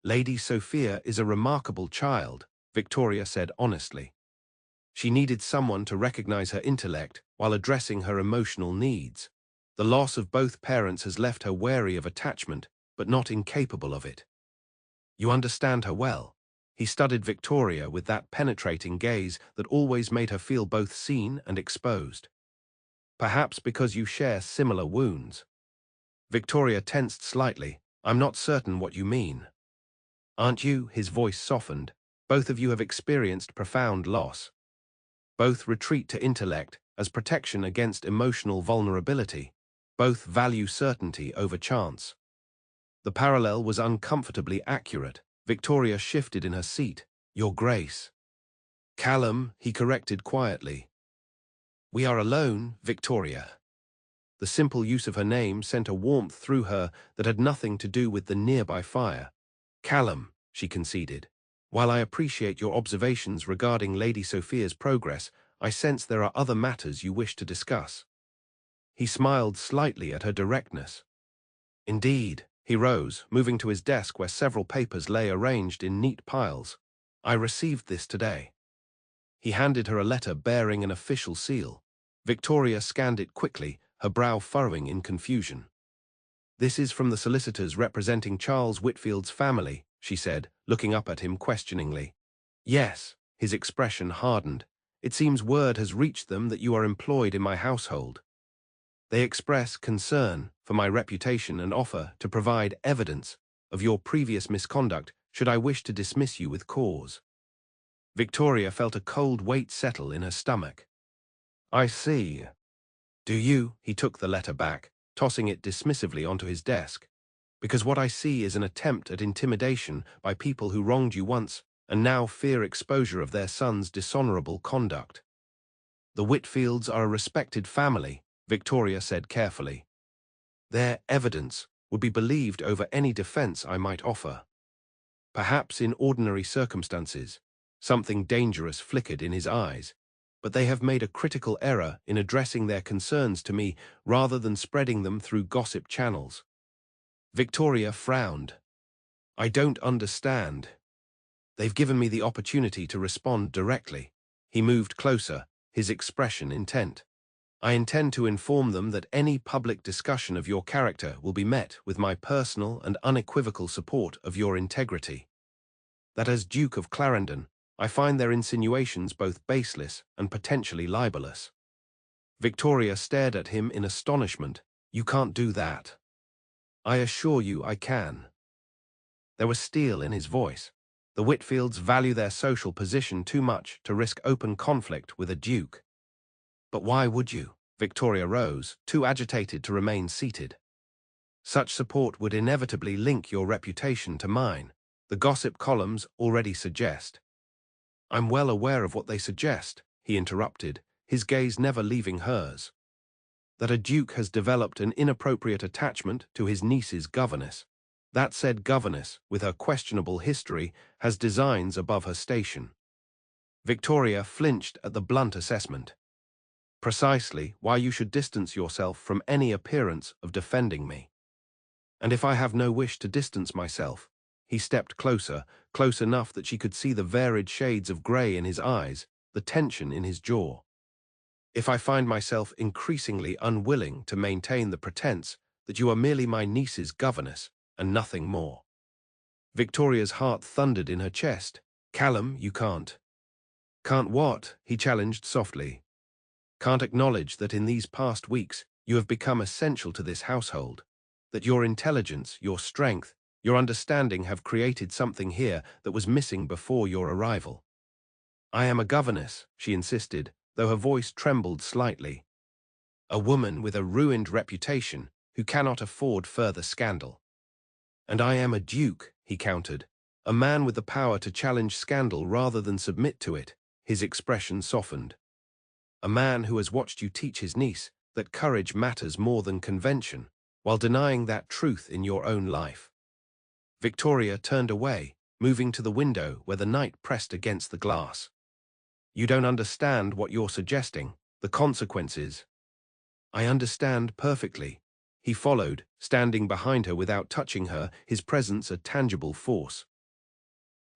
"Lady Sophia is a remarkable child," Victoria said honestly. She needed someone to recognize her intellect while addressing her emotional needs. The loss of both parents has left her wary of attachment, but not incapable of it. "You understand her well." He studied Victoria with that penetrating gaze that always made her feel both seen and exposed. "Perhaps because you share similar wounds." Victoria tensed slightly. "I'm not certain what you mean." "Aren't you?" His voice softened. "Both of you have experienced profound loss. Both retreat to intellect as protection against emotional vulnerability. Both value certainty over chance." The parallel was uncomfortably accurate. Victoria shifted in her seat. "Your Grace." "Callum," he corrected quietly. "We are alone, Victoria." The simple use of her name sent a warmth through her that had nothing to do with the nearby fire. "Callum," she conceded, "while I appreciate your observations regarding Lady Sophia's progress, I sense there are other matters you wish to discuss." He smiled slightly at her directness. "Indeed." He rose, moving to his desk where several papers lay arranged in neat piles. "I received this today." He handed her a letter bearing an official seal. Victoria scanned it quickly, her brow furrowing in confusion. "This is from the solicitors representing Charles Whitfield's family," she said, looking up at him questioningly. "Yes." His expression hardened. "It seems word has reached them that you are employed in my household. They express concern for my reputation and offer to provide evidence of your previous misconduct should I wish to dismiss you with cause." Victoria felt a cold weight settle in her stomach. "I see." "Do you?" He took the letter back, tossing it dismissively onto his desk. "Because what I see is an attempt at intimidation by people who wronged you once and now fear exposure of their son's dishonorable conduct." "The Whitfields are a respected family," Victoria said carefully. "Their evidence would be believed over any defense I might offer." Perhaps in ordinary circumstances, something dangerous flickered in his eyes, but they have made a critical error in addressing their concerns to me rather than spreading them through gossip channels. Victoria frowned. "I don't understand." "They've given me the opportunity to respond directly." He moved closer, his expression intent. "I intend to inform them that any public discussion of your character will be met with my personal and unequivocal support of your integrity. That as Duke of Clarendon, I find their insinuations both baseless and potentially libelous." Victoria stared at him in astonishment. "You can't do that." "I assure you I can." There was steel in his voice. "The Whitfields value their social position too much to risk open conflict with a duke." "But why would you?" Victoria rose, too agitated to remain seated. "Such support would inevitably link your reputation to mine. The gossip columns already suggest." "I'm well aware of what they suggest," he interrupted, his gaze never leaving hers. "That a duke has developed an inappropriate attachment to his niece's governess. That said governess, with her questionable history, has designs above her station." Victoria flinched at the blunt assessment. "Precisely why you should distance yourself from any appearance of defending me." "And if I have no wish to distance myself?" He stepped closer, close enough that she could see the varied shades of grey in his eyes, the tension in his jaw. "If I find myself increasingly unwilling to maintain the pretense that you are merely my niece's governess and nothing more." Victoria's heart thundered in her chest. "Callum, you can't." "Can't what?" he challenged softly. "Can't acknowledge that in these past weeks you have become essential to this household, that your intelligence, your strength, your understanding have created something here that was missing before your arrival." "I am a governess," she insisted, though her voice trembled slightly. "A woman with a ruined reputation who cannot afford further scandal." "And I am a duke," he countered, "a man with the power to challenge scandal rather than submit to it." His expression softened. "A man who has watched you teach his niece that courage matters more than convention, while denying that truth in your own life." Victoria turned away, moving to the window where the night pressed against the glass. "You don't understand what you're suggesting, the consequences." "I understand perfectly." He followed, standing behind her without touching her, his presence a tangible force.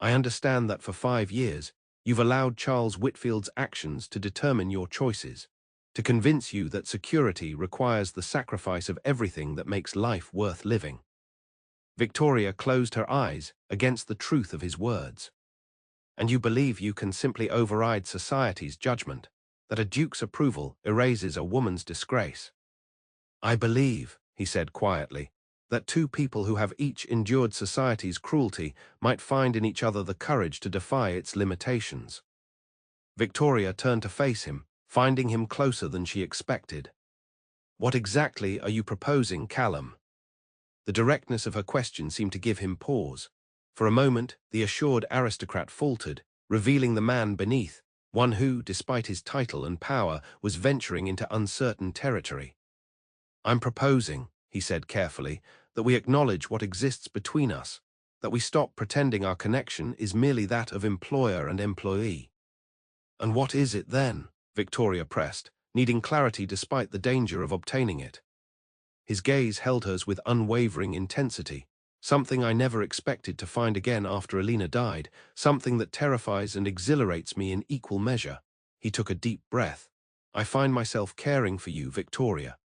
"I understand that for 5 years, you've allowed Charles Whitfield's actions to determine your choices, to convince you that security requires the sacrifice of everything that makes life worth living." Victoria closed her eyes against the truth of his words. "And you believe you can simply override society's judgment, that a duke's approval erases a woman's disgrace?" "I believe," he said quietly, "that two people who have each endured society's cruelty might find in each other the courage to defy its limitations." Victoria turned to face him, finding him closer than she expected. "What exactly are you proposing, Callum?" The directness of her question seemed to give him pause. For a moment, the assured aristocrat faltered, revealing the man beneath, one who, despite his title and power, was venturing into uncertain territory. "I'm proposing," he said carefully, "that we acknowledge what exists between us, that we stop pretending our connection is merely that of employer and employee." "And what is it then?" Victoria pressed, needing clarity despite the danger of obtaining it. His gaze held hers with unwavering intensity. "Something I never expected to find again after Alina died, something that terrifies and exhilarates me in equal measure." He took a deep breath. "I find myself caring for you, Victoria.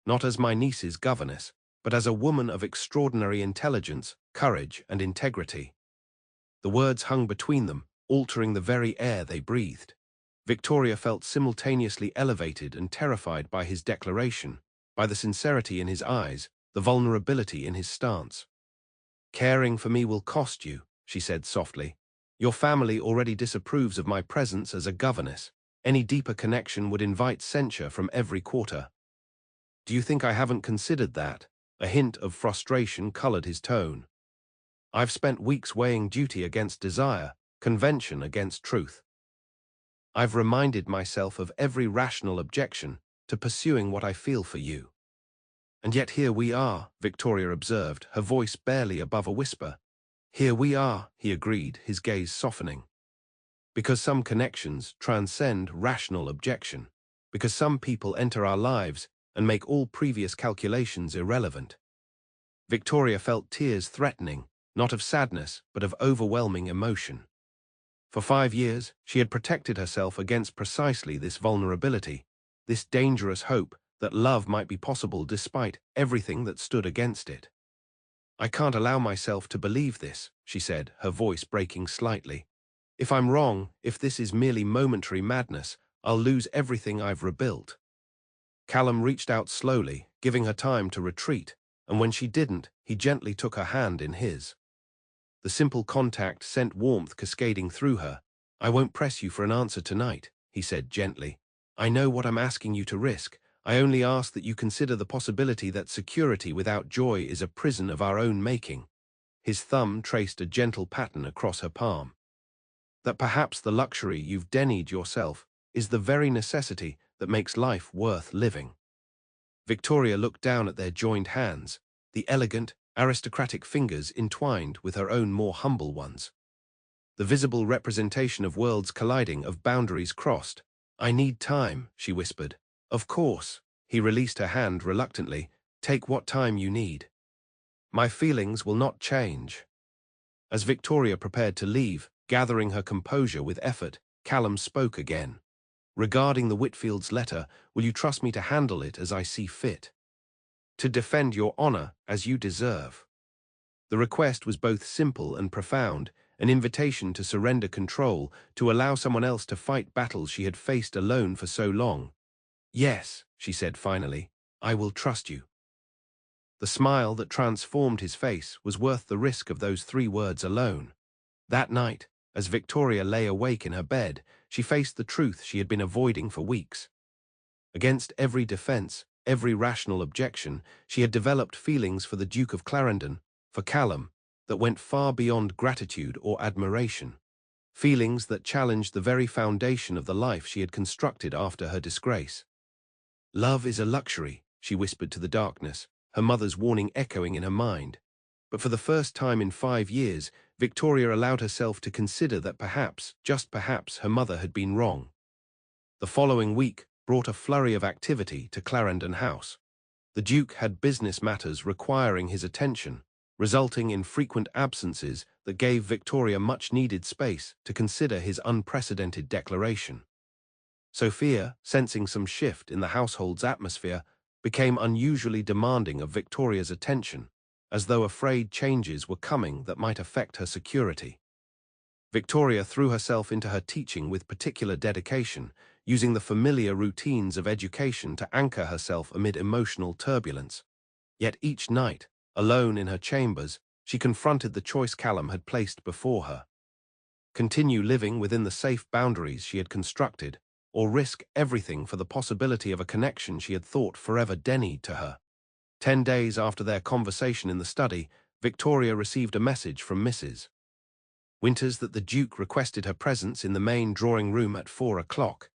Not as my niece's governess, but as a woman of extraordinary intelligence, courage, and integrity." The words hung between them, altering the very air they breathed. Victoria felt simultaneously elevated and terrified by his declaration, by the sincerity in his eyes, the vulnerability in his stance. "Caring for me will cost you," she said softly. "Your family already disapproves of my presence as a governess. Any deeper connection would invite censure from every quarter." "Do you think I haven't considered that?" A hint of frustration colored his tone. "I've spent weeks weighing duty against desire, convention against truth. I've reminded myself of every rational objection to pursuing what I feel for you." "And yet here we are," Victoria observed, her voice barely above a whisper. "Here we are," he agreed, his gaze softening. "Because some connections transcend rational objection. Because some people enter our lives and make all previous calculations irrelevant." Victoria felt tears threatening, not of sadness, but of overwhelming emotion. For 5 years, she had protected herself against precisely this vulnerability, this dangerous hope that love might be possible despite everything that stood against it. "I can't allow myself to believe this," she said, her voice breaking slightly. "If I'm wrong, if this is merely momentary madness, I'll lose everything I've rebuilt." Callum reached out slowly, giving her time to retreat, and when she didn't, he gently took her hand in his. The simple contact sent warmth cascading through her. "I won't press you for an answer tonight," he said gently. "I know what I'm asking you to risk. I only ask that you consider the possibility that security without joy is a prison of our own making." His thumb traced a gentle pattern across her palm. "That perhaps the luxury you've denied yourself is the very necessity that makes life worth living." Victoria looked down at their joined hands, the elegant, aristocratic fingers entwined with her own more humble ones. The visible representation of worlds colliding, of boundaries crossed. "I need time," she whispered. "Of course." He released her hand reluctantly. "Take what time you need. My feelings will not change." As Victoria prepared to leave, gathering her composure with effort, Callum spoke again. "Regarding the Whitfields' letter, will you trust me to handle it as I see fit? To defend your honor as you deserve?" The request was both simple and profound, an invitation to surrender control, to allow someone else to fight battles she had faced alone for so long. "Yes," she said finally, "I will trust you." The smile that transformed his face was worth the risk of those 3 words alone. That night, As Victoria lay awake in her bed, she faced the truth she had been avoiding for weeks. Against every defense, every rational objection, she had developed feelings for the Duke of Clarendon, for Callum, that went far beyond gratitude or admiration. Feelings that challenged the very foundation of the life she had constructed after her disgrace. "Love is a luxury," she whispered to the darkness, her mother's warning echoing in her mind. But for the first time in 5 years, Victoria allowed herself to consider that perhaps, just perhaps, her mother had been wrong. The following week brought a flurry of activity to Clarendon House. The Duke had business matters requiring his attention, resulting in frequent absences that gave Victoria much-needed space to consider his unprecedented declaration. Sophia, sensing some shift in the household's atmosphere, became unusually demanding of Victoria's attention, as though afraid changes were coming that might affect her security. Victoria threw herself into her teaching with particular dedication, using the familiar routines of education to anchor herself amid emotional turbulence. Yet each night, alone in her chambers, she confronted the choice Callum had placed before her. Continue living within the safe boundaries she had constructed, or risk everything for the possibility of a connection she had thought forever denied to her. 10 days after their conversation in the study, Victoria received a message from Mrs. Winters that the Duke requested her presence in the main drawing room at 4 o'clock.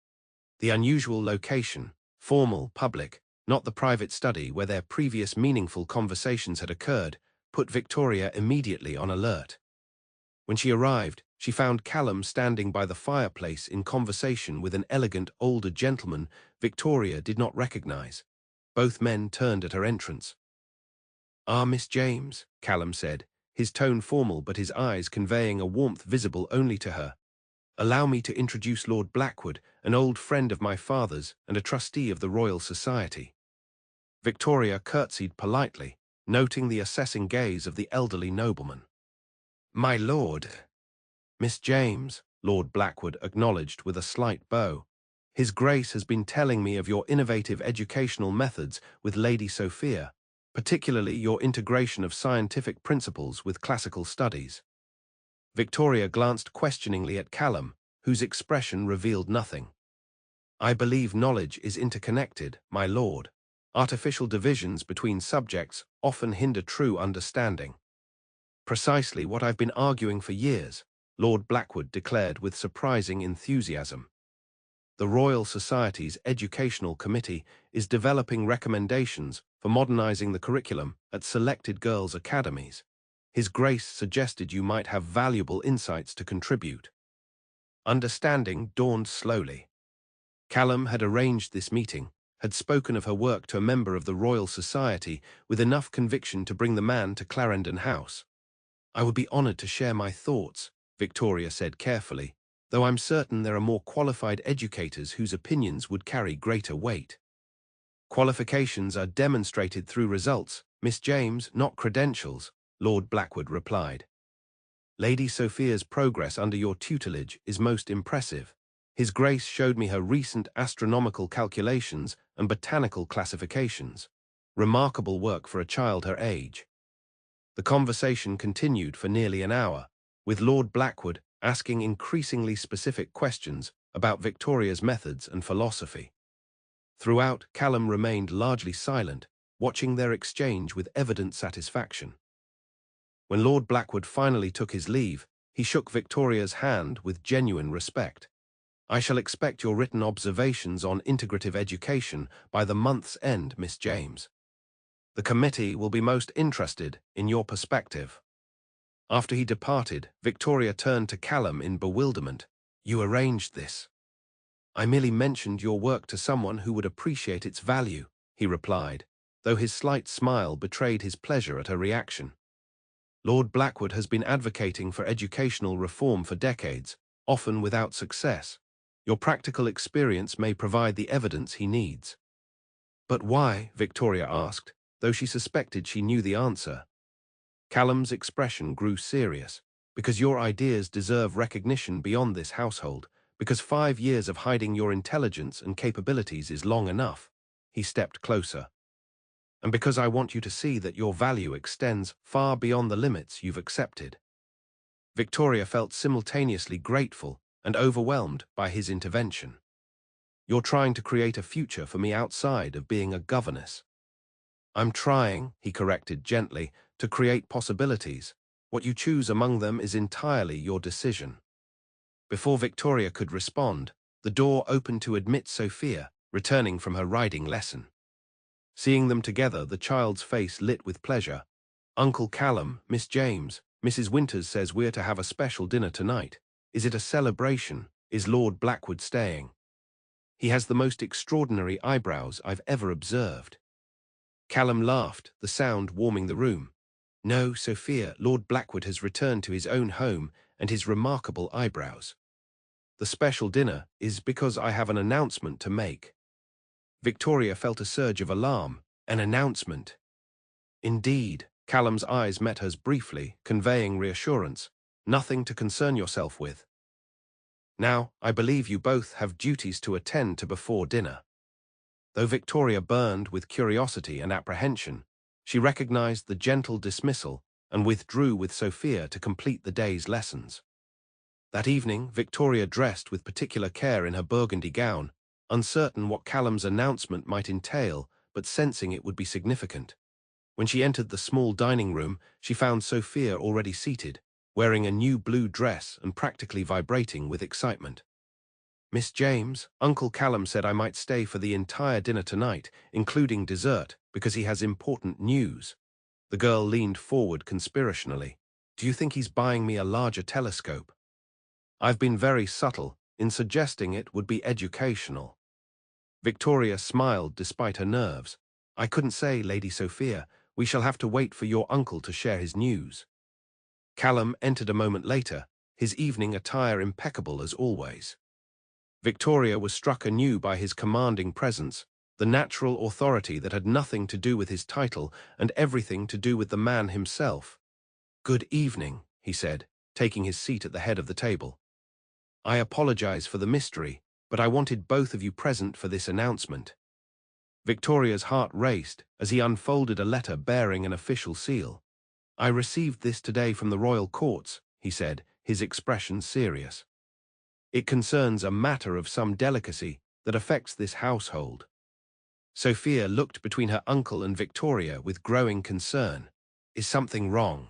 The unusual location, formal, public, not the private study where their previous meaningful conversations had occurred, put Victoria immediately on alert. When she arrived, she found Callum standing by the fireplace in conversation with an elegant older gentleman Victoria did not recognize. Both men turned at her entrance. "Ah, Miss James," Callum said, his tone formal but his eyes conveying a warmth visible only to her. "Allow me to introduce Lord Blackwood, an old friend of my father's and a trustee of the Royal Society." Victoria curtsied politely, noting the assessing gaze of the elderly nobleman. "My lord." "Miss James," Lord Blackwood acknowledged with a slight bow. "His Grace has been telling me of your innovative educational methods with Lady Sophia, particularly your integration of scientific principles with classical studies." Victoria glanced questioningly at Callum, whose expression revealed nothing. "I believe knowledge is interconnected, my lord. Artificial divisions between subjects often hinder true understanding." "Precisely what I've been arguing for years," Lord Blackwood declared with surprising enthusiasm. "The Royal Society's Educational Committee is developing recommendations for modernizing the curriculum at selected girls' academies. His Grace suggested you might have valuable insights to contribute." Understanding dawned slowly. Callum had arranged this meeting, had spoken of her work to a member of the Royal Society with enough conviction to bring the man to Clarendon House. "I would be honored to share my thoughts," Victoria said carefully, "though I'm certain there are more qualified educators whose opinions would carry greater weight." "Qualifications are demonstrated through results, Miss James, not credentials," Lord Blackwood replied. "Lady Sophia's progress under your tutelage is most impressive. His Grace showed me her recent astronomical calculations and botanical classifications. Remarkable work for a child her age." The conversation continued for nearly an hour, with Lord Blackwood asking increasingly specific questions about Victoria's methods and philosophy. Throughout, Callum remained largely silent, watching their exchange with evident satisfaction. When Lord Blackwood finally took his leave, he shook Victoria's hand with genuine respect. "I shall expect your written observations on integrative education by the month's end, Miss James. The committee will be most interested in your perspective." After he departed, Victoria turned to Callum in bewilderment. "You arranged this?" "I merely mentioned your work to someone who would appreciate its value," he replied, though his slight smile betrayed his pleasure at her reaction. "Lord Blackwood has been advocating for educational reform for decades, often without success. Your practical experience may provide the evidence he needs." "But why?" Victoria asked, though she suspected she knew the answer. Callum's expression grew serious. "Because your ideas deserve recognition beyond this household, because 5 years of hiding your intelligence and capabilities is long enough." He stepped closer. "And because I want you to see that your value extends far beyond the limits you've accepted." Victoria felt simultaneously grateful and overwhelmed by his intervention. "You're trying to create a future for me outside of being a governess." "I'm trying," he corrected gently, "to create possibilities. What you choose among them is entirely your decision." Before Victoria could respond, the door opened to admit Sophia, returning from her riding lesson. Seeing them together, the child's face lit with pleasure. "Uncle Callum, Miss James, Mrs. Winters says we're to have a special dinner tonight. Is it a celebration? Is Lord Blackwood staying? He has the most extraordinary eyebrows I've ever observed." Callum laughed, the sound warming the room. "No, Sophia, Lord Blackwood has returned to his own home and his remarkable eyebrows. The special dinner is because I have an announcement to make." Victoria felt a surge of alarm. An announcement? Indeed. Callum's eyes met hers briefly, conveying reassurance. "Nothing to concern yourself with. Now, I believe you both have duties to attend to before dinner." Though Victoria burned with curiosity and apprehension, she recognized the gentle dismissal and withdrew with Sophia to complete the day's lessons. That evening, Victoria dressed with particular care in her burgundy gown, uncertain what Callum's announcement might entail, but sensing it would be significant. When she entered the small dining room, she found Sophia already seated, wearing a new blue dress and practically vibrating with excitement. "Miss James, Uncle Callum said I might stay for the entire dinner tonight, including dessert, because he has important news." The girl leaned forward conspirationally. "Do you think he's buying me a larger telescope?" "I've been very subtle in suggesting it would be educational." Victoria smiled despite her nerves. "I couldn't say, Lady Sophia. We shall have to wait for your uncle to share his news." Callum entered a moment later, his evening attire impeccable as always. Victoria was struck anew by his commanding presence, the natural authority that had nothing to do with his title and everything to do with the man himself. "Good evening," he said, taking his seat at the head of the table. "I apologize for the mystery, but I wanted both of you present for this announcement." Victoria's heart raced as he unfolded a letter bearing an official seal. "I received this today from the royal courts," he said, his expression serious. "It concerns a matter of some delicacy that affects this household." Sophia looked between her uncle and Victoria with growing concern. "Is something wrong?"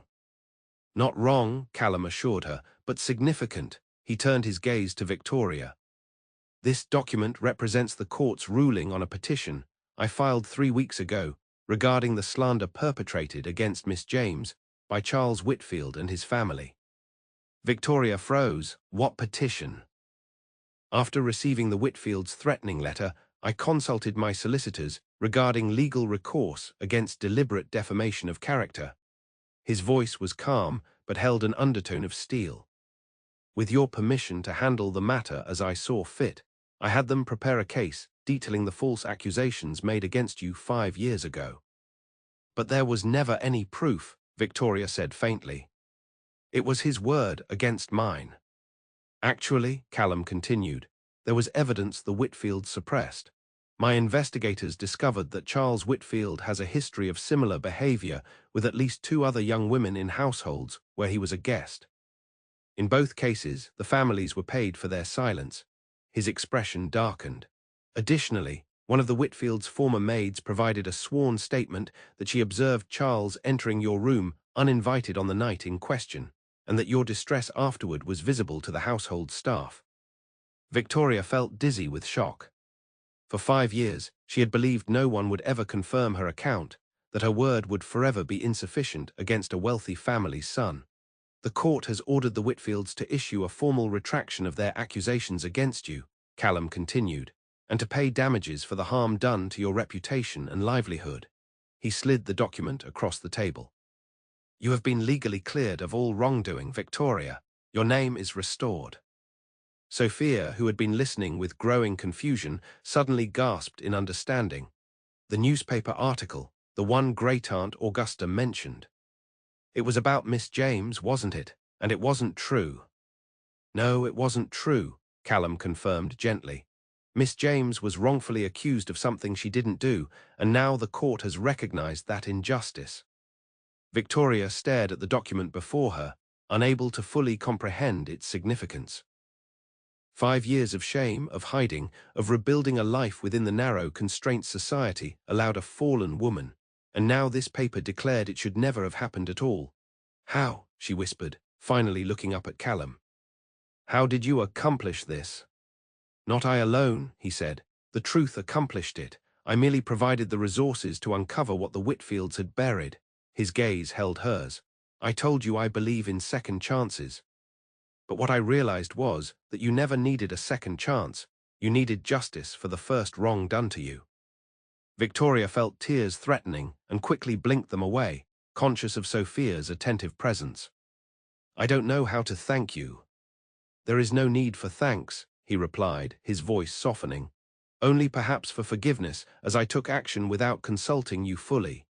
"Not wrong," Callum assured her, "but significant." He turned his gaze to Victoria. "This document represents the court's ruling on a petition I filed 3 weeks ago regarding the slander perpetrated against Miss James by Charles Whitfield and his family." Victoria froze. "What petition?" "After receiving the Whitfields' threatening letter, I consulted my solicitors regarding legal recourse against deliberate defamation of character." His voice was calm, but held an undertone of steel. "With your permission to handle the matter as I saw fit, I had them prepare a case detailing the false accusations made against you 5 years ago." "But there was never any proof," Victoria said faintly. "It was his word against mine." "Actually," Callum continued, "there was evidence the Whitfields suppressed. My investigators discovered that Charles Whitfield has a history of similar behavior with at least 2 other young women in households where he was a guest. In both cases, the families were paid for their silence." His expression darkened. "Additionally, one of the Whitfields' former maids provided a sworn statement that she observed Charles entering your room uninvited on the night in question, and that your distress afterward was visible to the household staff." Victoria felt dizzy with shock. For 5 years, she had believed no one would ever confirm her account, that her word would forever be insufficient against a wealthy family's son. "The court has ordered the Whitfields to issue a formal retraction of their accusations against you," Callum continued, "and to pay damages for the harm done to your reputation and livelihood." He slid the document across the table. "You have been legally cleared of all wrongdoing, Victoria. Your name is restored." Sophia, who had been listening with growing confusion, suddenly gasped in understanding. The newspaper article, the one great-aunt Augusta mentioned. It was about Miss James, wasn't it? And it wasn't true. "No, it wasn't true," Callum confirmed gently. "Miss James was wrongfully accused of something she didn't do, and now the court has recognized that injustice." Victoria stared at the document before her, unable to fully comprehend its significance. 5 years of shame, of hiding, of rebuilding a life within the narrow constraint society allowed a fallen woman, and now this paper declared it should never have happened at all. "How?" she whispered, finally looking up at Callum. "How did you accomplish this?" "Not I alone," he said. "The truth accomplished it. I merely provided the resources to uncover what the Whitfields had buried." His gaze held hers. "I told you I believe in second chances. But what I realized was that you never needed a second chance. You needed justice for the first wrong done to you." Victoria felt tears threatening and quickly blinked them away, conscious of Sophia's attentive presence. "I don't know how to thank you." "There is no need for thanks," he replied, his voice softening. "Only perhaps for forgiveness, as I took action without consulting you fully."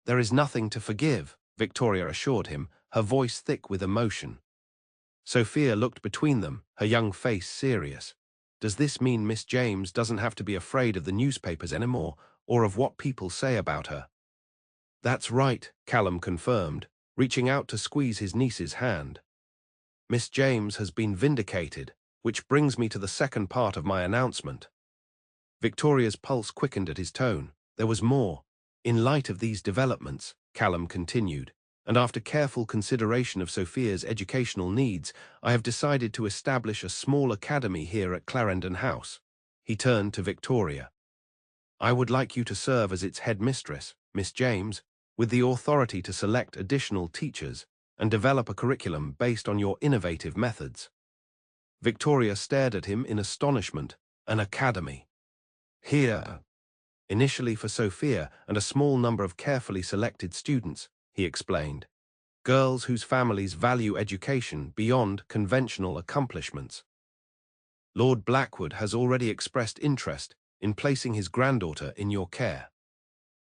"There is nothing to forgive," Victoria assured him, her voice thick with emotion. Sophia looked between them, her young face serious. "Does this mean Miss James doesn't have to be afraid of the newspapers anymore, or of what people say about her?" "That's right," Callum confirmed, reaching out to squeeze his niece's hand. "Miss James has been vindicated, which brings me to the second part of my announcement." Victoria's pulse quickened at his tone. There was more. "In light of these developments," Callum continued, "and after careful consideration of Sophia's educational needs, I have decided to establish a small academy here at Clarendon House." He turned to Victoria. "I would like you to serve as its headmistress, Miss James, with the authority to select additional teachers and develop a curriculum based on your innovative methods." Victoria stared at him in astonishment. "An academy? Here?" "Initially for Sophia and a small number of carefully selected students," he explained. "Girls whose families value education beyond conventional accomplishments. Lord Blackwood has already expressed interest in placing his granddaughter in your care."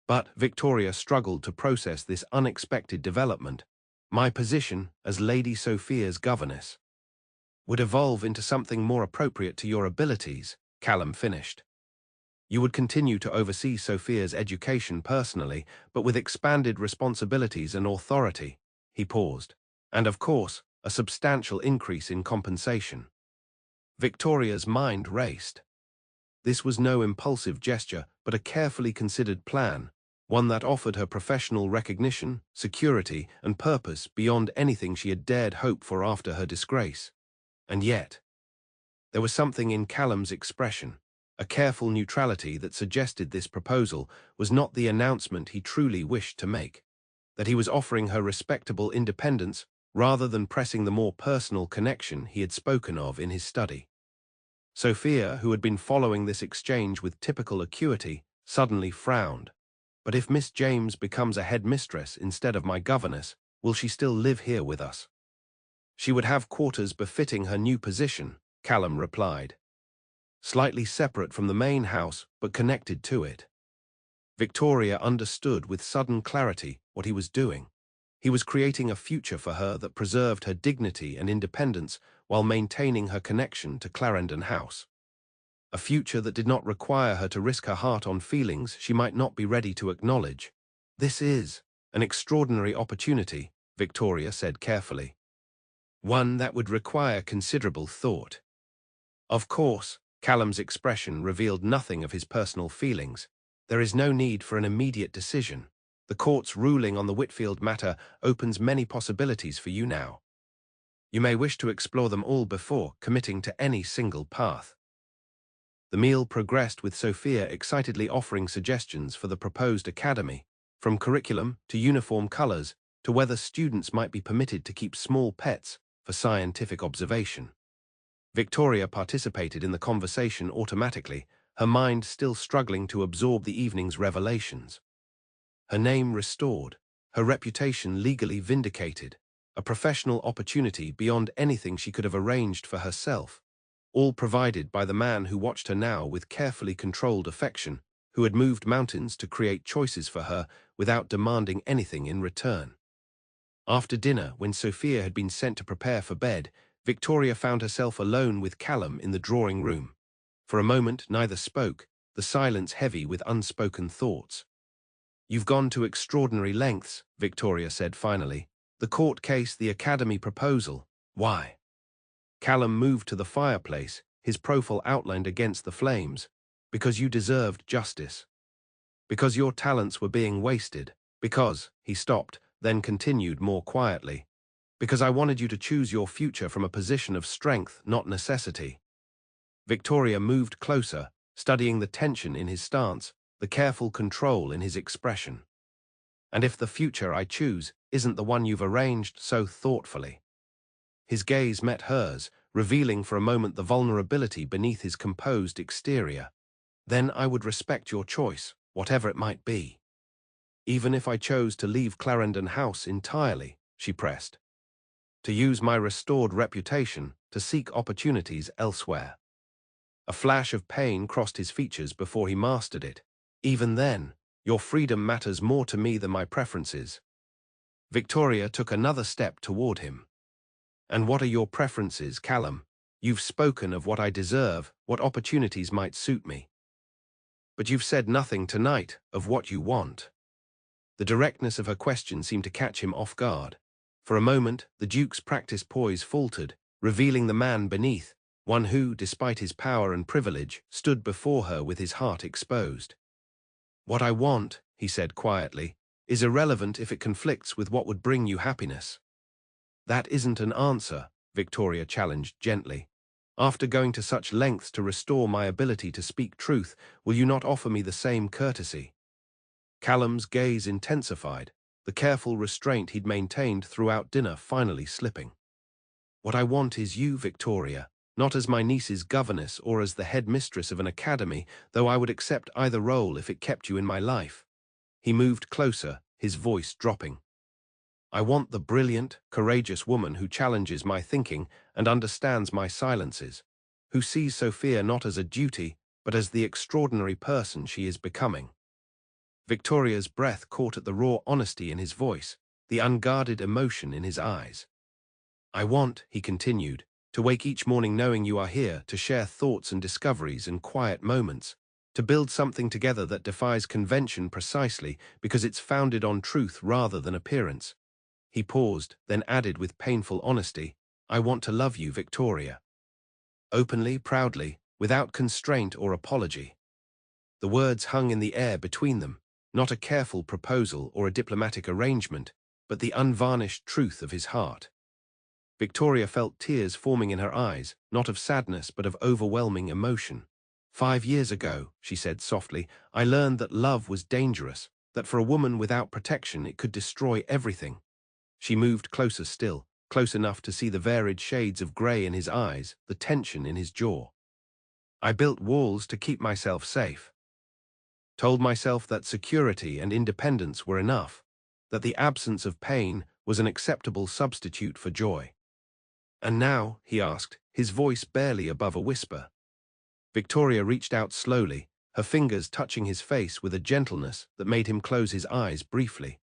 But Victoria struggled to process this unexpected development. "My position as Lady Sophia's governess would evolve into something more appropriate to your abilities," Callum finished. "You would continue to oversee Sophia's education personally, but with expanded responsibilities and authority." He paused. "And of course, a substantial increase in compensation." Victoria's mind raced. This was no impulsive gesture, but a carefully considered plan, one that offered her professional recognition, security, and purpose beyond anything she had dared hope for after her disgrace. And yet, there was something in Callum's expression, a careful neutrality that suggested this proposal was not the announcement he truly wished to make, that he was offering her respectable independence rather than pressing the more personal connection he had spoken of in his study. Sophia, who had been following this exchange with typical acuity, suddenly frowned. "But if Miss James becomes a headmistress instead of my governess, will she still live here with us?" "She would have quarters befitting her new position," Callum replied. "Slightly separate from the main house, but connected to it." Victoria understood with sudden clarity what he was doing. He was creating a future for her that preserved her dignity and independence while maintaining her connection to Clarendon House. A future that did not require her to risk her heart on feelings she might not be ready to acknowledge. "This is an extraordinary opportunity," Victoria said carefully. "One that would require considerable thought." Of course, Callum's expression revealed nothing of his personal feelings. "There is no need for an immediate decision. The court's ruling on the Whitfield matter opens many possibilities for you now. You may wish to explore them all before committing to any single path." The meal progressed with Sophia excitedly offering suggestions for the proposed academy, from curriculum to uniform colors to whether students might be permitted to keep small pets for scientific observation. Victoria participated in the conversation automatically, her mind still struggling to absorb the evening's revelations. Her name restored, her reputation legally vindicated, a professional opportunity beyond anything she could have arranged for herself, all provided by the man who watched her now with carefully controlled affection, who had moved mountains to create choices for her without demanding anything in return. After dinner, when Sophia had been sent to prepare for bed, Victoria found herself alone with Callum in the drawing room. For a moment neither spoke, the silence heavy with unspoken thoughts. "You've gone to extraordinary lengths," Victoria said finally. The court case, the academy proposal. Why? Callum moved to the fireplace, his profile outlined against the flames. Because you deserved justice. Because your talents were being wasted. Because, he stopped, then continued more quietly. Because I wanted you to choose your future from a position of strength, not necessity. Victoria moved closer, studying the tension in his stance, the careful control in his expression. And if the future I choose isn't the one you've arranged so thoughtfully? His gaze met hers, revealing for a moment the vulnerability beneath his composed exterior. Then I would respect your choice, whatever it might be. Even if I chose to leave Clarendon House entirely, she pressed. To use my restored reputation to seek opportunities elsewhere. A flash of pain crossed his features before he mastered it. Even then, your freedom matters more to me than my preferences. Victoria took another step toward him. And what are your preferences, Callum? You've spoken of what I deserve, what opportunities might suit me. But you've said nothing tonight of what you want. The directness of her question seemed to catch him off guard. For a moment, the Duke's practiced poise faltered, revealing the man beneath, one who, despite his power and privilege, stood before her with his heart exposed. What I want, he said quietly, is irrelevant if it conflicts with what would bring you happiness. That isn't an answer, Victoria challenged gently. After going to such lengths to restore my ability to speak truth, will you not offer me the same courtesy? Callum's gaze intensified, the careful restraint he'd maintained throughout dinner finally slipping. What I want is you, Victoria, not as my niece's governess or as the headmistress of an academy, though I would accept either role if it kept you in my life. He moved closer, his voice dropping. I want the brilliant, courageous woman who challenges my thinking and understands my silences, who sees Sophia not as a duty, but as the extraordinary person she is becoming. Victoria's breath caught at the raw honesty in his voice, the unguarded emotion in his eyes. I want, he continued, to wake each morning knowing you are here, to share thoughts and discoveries and quiet moments, to build something together that defies convention precisely because it's founded on truth rather than appearance. He paused, then added with painful honesty, I want to love you, Victoria. Openly, proudly, without constraint or apology. The words hung in the air between them, not a careful proposal or a diplomatic arrangement, but the unvarnished truth of his heart. Victoria felt tears forming in her eyes, not of sadness but of overwhelming emotion. 5 years ago, she said softly, I learned that love was dangerous, that for a woman without protection it could destroy everything. She moved closer still, close enough to see the varied shades of grey in his eyes, the tension in his jaw. I built walls to keep myself safe. Told myself that security and independence were enough, that the absence of pain was an acceptable substitute for joy. And now, he asked, his voice barely above a whisper. Victoria reached out slowly, her fingers touching his face with a gentleness that made him close his eyes briefly.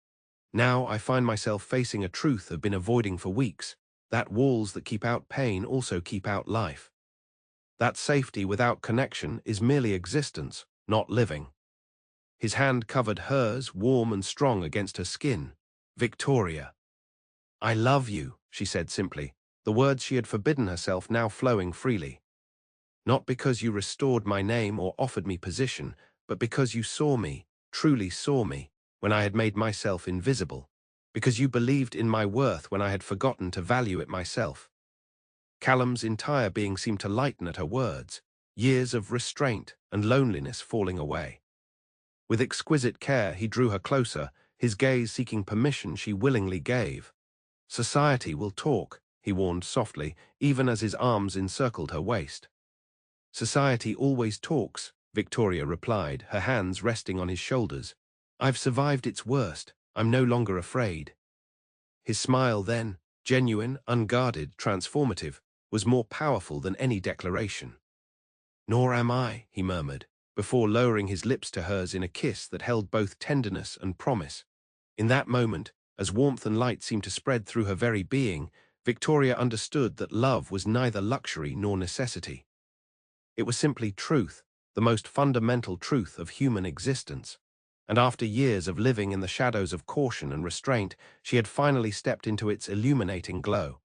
Now I find myself facing a truth I've been avoiding for weeks, that walls that keep out pain also keep out life. That safety without connection is merely existence, not living. His hand covered hers, warm and strong against her skin. Victoria. I love you, she said simply, the words she had forbidden herself now flowing freely. Not because you restored my name or offered me position, but because you saw me, truly saw me, when I had made myself invisible, because you believed in my worth when I had forgotten to value it myself. Callum's entire being seemed to lighten at her words, years of restraint and loneliness falling away. With exquisite care he drew her closer, his gaze seeking permission she willingly gave. Society will talk, he warned softly, even as his arms encircled her waist. Society always talks, Victoria replied, her hands resting on his shoulders. I've survived its worst, I'm no longer afraid. His smile then, genuine, unguarded, transformative, was more powerful than any declaration. Nor am I, he murmured, before lowering his lips to hers in a kiss that held both tenderness and promise. In that moment, as warmth and light seemed to spread through her very being, Victoria understood that love was neither luxury nor necessity. It was simply truth, the most fundamental truth of human existence. and after years of living in the shadows of caution and restraint, she had finally stepped into its illuminating glow.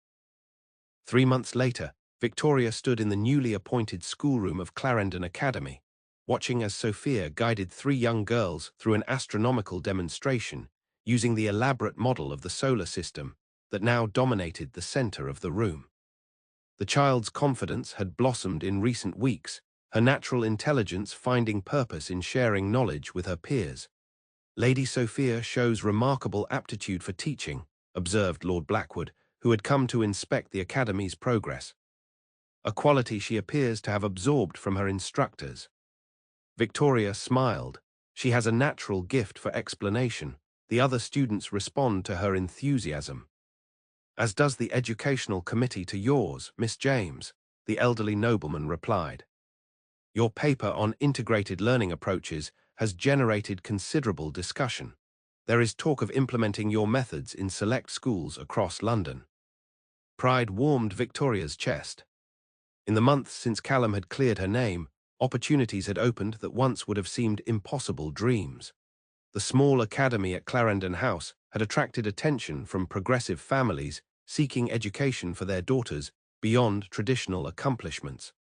3 months later, Victoria stood in the newly appointed schoolroom of Clarendon Academy, watching as Sophia guided 3 young girls through an astronomical demonstration using the elaborate model of the solar system that now dominated the center of the room. The child's confidence had blossomed in recent weeks, her natural intelligence finding purpose in sharing knowledge with her peers. "Lady Sophia shows remarkable aptitude for teaching," observed Lord Blackwood, who had come to inspect the academy's progress. "A quality she appears to have absorbed from her instructors." Victoria smiled. She has a natural gift for explanation. The other students respond to her enthusiasm. "As does the educational committee to yours, Miss James," the elderly nobleman replied. "Your paper on integrated learning approaches has generated considerable discussion. There is talk of implementing your methods in select schools across London." Pride warmed Victoria's chest. In the months since Callum had cleared her name, opportunities had opened that once would have seemed impossible dreams. The small academy at Clarendon House had attracted attention from progressive families seeking education for their daughters beyond traditional accomplishments.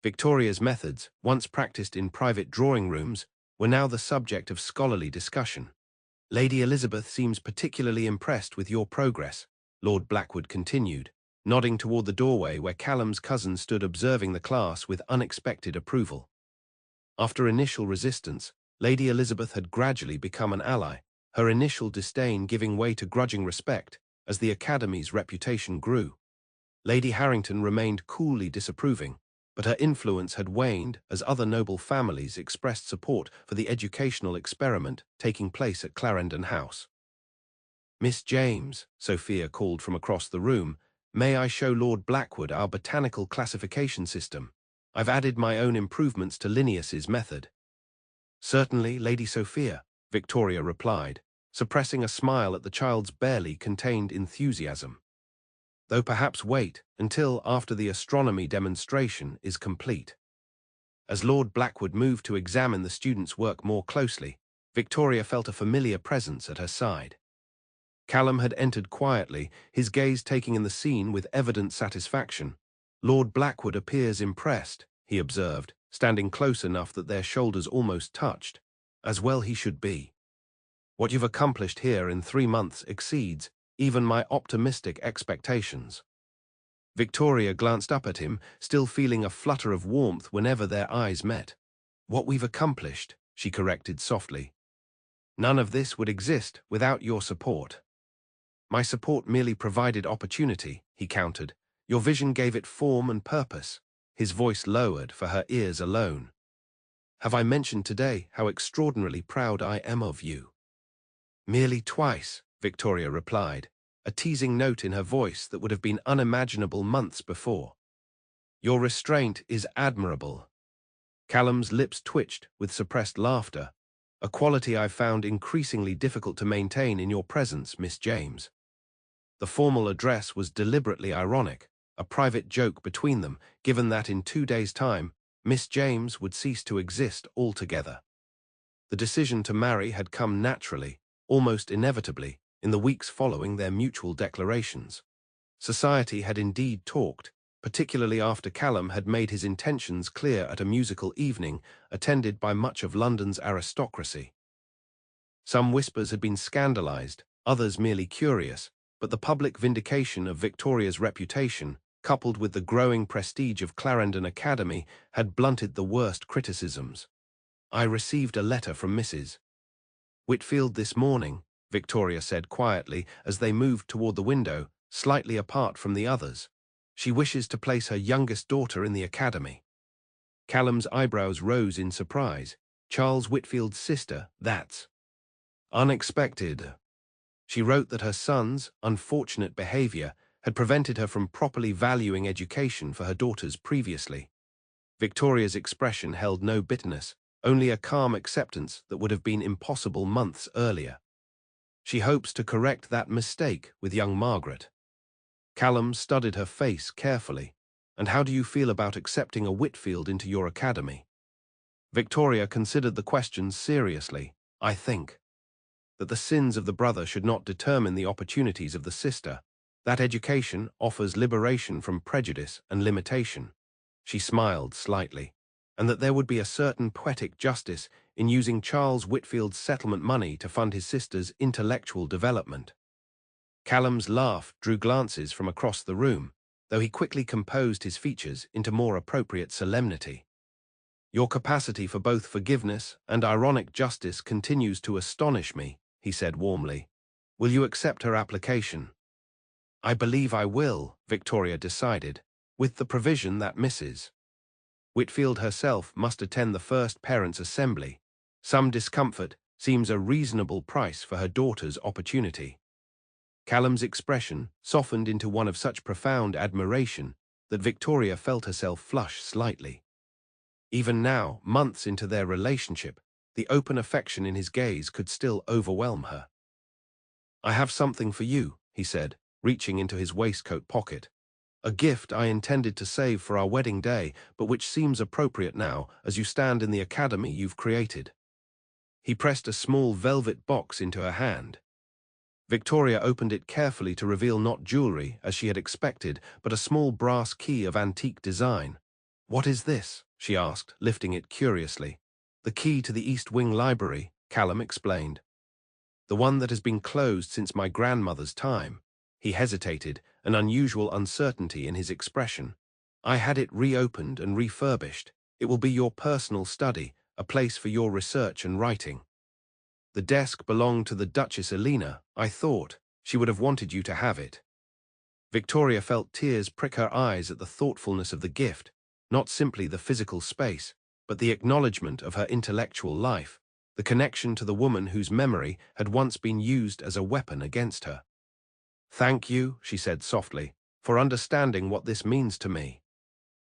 Victoria's methods, once practiced in private drawing rooms, were now the subject of scholarly discussion. "Lady Elizabeth seems particularly impressed with your progress," Lord Blackwood continued, nodding toward the doorway where Callum's cousin stood observing the class with unexpected approval. After initial resistance, Lady Elizabeth had gradually become an ally, her initial disdain giving way to grudging respect as the Academy's reputation grew. Lady Harrington remained coolly disapproving, but her influence had waned as other noble families expressed support for the educational experiment taking place at Clarendon House. "Miss James," Sophia called from across the room, "may I show Lord Blackwood our botanical classification system? I've added my own improvements to Linnaeus's method." "Certainly, Lady Sophia," Victoria replied, suppressing a smile at the child's barely contained enthusiasm. "Though perhaps wait until after the astronomy demonstration is complete." As Lord Blackwood moved to examine the students' work more closely, Victoria felt a familiar presence at her side. Callum had entered quietly, his gaze taking in the scene with evident satisfaction. "Lord Blackwood appears impressed," he observed, standing close enough that their shoulders almost touched. "As well he should be. What you've accomplished here in 3 months exceeds even my optimistic expectations." Victoria glanced up at him, still feeling a flutter of warmth whenever their eyes met. "What we've accomplished," she corrected softly. "None of this would exist without your support." "My support merely provided opportunity," he countered. "Your vision gave it form and purpose." His voice lowered for her ears alone. "Have I mentioned today how extraordinarily proud I am of you?" "Merely twice," Victoria replied, a teasing note in her voice that would have been unimaginable months before. "Your restraint is admirable." Callum's lips twitched with suppressed laughter, "a quality I've found increasingly difficult to maintain in your presence, Miss James." The formal address was deliberately ironic, a private joke between them, given that in 2 days' time, Miss James would cease to exist altogether. The decision to marry had come naturally, almost inevitably, in the weeks following their mutual declarations. Society had indeed talked, particularly after Callum had made his intentions clear at a musical evening attended by much of London's aristocracy. Some whispers had been scandalized, others merely curious, but the public vindication of Victoria's reputation, coupled with the growing prestige of Clarendon Academy, had blunted the worst criticisms. "I received a letter from Mrs. Whitfield this morning," Victoria said quietly as they moved toward the window, slightly apart from the others. "She wishes to place her youngest daughter in the academy." Callum's eyebrows rose in surprise. "Charles Whitfield's sister, that's unexpected." She wrote that her son's unfortunate behavior had prevented her from properly valuing education for her daughters previously. Victoria's expression held no bitterness, only a calm acceptance that would have been impossible months earlier. "She hopes to correct that mistake with young Margaret." Callum studied her face carefully. "And how do you feel about accepting a Whitfield into your academy?" Victoria considered the question seriously. I think that the sins of the brother should not determine the opportunities of the sister, that education offers liberation from prejudice and limitation. She smiled slightly, and that there would be a certain poetic justice in using Charles Whitfield's settlement money to fund his sister's intellectual development. Callum's laugh drew glances from across the room, though he quickly composed his features into more appropriate solemnity. Your capacity for both forgiveness and ironic justice continues to astonish me, he said warmly. Will you accept her application? I believe I will, Victoria decided, with the provision that Mrs. Whitfield herself must attend the first parents' assembly. Some discomfort seems a reasonable price for her daughter's opportunity. Callum's expression softened into one of such profound admiration that Victoria felt herself flush slightly. Even now, months into their relationship, the open affection in his gaze could still overwhelm her. I have something for you, he said, reaching into his waistcoat pocket. A gift I intended to save for our wedding day, but which seems appropriate now as you stand in the academy you've created. He pressed a small velvet box into her hand. Victoria opened it carefully to reveal not jewelry, as she had expected, but a small brass key of antique design. What is this? She asked, lifting it curiously. The key to the East Wing Library, Callum explained. The one that has been closed since my grandmother's time. He hesitated, an unusual uncertainty in his expression. I had it reopened and refurbished. It will be your personal study, a place for your research and writing. The desk belonged to the Duchess Elena. I thought she would have wanted you to have it. Victoria felt tears prick her eyes at the thoughtfulness of the gift, not simply the physical space, but the acknowledgement of her intellectual life, the connection to the woman whose memory had once been used as a weapon against her. Thank you, she said softly, for understanding what this means to me.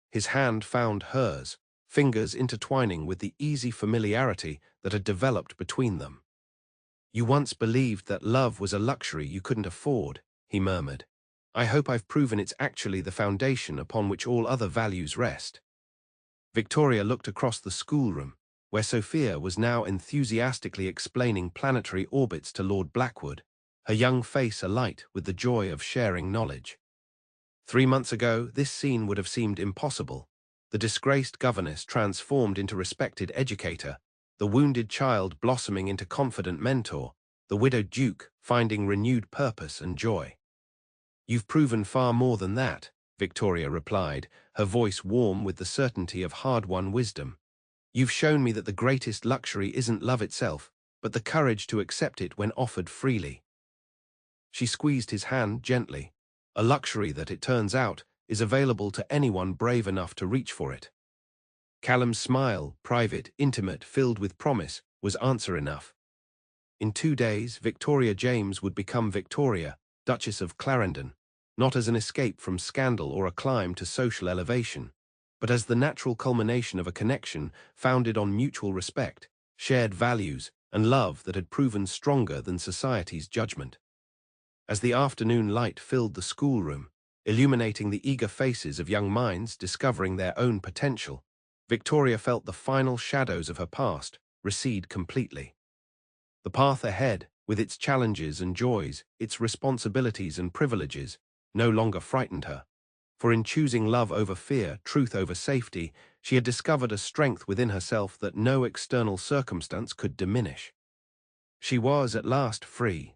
His hand found hers, fingers intertwining with the easy familiarity that had developed between them. You once believed that love was a luxury you couldn't afford, he murmured. I hope I've proven it's actually the foundation upon which all other values rest. Victoria looked across the schoolroom, where Sophia was now enthusiastically explaining planetary orbits to Lord Blackwood, her young face alight with the joy of sharing knowledge. 3 months ago, this scene would have seemed impossible. The disgraced governess transformed into respected educator, the wounded child blossoming into confident mentor, the widowed duke finding renewed purpose and joy. You've proven far more than that, Victoria replied, her voice warm with the certainty of hard-won wisdom. You've shown me that the greatest luxury isn't love itself, but the courage to accept it when offered freely. She squeezed his hand gently, a luxury that, it turns out, is available to anyone brave enough to reach for it. Callum's smile, private, intimate, filled with promise, was answer enough. In 2 days, Victoria James would become Victoria, Duchess of Clarendon, not as an escape from scandal or a climb to social elevation, but as the natural culmination of a connection founded on mutual respect, shared values, and love that had proven stronger than society's judgment. As the afternoon light filled the schoolroom, illuminating the eager faces of young minds discovering their own potential, Victoria felt the final shadows of her past recede completely. The path ahead, with its challenges and joys, its responsibilities and privileges, no longer frightened her. For in choosing love over fear, truth over safety, she had discovered a strength within herself that no external circumstance could diminish. She was at last free,